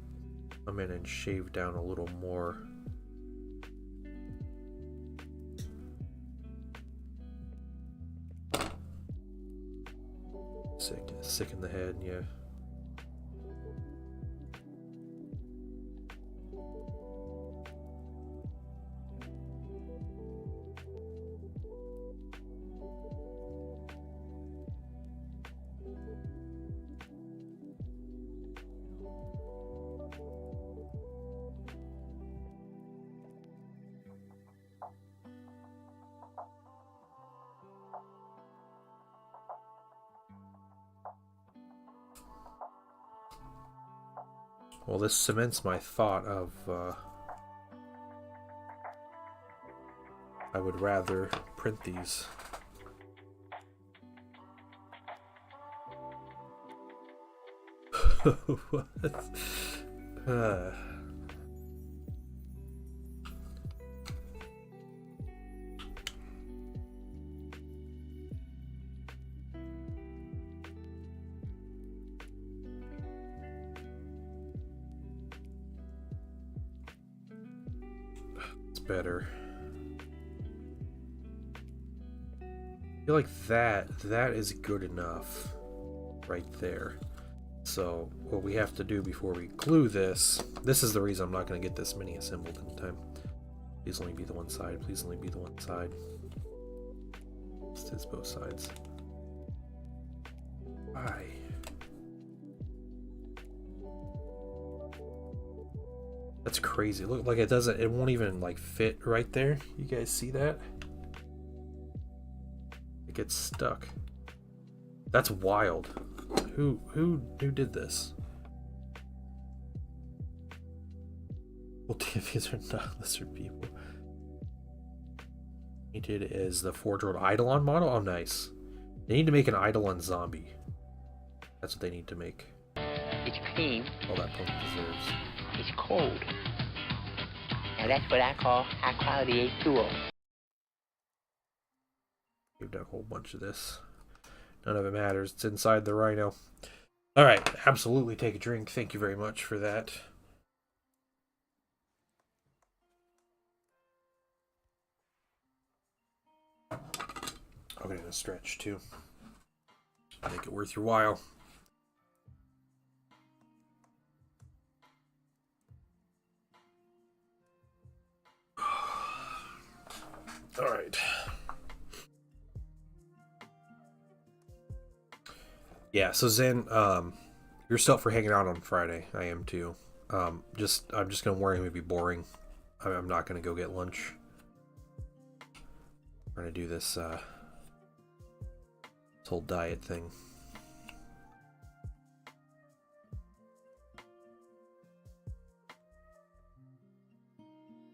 come in and shave down a little more. Sick in the head, yeah. Well, this cements my thought of I would rather print these. What? Better. I feel like that is good enough right there. So what we have to do before we glue this is the reason I'm not going to get this Mini assembled in time. Please only be the one side. Please only be the one side. It's both sides. Why? That's crazy. Look, like it won't even like fit right there. You guys see that? gets stuck. That's wild. Who did this? Well, these are not lizard people. He did is the Forge-World Eidolon model. Oh, nice. They need to make an Eidolon zombie. That's what they need to make. It's clean. All that punk deserves. It's cold. Now that's what I call high quality H2O. We've done a whole bunch of this. None of it matters. It's inside the Rhino. Alright, absolutely take a drink. Thank you very much for that. I'm gonna stretch too. Make it worth your while. Alright. Yeah, so Zen, you're set for hanging out on Friday. I am too. I'm just gonna worry it would be boring. I'm not gonna go get lunch. We're gonna do this whole diet thing.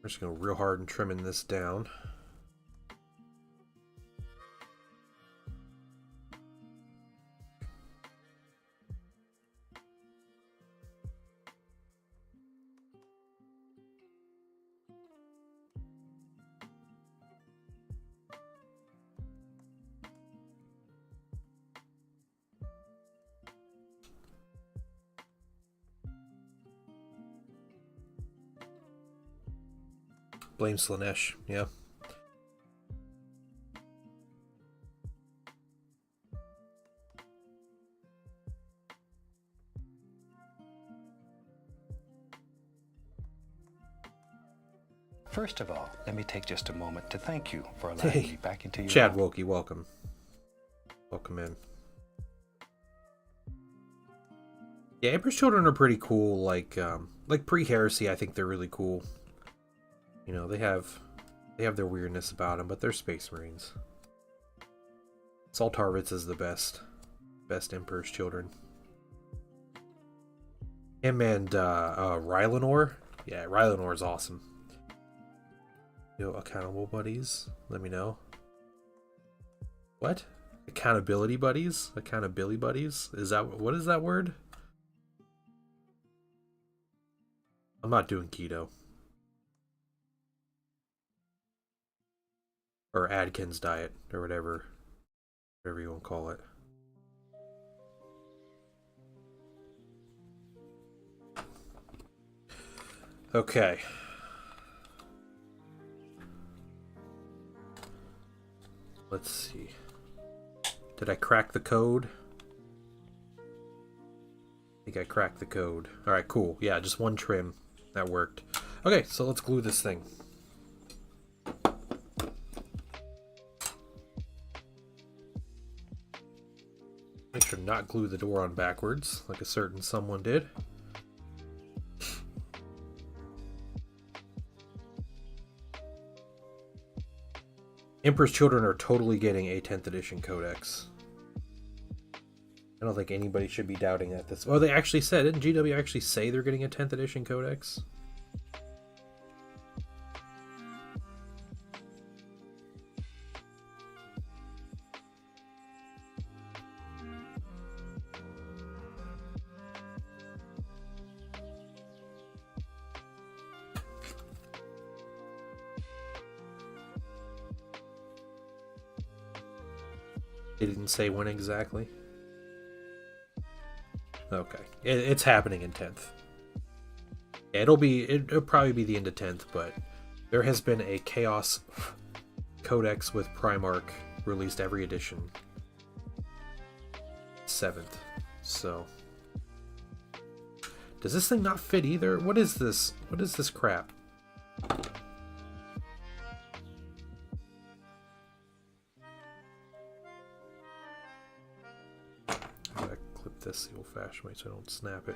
We're just gonna go real hard and trimming this down. Blame Slanesh, yeah. First of all, let me take just a moment to thank you for allowing me back into your Chad home. Wilkie, welcome. Welcome in. Yeah, Emperor's Children are pretty cool. Like pre-heresy, I think they're really cool. You know, they have their weirdness about them, but they're Space Marines. Saul Tarvitz is the best Emperor's Children. Him and Rylanor. Yeah, Rylanor is awesome. Yo, accountable buddies, let me know. What? Accountability buddies? Accountability buddies? What is that word? I'm not doing keto. Or Adkins diet, or whatever you want to call it. Okay. Let's see. Did I crack the code? I think I cracked the code. Alright, cool. Yeah, just one trim. That worked. Okay, so let's glue this thing. Make sure to not glue the door on backwards, like a certain someone did. Emperor's Children are totally getting a 10th edition codex. I don't think anybody should be doubting that. Oh, they actually said, didn't GW actually say they're getting a 10th edition codex? They didn't say when exactly. Okay, it's happening in 10th. Yeah, it'll probably be the end of 10th, but there has been a Chaos Codex with Primarch released every edition. 7th. So does this thing not fit either? What is this? What is this crap? This the old-fashioned way so I don't snap it.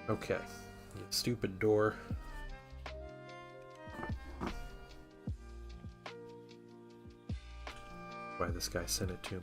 Okay, you stupid door. this guy sent it to me.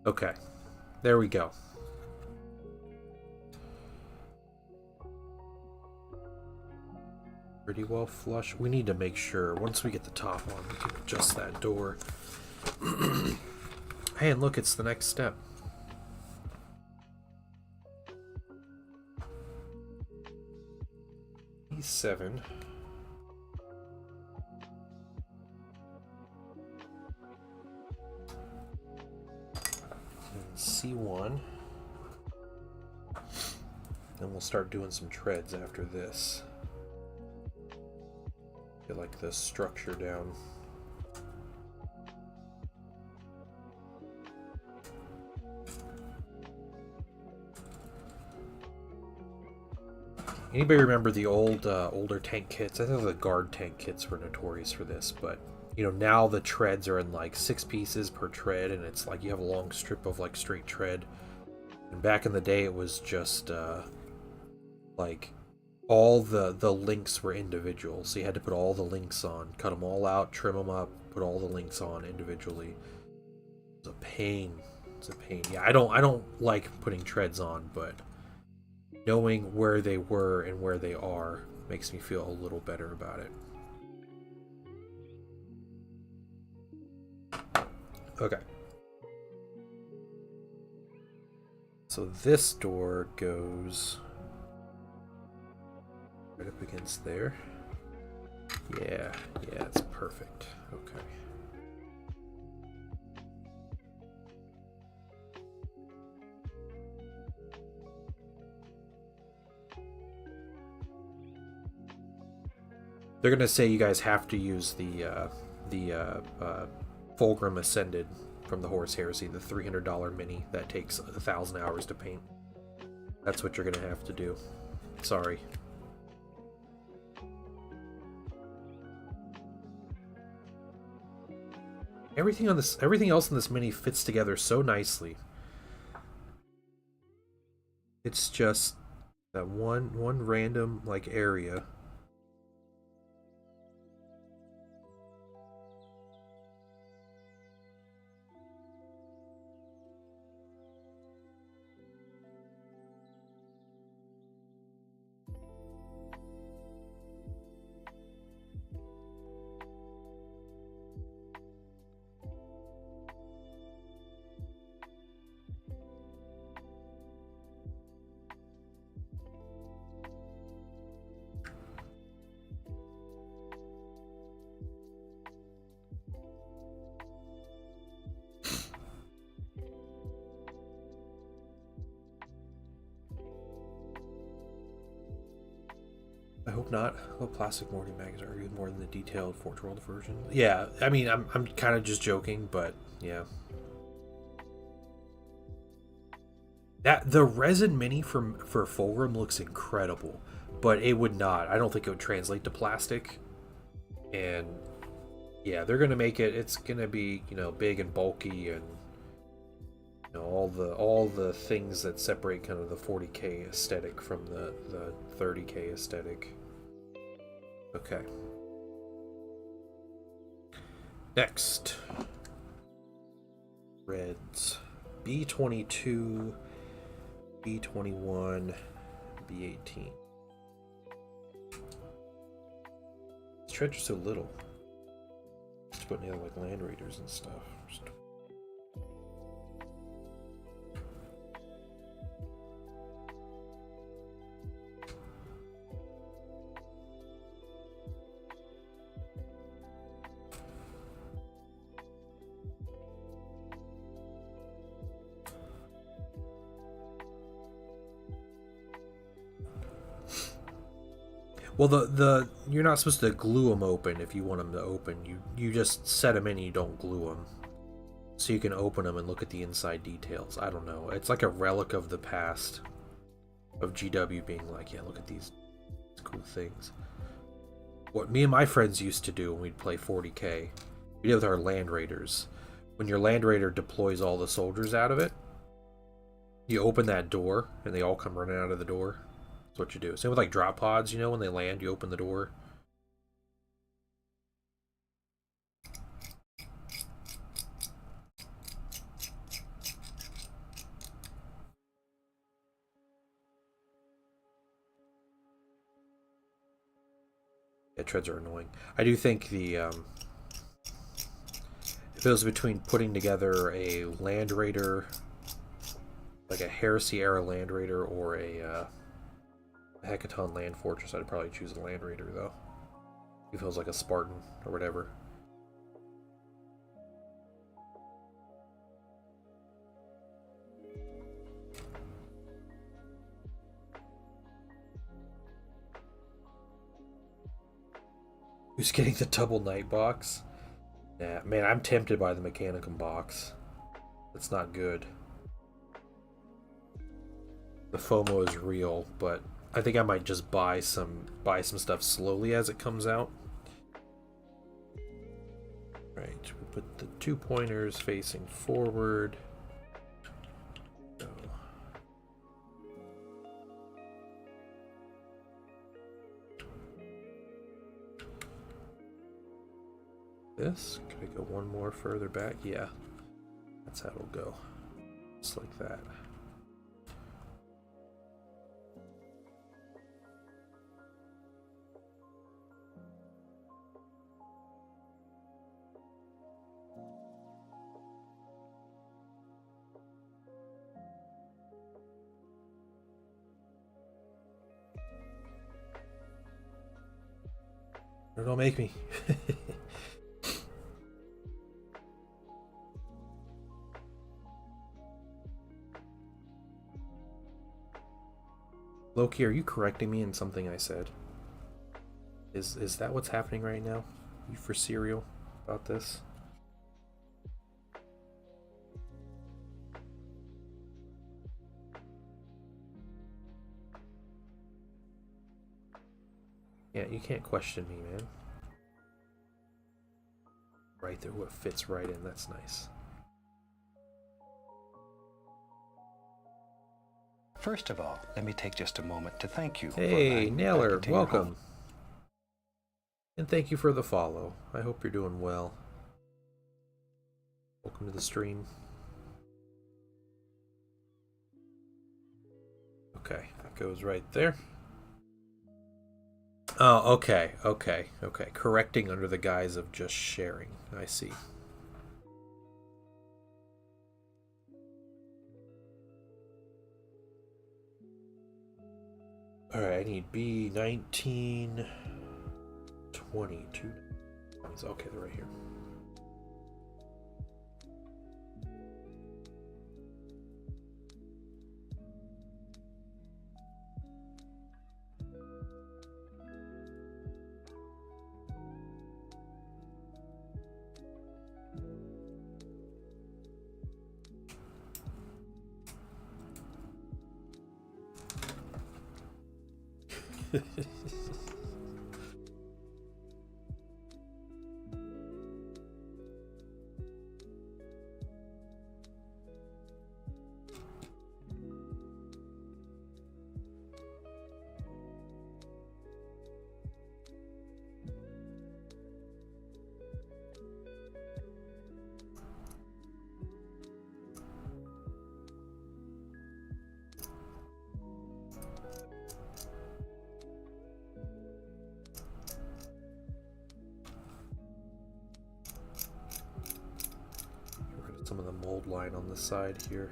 Okay, there we go. Pretty well flush. We need to make sure once we get the top on, we can adjust that door. Hey, and look, it's the next step. E7. C1. Then we'll start doing some treads after this. Get like the structure down. Anybody remember the old older tank kits? I think the guard tank kits were notorious for this, but you know, now the treads are in like 6 pieces per tread, and it's like you have a long strip of like straight tread. And back in the day, it was just like all the links were individual, so you had to put all the links on, cut them all out, trim them up, put all the links on individually. It's a pain. It's a pain. Yeah, I don't like putting treads on, but knowing where they were and where they are makes me feel a little better about it. Okay. So this door goes right up against there. Yeah, it's perfect. Okay. They're gonna say you guys have to use the Fulgrim Ascended from the Horus Heresy, the $300 mini that takes 1,000 hours to paint. That's what you're gonna have to do. Sorry. Everything else in this mini fits together so nicely. It's just that one random like area. I hope not. The plastic Morty mags are more than the detailed Forge World version. Yeah, I mean, I'm kind of just joking, but yeah. That the resin mini for Fulgrim looks incredible, but it would not. I don't think it would translate to plastic. And yeah, they're gonna make it. It's gonna be, you know, big and bulky, and you know, all the things that separate kind of the 40k aesthetic from the 30k aesthetic. Okay. Next, reds. B22, B21, B18. These treads are so little. Just putting in like land raiders and stuff. Well, the you're not supposed to glue them open if you want them to open. You just set them in and you don't glue them. So you can open them and look at the inside details. I don't know. It's like a relic of the past. Of GW being like, yeah, look at these cool things. What me and my friends used to do when we'd play 40k, we did with our Land Raiders. When your Land Raider deploys all the soldiers out of it, you open that door and they all come running out of the door. That's what you do. Same with like drop pods, you know, when they land, you open the door. Yeah, treads are annoying. I do think the if it was between putting together a Land Raider, like a Heresy era Land Raider, or a Hecaton Land Fortress, I'd probably choose a Land Raider though. He feels like a Spartan or whatever. Who's getting the double night box? Yeah, man, I'm tempted by the Mechanicum box. It's not good. The FOMO is real, but I think I might just buy some stuff slowly as it comes out. Right, we put the 2 pointers facing forward. So. This, can I go one more further back? Yeah, that's how it'll go. Just like that. Don't make me. Loki, are you correcting me in something I said? Is that what's happening right now? You for cereal about this? Yeah, you can't question me, man. Right there, what fits right in, that's nice. First of all, let me take just a moment to thank you. Hey, Nailer, welcome. Home. And thank you for the follow. I hope you're doing well. Welcome to the stream. Okay, that goes right there. Oh, okay. Correcting under the guise of just sharing. I see. Alright, I need B19, 22. Okay, they're right here. Some of the mold line on the side here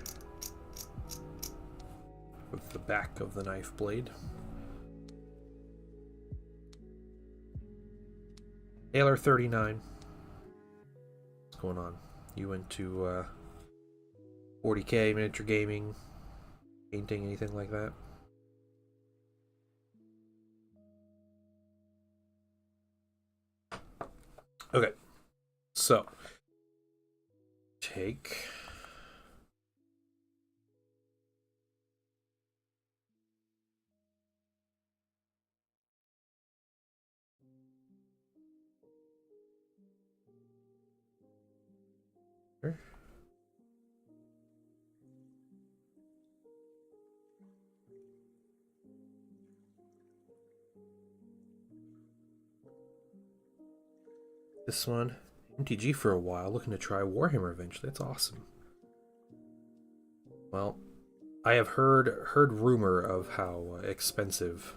with the back of the knife blade. Taylor 39. What's going on? You into 40k, miniature gaming, painting, anything like that? Okay, so take this one. MTG for a while, looking to try Warhammer eventually. That's awesome. Well, I have heard rumor of how expensive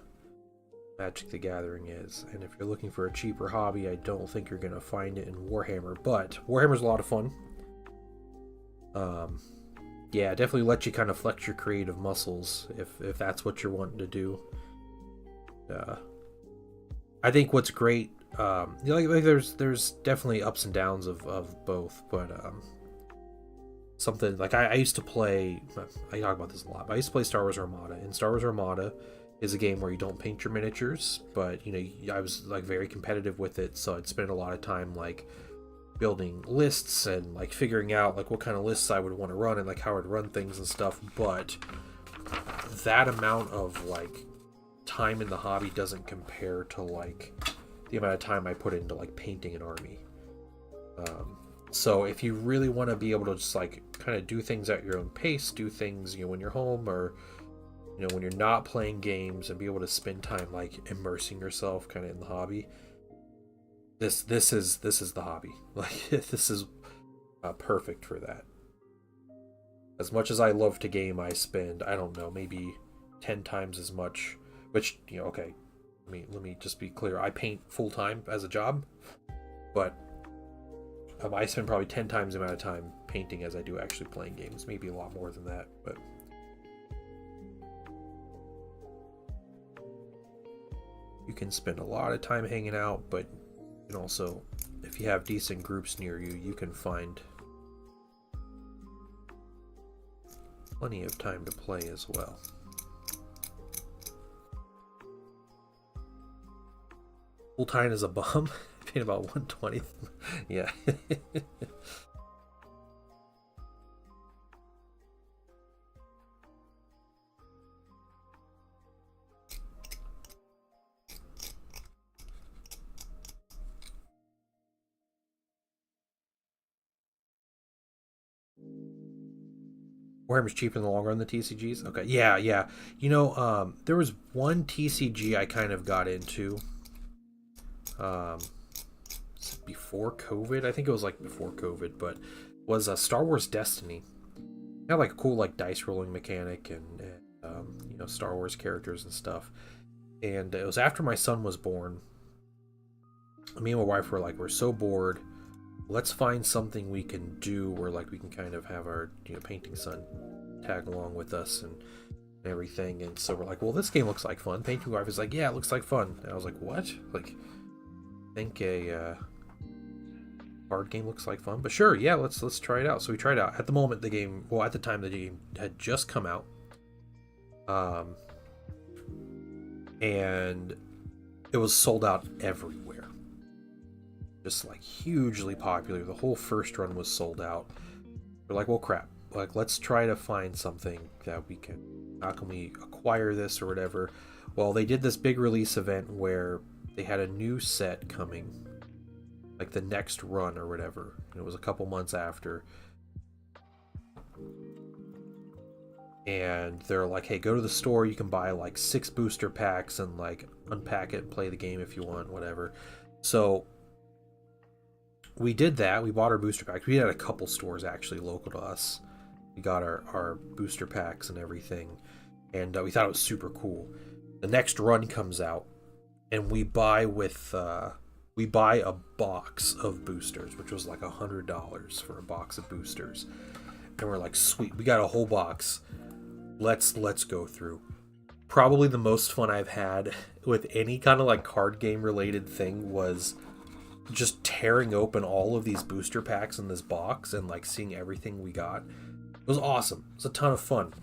Magic the Gathering is, and if you're looking for a cheaper hobby, I don't think you're gonna find it in Warhammer. But Warhammer's a lot of fun. Yeah, definitely let you kind of flex your creative muscles if that's what you're wanting to do. I think what's great, there's definitely ups and downs of both, but something like I used to play. I talk about this a lot, but I used to play Star Wars Armada, and Star Wars Armada is a game where you don't paint your miniatures, but I was like very competitive with it, so I'd spend a lot of time like building lists and like figuring out like what kind of lists I would want to run and like how I'd run things and stuff. But that amount of like time in the hobby doesn't compare to like the amount of time I put into like painting an army. So if you really want to be able to just like kind of do things at your own pace, do things when you're home or when you're not playing games, and be able to spend time like immersing yourself kind of in the hobby, this is the hobby. Like this is perfect for that. As much as I love to game, I spend, I don't know, maybe 10 times as much, which okay, let me just be clear, I paint full-time as a job, but I spend probably 10 times the amount of time painting as I do actually playing games. Maybe a lot more than that, but you can spend a lot of time hanging out, but you can also, if you have decent groups near you, you can find plenty of time to play as well. Full time is a bum. Paid about 120. Yeah. Warhammer's cheaper in the long run than TCGs? Okay, yeah. There was one TCG I kind of got into before COVID. I think it was like before COVID, but was Star Wars Destiny. It had like a cool like dice rolling mechanic and Star Wars characters and stuff. And it was after my son was born. Me and my wife were like, we're so bored. Let's find something we can do where like we can kind of have our painting son tag along with us and everything. And so we're like, well, this game looks like fun. Painting wife is like, yeah, it looks like fun. And I was like, what? Like, I think a card game looks like fun, but sure, yeah, let's try it out. So we tried it out. At the moment, at the time, the game had just come out, and it was sold out everywhere. Just like hugely popular. The whole first run was sold out. We're like, well, crap. Like, let's try to find something that we can. How can we acquire this or whatever? Well, they did this big release event where they had a new set coming, like the next run or whatever. And it was a couple months after. And they're like, hey, go to the store. You can buy like 6 booster packs and like unpack it and play the game if you want, whatever. So we did that. We bought our booster packs. We had a couple stores actually local to us. We got our booster packs and everything. And we thought it was super cool. The next run comes out. And we buy a box of boosters, which was like $100 for a box of boosters. And we're like, sweet, we got a whole box. Let's go through. Probably the most fun I've had with any kind of like card game related thing was just tearing open all of these booster packs in this box and like seeing everything we got. It was awesome. It was a ton of fun.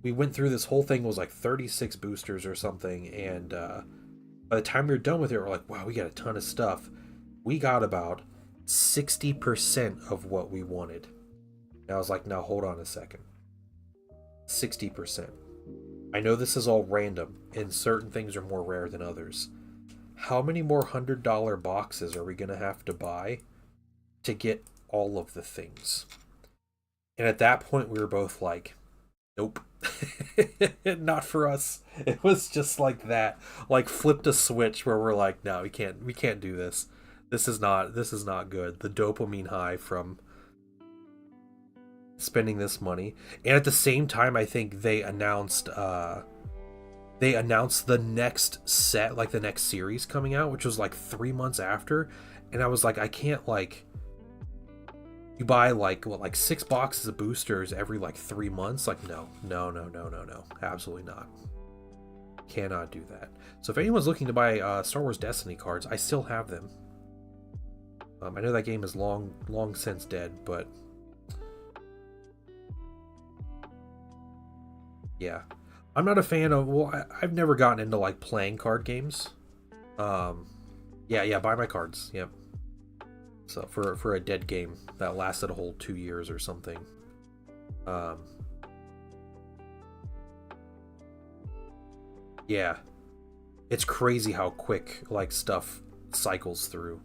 We went through this whole thing. It was like 36 boosters or something, and by the time we were done with it, we're like, wow, we got a ton of stuff. We got about 60% of what we wanted. And I was like, now hold on a second. 60%. I know this is all random, and certain things are more rare than others. How many more $100 boxes are we going to have to buy to get all of the things? And at that point, we were both like, nope. Not for us. It was just like that. Like flipped a switch where we're like, no, we can't do this. This is not good. The dopamine high from spending this money. And at the same time, I think they announced the next set, like the next series coming out, which was like 3 months after. And I was like, I can't, like, you buy like 6 boxes of boosters every like 3 months. Like, no, absolutely not. Cannot do that. So if anyone's looking to buy Star Wars Destiny cards, I still have them. I know that game is long since dead, but yeah, I'm not a fan of. Well, I've never gotten into like playing card games. Yeah, buy my cards. Yep. So for a dead game that lasted a whole 2 years or something. Yeah, it's crazy how quick like stuff cycles through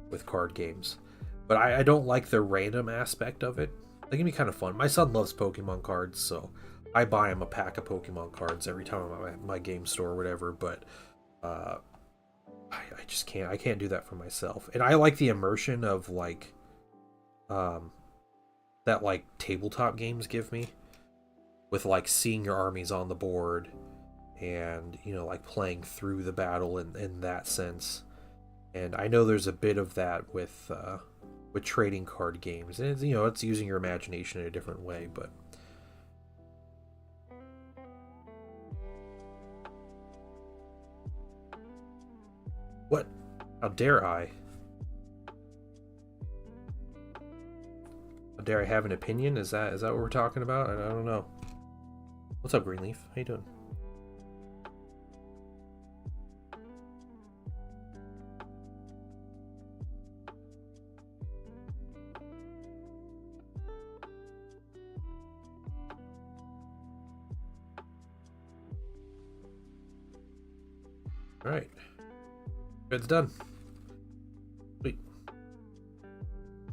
with card games. But I don't like the random aspect of it. They can be kind of fun. My son loves Pokemon cards, so I buy him a pack of Pokemon cards every time I'm at my game store or whatever. But I just can't. I can't do that for myself. And I like the immersion of like that like tabletop games give me, with like seeing your armies on the board and, you know, like playing through the battle in that sense. And I know there's a bit of that with trading card games, and it's, you know, it's using your imagination in a different way. But what? How dare I? How dare I have an opinion? Is that what we're talking about? I don't know. What's up, Greenleaf? How you doing? All right, it's done. Sweet.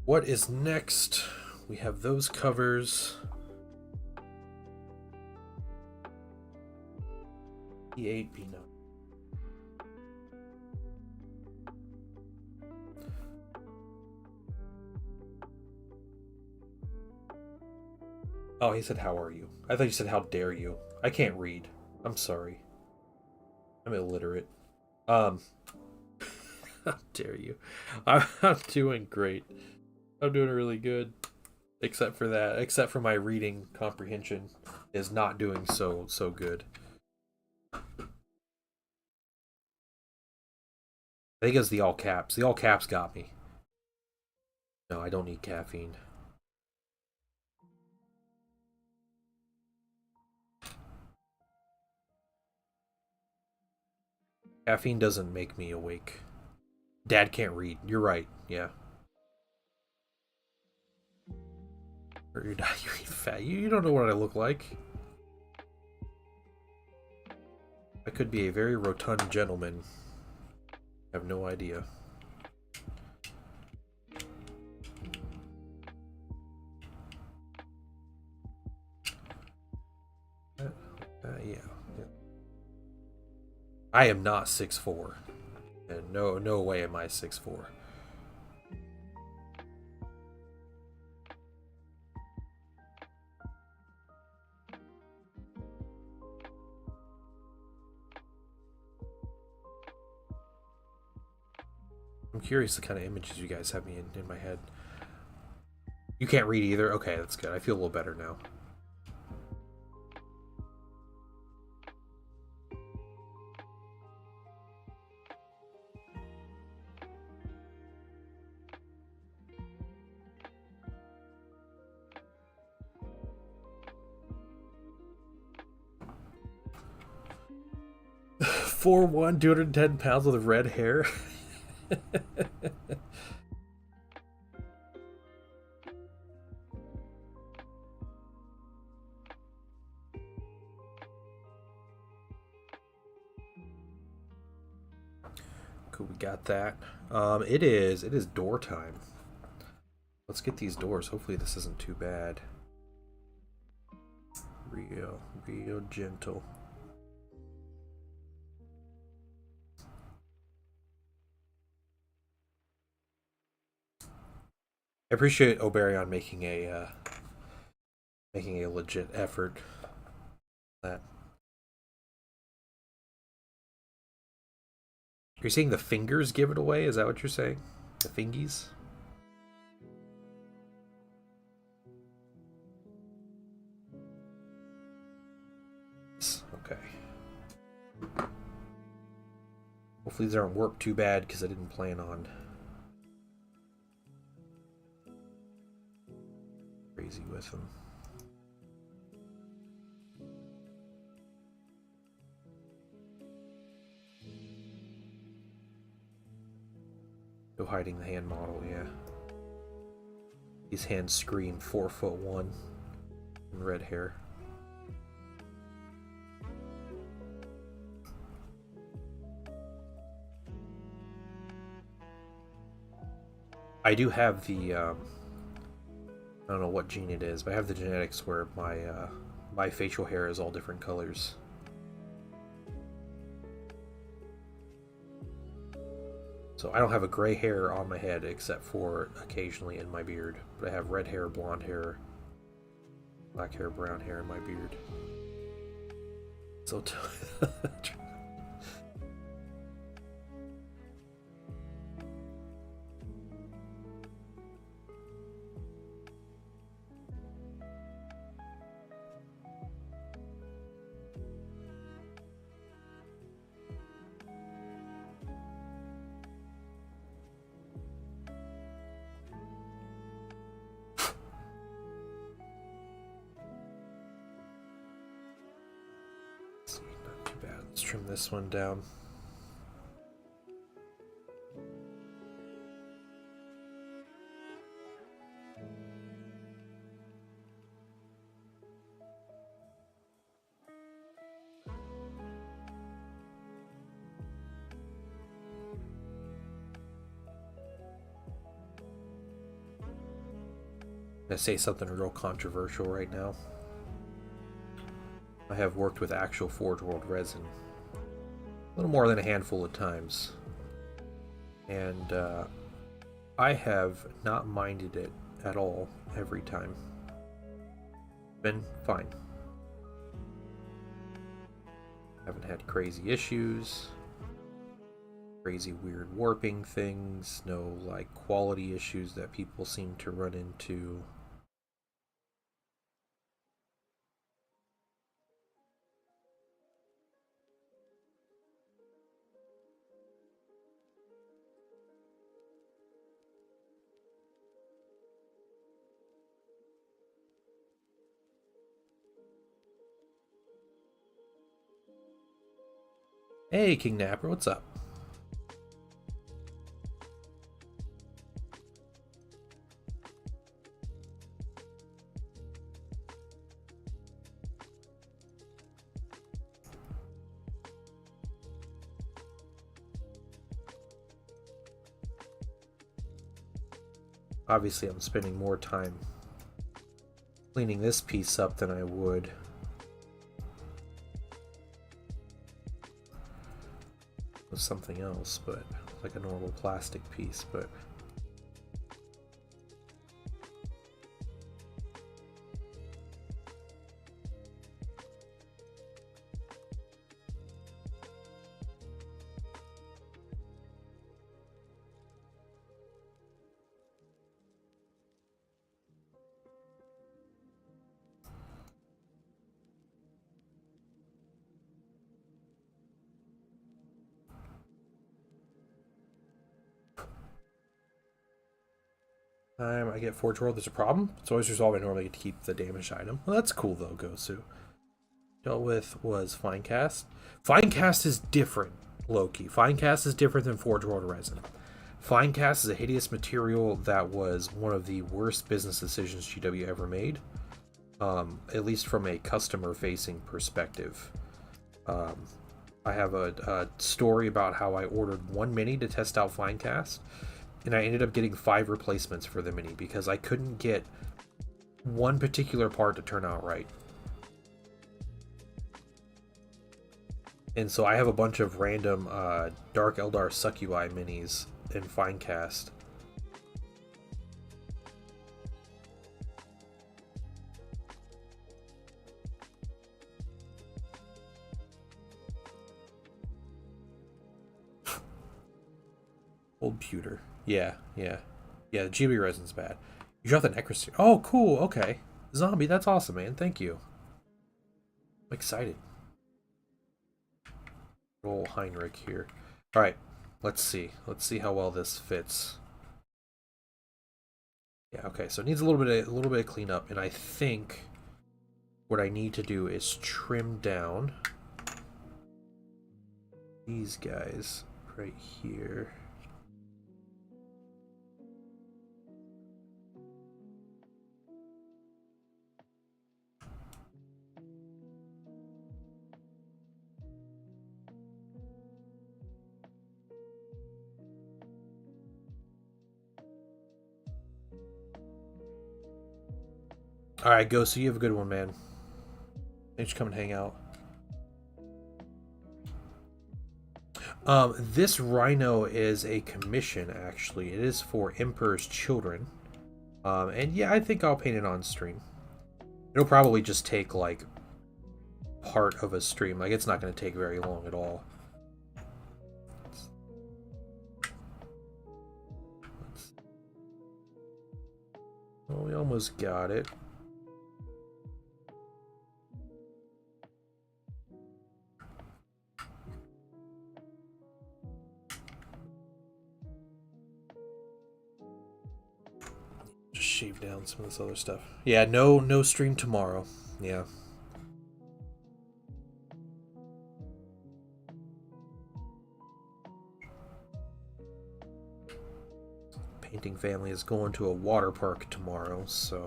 What is next? We have those covers. E8, B9. Oh, he said, "How are you?" I thought you said, "How dare you?" I can't read. I'm sorry. I'm illiterate. How dare you? I'm doing great. I'm doing really good. Except for that. Except for my reading comprehension is not doing so good. I think it's the all caps. The all caps got me. No, I don't need caffeine. Caffeine doesn't make me awake. Dad can't read. You're right. Yeah. You're not, you're fat. You don't know what I look like. I could be a very rotund gentleman. I have no idea. Yeah. I am not 6'4", and no way am I 6'4". I'm curious the kind of images you guys have me in my head. You can't read either? Okay, that's good. I feel a little better now. (4'1", 210 pounds with red hair. Cool, we got that. It is door time. Let's get these doors. Hopefully this isn't too bad. Real gentle. I appreciate Oberion making a legit effort. That you're saying the fingers give it away? Is that what you're saying? The fingies? Okay. Hopefully these aren't warped too bad because I didn't plan on crazy with them. No hiding the hand model, yeah. These hands scream 4'1" and red hair. I do have the I don't know what gene it is, but I have the genetics where my facial hair is all different colors. So I don't have a gray hair on my head except for occasionally in my beard, but I have red hair, blonde hair, black hair, brown hair in my beard. So not too bad. Let's trim this one down. I'm gonna say something real controversial right now. I have worked with actual Forge World resin a little more than a handful of times, and I have not minded it at all every time. Been fine. Haven't had crazy issues, crazy weird warping things, no like quality issues that people seem to run into. Hey, King Napper, what's up? Obviously, I'm spending more time cleaning this piece up than I would with something else, but like a normal plastic piece, but I get Forge World, there's a problem. It's always resolved. I normally get to keep the damaged item. Well, that's cool though, Gosu. Dealt with was Finecast. Finecast is different, Loki. Finecast is different than Forge World resin. Finecast is a hideous material that was one of the worst business decisions GW ever made. At least from a customer-facing perspective. I have a story about how I ordered one mini to test out Finecast, and I ended up getting 5 replacements for the mini because I couldn't get one particular part to turn out right. And so I have a bunch of random Dark Eldar Succui minis in Finecast. Old pewter. Yeah, yeah. Yeah, the GB resin's bad. You dropped the Necrosphere. Oh, cool, okay. Zombie, that's awesome, man. Thank you. I'm excited. Old Heinrich here. Alright, let's see. Let's see how well this fits. Yeah, okay, so it needs a little bit of cleanup, and I think what I need to do is trim down these guys right here. Alright, go. So you have a good one, man. Thanks for coming and hang out. This rhino is a commission, actually. It is for Emperor's Children. And yeah, I think I'll paint it on stream. It'll probably just take, like, part of a stream. Like, it's not going to take very long at all. Oh, we almost got it. Just shave down some of this other stuff. Yeah, no stream tomorrow. Yeah. Painting family is going to a water park tomorrow, so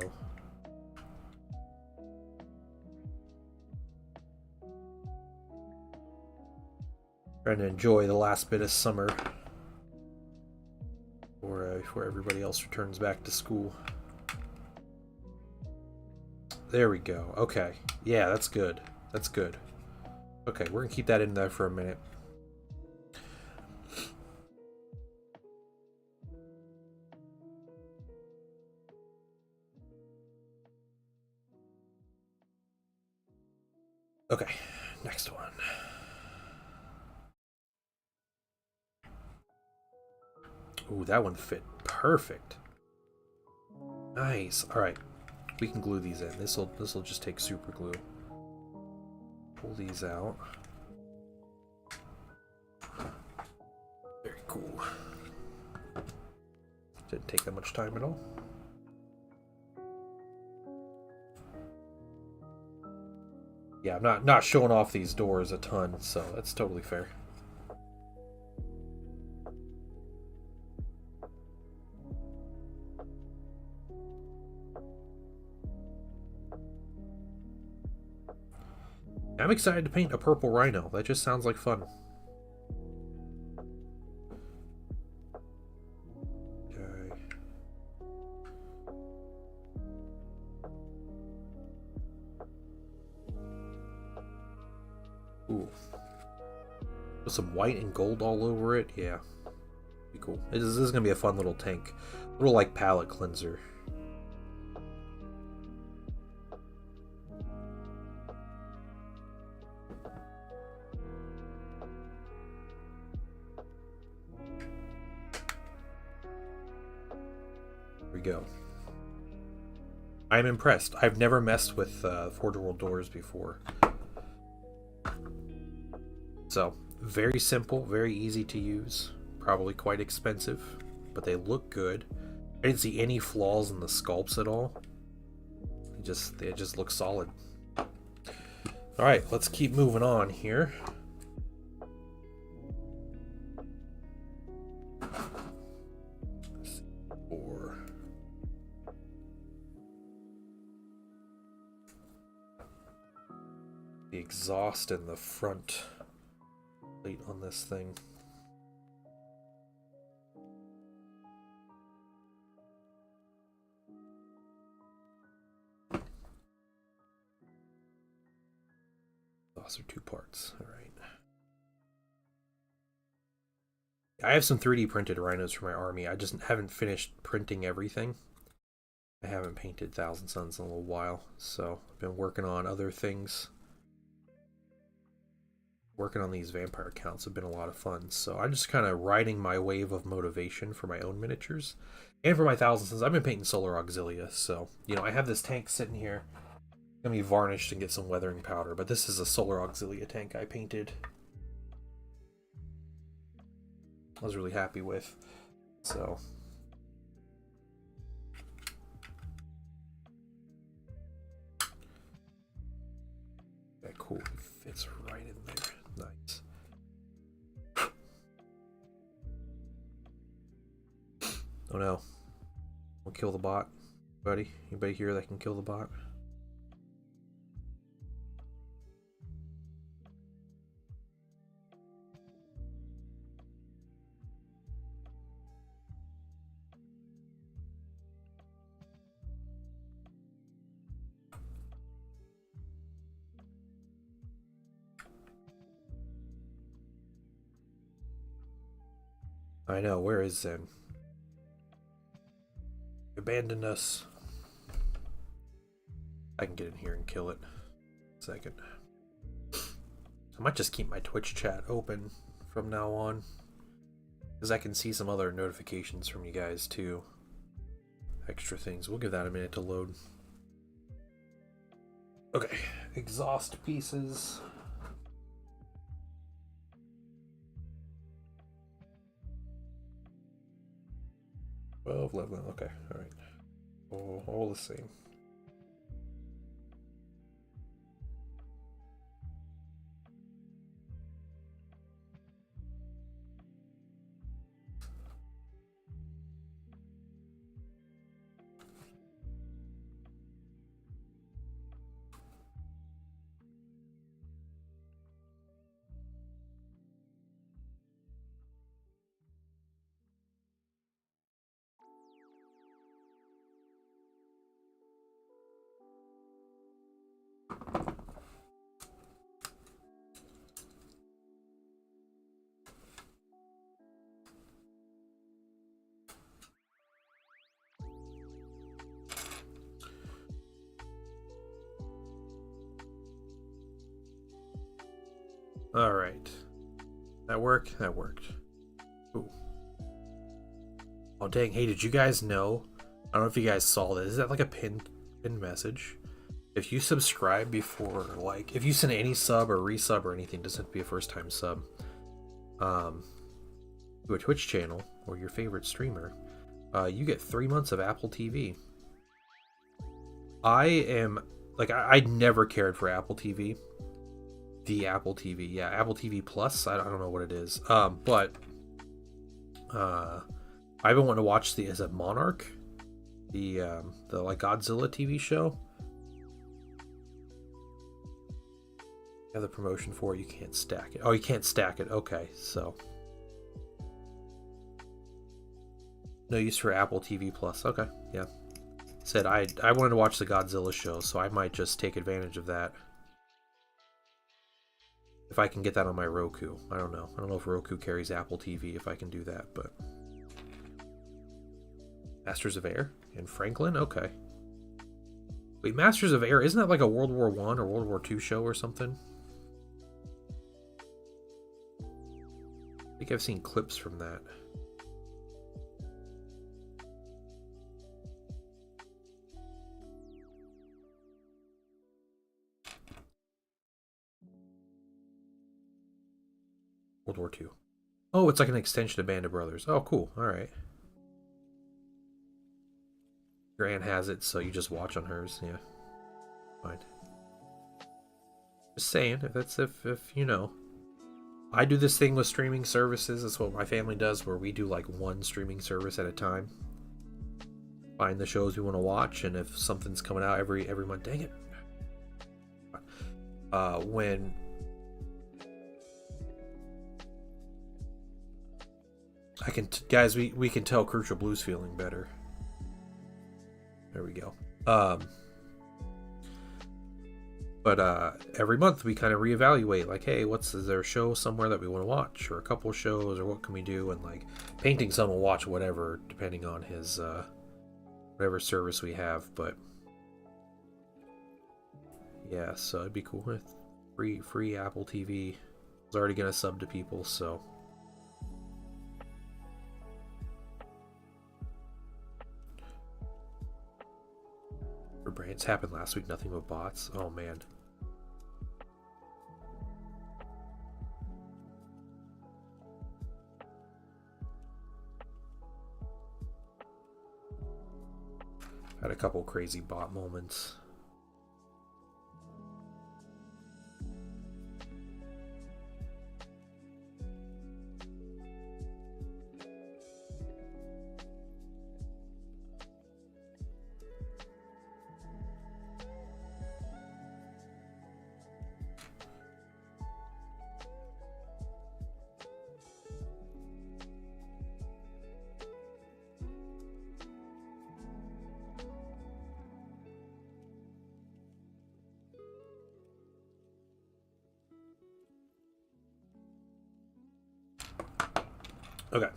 trying to enjoy the last bit of summer before everybody else returns back to school. There we go. Okay. Yeah, that's good. That's good. Okay, we're gonna keep that in there for a minute. Okay, next one. Ooh, that one fit perfect. Nice. All right, we can glue these in. This'll just take super glue. Pull these out. Very cool. Didn't take that much time at all. Yeah, I'm not showing off these doors a ton, so that's totally fair. I'm excited to paint a purple rhino. That just sounds like fun. Okay. Ooh. With some white and gold all over it. Yeah. Be cool. This is going to be a fun little tank. Little like palette cleanser. Go. I'm impressed. I've never messed with Forge World doors before. So, very simple, very easy to use. Probably quite expensive, but they look good. I didn't see any flaws in the sculpts at all. They just look solid. Alright, let's keep moving on here. The exhaust in the front plate on this thing. Those are 2 parts. All right. I have some 3D printed rhinos for my army. I just haven't finished printing everything. I haven't painted Thousand Suns in a little while, so I've been working on other things. Working on these vampire counts have been a lot of fun, so I'm just kind of riding my wave of motivation for my own miniatures. And for my Thousand Suns, I've been painting Solar Auxilia, so, you know, I have this tank sitting here. It's going to be varnished and get some weathering powder, but this is a Solar Auxilia tank I painted. I was really happy with, so... Yeah, cool, it fits right in there. Nice. Oh no. We'll kill the bot. Buddy, anybody here that can kill the bot? I know, where is Zen? Abandoned us. I can get in here and kill it. Second. I might just keep my Twitch chat open from now on, because I can see some other notifications from you guys too. Extra things. We'll give that a minute to load. Okay, exhaust pieces. 12, 11, okay, alright. All the same. All right. That worked? That worked. Ooh. Oh, dang. Hey, did you guys know? I don't know if you guys saw this. Is that like a pinned message? If you subscribe before, like, if you send any sub or resub or anything, doesn't have to be a first time sub, to a Twitch channel or your favorite streamer, you get 3 months of Apple TV. I am, like, I never cared for Apple TV. The Apple TV, yeah, Apple TV Plus. I don't know what it is, but I've been wanting to watch the, is it Monarch, the like Godzilla TV show. You have the promotion for it. You can't stack it. Oh, you can't stack it. Okay, so no use for Apple TV Plus. Okay, yeah. Said I wanted to watch the Godzilla show, so I might just take advantage of that. If I can get that on my Roku. I don't know. I don't know if Roku carries Apple TV, if I can do that, but... Masters of Air in Franklin? Okay. Wait, Masters of Air, isn't that like a World War I or World War II show or something? I think I've seen clips from that. World War II. Oh, it's like an extension of Band of Brothers. Oh, cool. All right. Your aunt has it, so you just watch on hers. Yeah. Fine. Just saying, if you know. I do this thing with streaming services. That's what my family does, where we do like one streaming service at a time. Find the shows we want to watch, and if something's coming out every month, dang it. Guys, we can tell Crucial Blue's feeling better. There we go. But every month we kind of reevaluate, like, hey, is there a show somewhere that we want to watch, or a couple shows, or what can we do? And like, Painting Son will watch whatever, depending on his whatever service we have. But yeah, so it'd be cool with free Apple TV. I was already gonna sub to people, so. For brands happened last week, nothing but bots. Oh man. Had a couple crazy bot moments. Okay.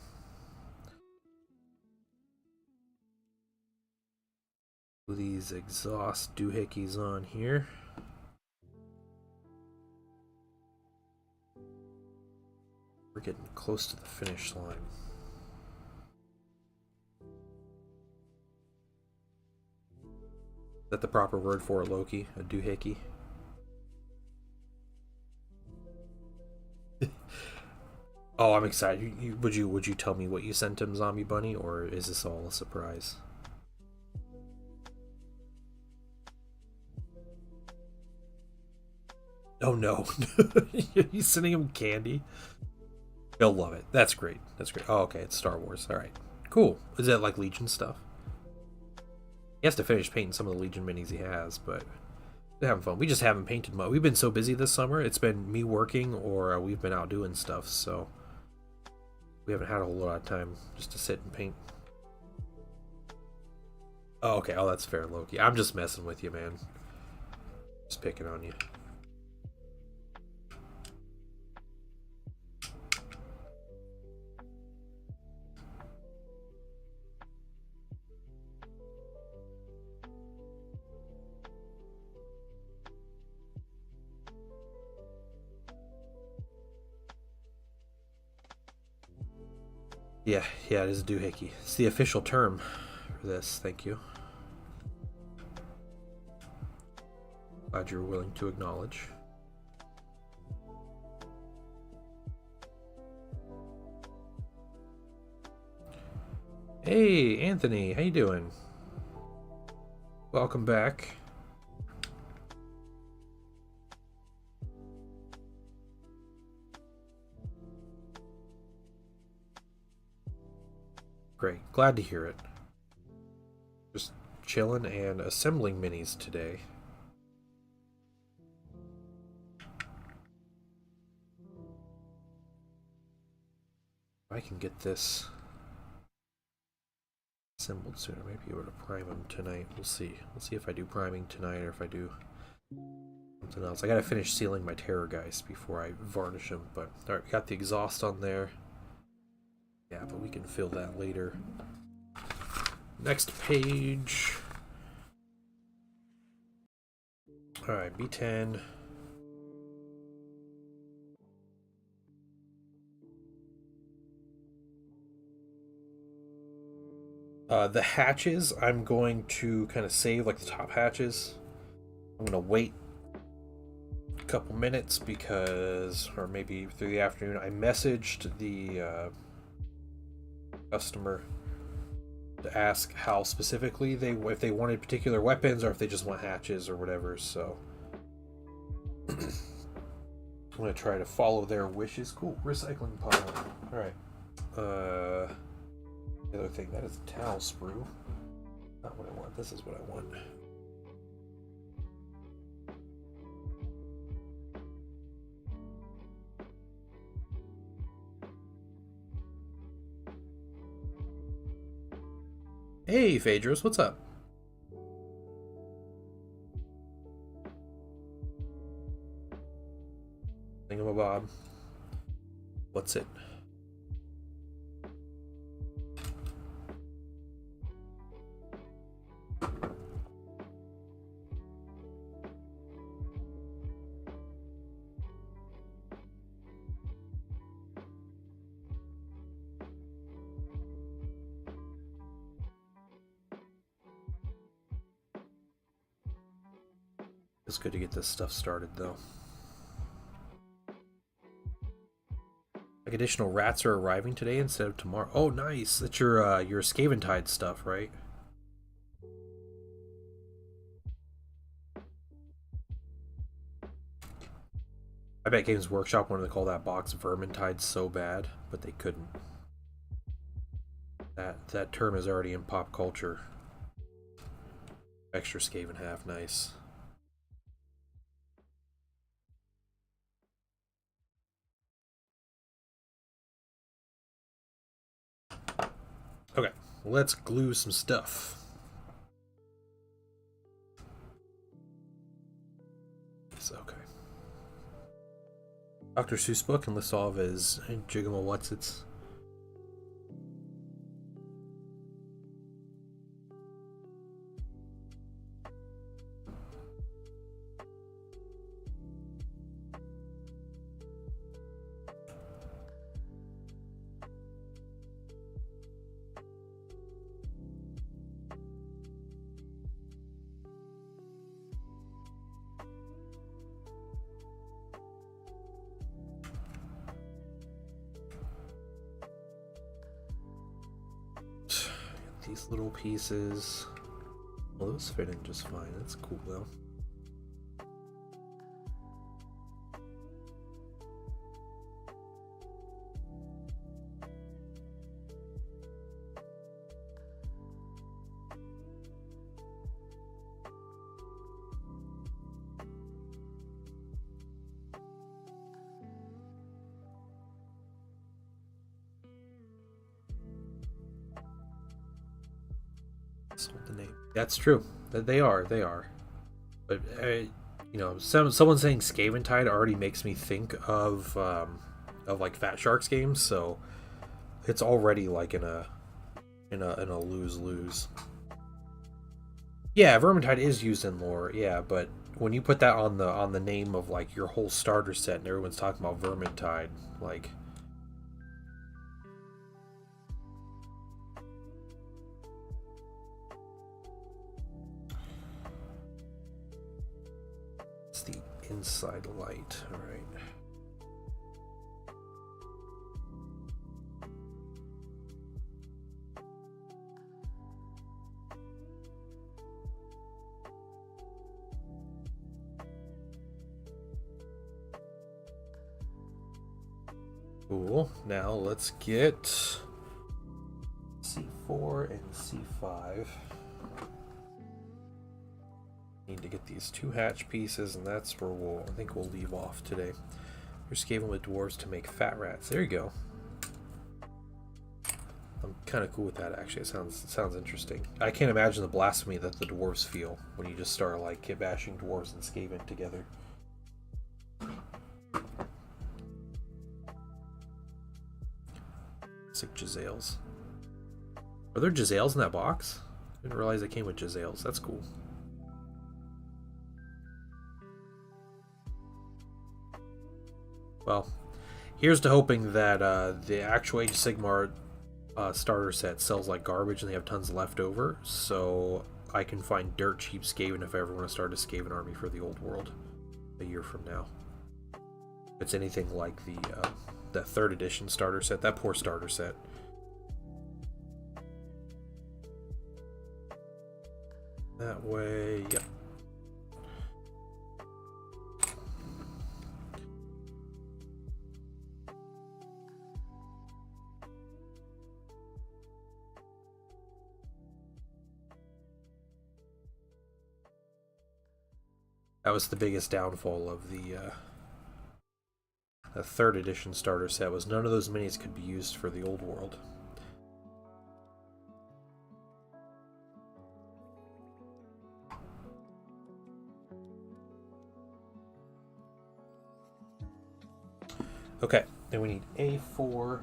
These exhaust doohickeys on here. We're getting close to the finish line. Is that the proper word for a Loki? A doohickey? Oh, I'm excited. Would you tell me what you sent him, Zombie Bunny, or is this all a surprise? Oh no. He's sending him candy? He'll love it. That's great. That's great. Oh, okay, it's Star Wars. Alright. Cool. Is that like Legion stuff? He has to finish painting some of the Legion minis he has, but we're having fun. We just haven't painted much. We've been so busy this summer. It's been me working, or we've been out doing stuff, so we haven't had a whole lot of time just to sit and paint. Oh, okay. Oh, that's fair, Loki. I'm just messing with you, man. Just picking on you. Yeah, it is a doohickey. It's the official term for this. Thank you. Glad you're willing to acknowledge. Hey, Anthony, how you doing? Welcome back. Great, glad to hear it. Just chilling and assembling minis today. If I can get this assembled sooner, maybe be able to prime them tonight. We'll see. We'll see if I do priming tonight or if I do something else. I gotta finish sealing my Terrorgeist before I varnish them. But alright, we got the exhaust on there. Yeah, but we can fill that later. Next page. Alright, B10. The hatches, I'm going to kind of save, like the top hatches. I'm going to wait a couple minutes because, or maybe through the afternoon, I messaged the customer to ask how specifically if they wanted particular weapons or if they just want hatches or whatever, so I'm going to try to follow their wishes. Cool, recycling pile. Alright. The other thing, that is a towel sprue. Not what I want. This is what I want. Hey, Phaedrus, what's up? Thingamabob. What's it? It's good to get this stuff started, though. Like additional rats are arriving today instead of tomorrow. Oh, nice. That's your Scaventide stuff, right? I bet Games Workshop wanted to call that box Vermintide so bad, but they couldn't. That term is already in pop culture. Extra Skaven half, nice. Okay, let's glue some stuff. Okay. Dr. Seuss book and lists all of his Jigama Whatsits. These little pieces. Well, those fit in just fine. That's cool though. The name. That's true. They are. But you know, someone saying Scaventide already makes me think of like Fat Sharks games. So it's already like in a lose-lose. Yeah, Vermintide is used in lore. Yeah, but when you put that on the name of like your whole starter set and everyone's talking about Vermintide, like. The inside light, all right. Cool. Now let's get C4 and C5. Need to get these 2 hatch pieces, and that's where I think we'll leave off today. You're scaling with dwarves to make fat rats. There you go. I'm kind of cool with that, actually. It sounds interesting. I can't imagine the blasphemy that the dwarves feel when you just start like bashing dwarves and Skaven together. Sick Jezzails. Are there Jezzails in that box? I didn't realize they came with Jezzails. That's cool. Well, here's to hoping that the actual Age of Sigmar starter set sells like garbage and they have tons left over, so I can find dirt cheap Skaven if I ever want to start a Skaven army for the old world a year from now. If it's anything like that 3rd edition starter set, that poor starter set. That way, yep. That was the biggest downfall of the 3rd edition starter set, was none of those minis could be used for the old world. Okay, then we need A4.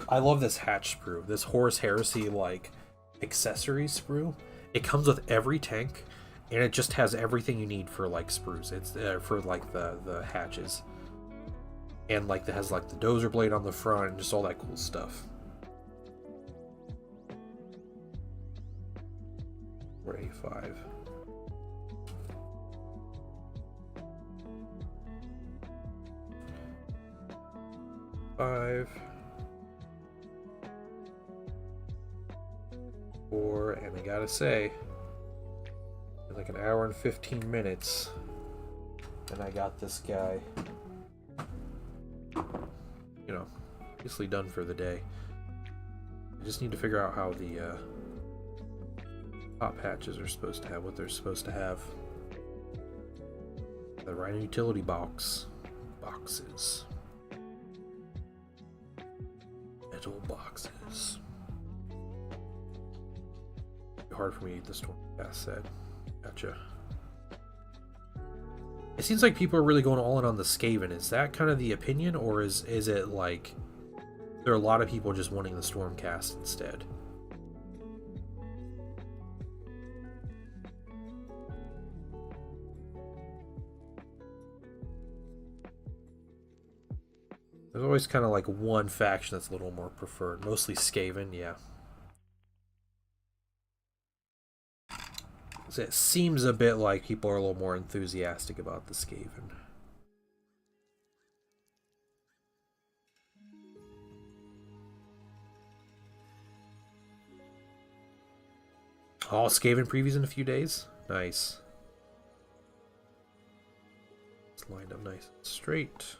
I love this hatch sprue. This Horus Heresy, like, accessory sprue. It comes with every tank, and it just has everything you need for, like, sprues. It's for, like, the hatches. And, like, it has, like, the dozer blade on the front, and just all that cool stuff. For A5. Five. 4, and I gotta say, in like an hour and 15 minutes, and I got this guy, you know, basically done for the day. I just need to figure out how the top hatches are supposed to have, what they're supposed to have. The Rhino utility boxes. Metal boxes. Hard for me to eat this one. Said. Gotcha. It seems like people are really going all in on the Skaven. Is that kind of the opinion, or is it like there are a lot of people just wanting the Stormcast instead? There's always kind of like one faction that's a little more preferred. Mostly Skaven, yeah. So it seems a bit like people are a little more enthusiastic about the Skaven. Oh, Skaven previews in a few days? Nice. It's lined up nice and straight.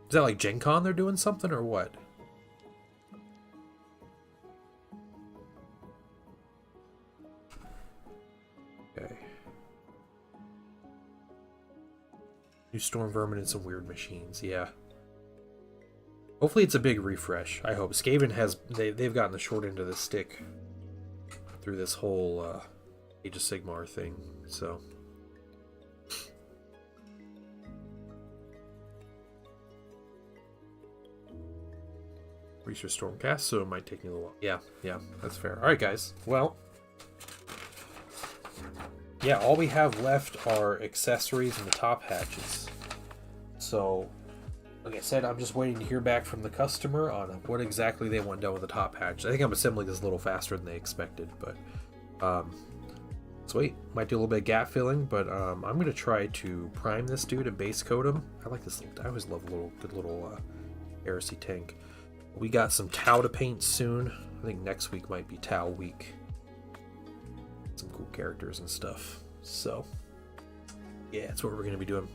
Is that like Gen Con they're doing something or what? Okay. New Storm Vermin and some weird machines, yeah. Hopefully it's a big refresh. I hope. Skaven has they've gotten the short end of the stick through this whole Age of Sigmar thing, so Research Stormcast, so it might take me a little while. Yeah, that's fair. Alright guys. Well, yeah, all we have left are accessories and the top hatches. So, like I said, I'm just waiting to hear back from the customer on what exactly they want done with the top hatch. I think I'm assembling this a little faster than they expected, but let's wait. Might do a little bit of gap filling, but I'm going to try to prime this dude and base coat him. I like this little, I always love a good little Heresy tank. We got some Tau to paint soon. I think next week might be Tau week. Some cool characters and stuff. So, yeah, that's what we're going to be doing.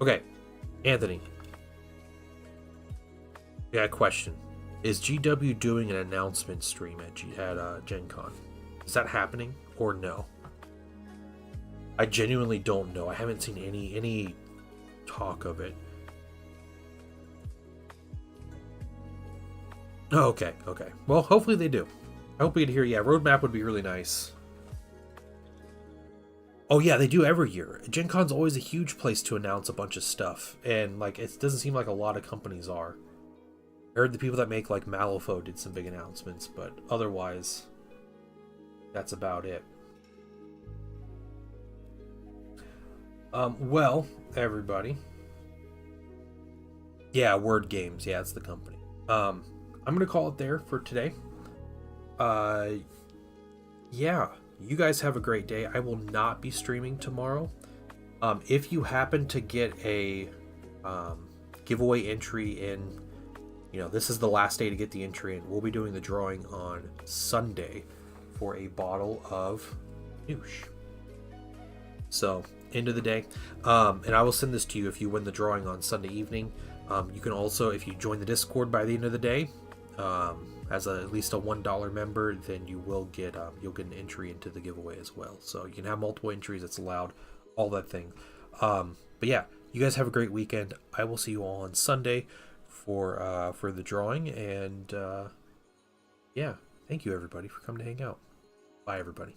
Okay, Anthony. Yeah, question. Is GW doing an announcement stream at Gen Con? Is that happening or no? I genuinely don't know. I haven't seen any talk of it. Oh, okay. Well, hopefully they do. I hope we get to hear. Yeah, roadmap would be really nice. Oh yeah, they do every year. Gen Con's always a huge place to announce a bunch of stuff, and like it doesn't seem like a lot of companies are. I heard the people that make like Malifaux did some big announcements, but otherwise, that's about it. Well, everybody. Yeah, Word Games. Yeah, it's the company. I'm gonna call it there for today. Yeah, you guys have a great day. I will not be streaming tomorrow. If you happen to get a giveaway entry in, you know, this is the last day to get the entry in. We'll be doing the drawing on Sunday for a bottle of Noosh. So, end of the day. And I will send this to you if you win the drawing on Sunday evening. You can also, if you join the Discord by the end of the day, as at least a $1 member, then you will get you'll get an entry into the giveaway as well. So you can have multiple entries. It's allowed, all that thing. But yeah, you guys have a great weekend. I will see you all on Sunday for the drawing. And yeah, thank you everybody for coming to hang out. Bye everybody.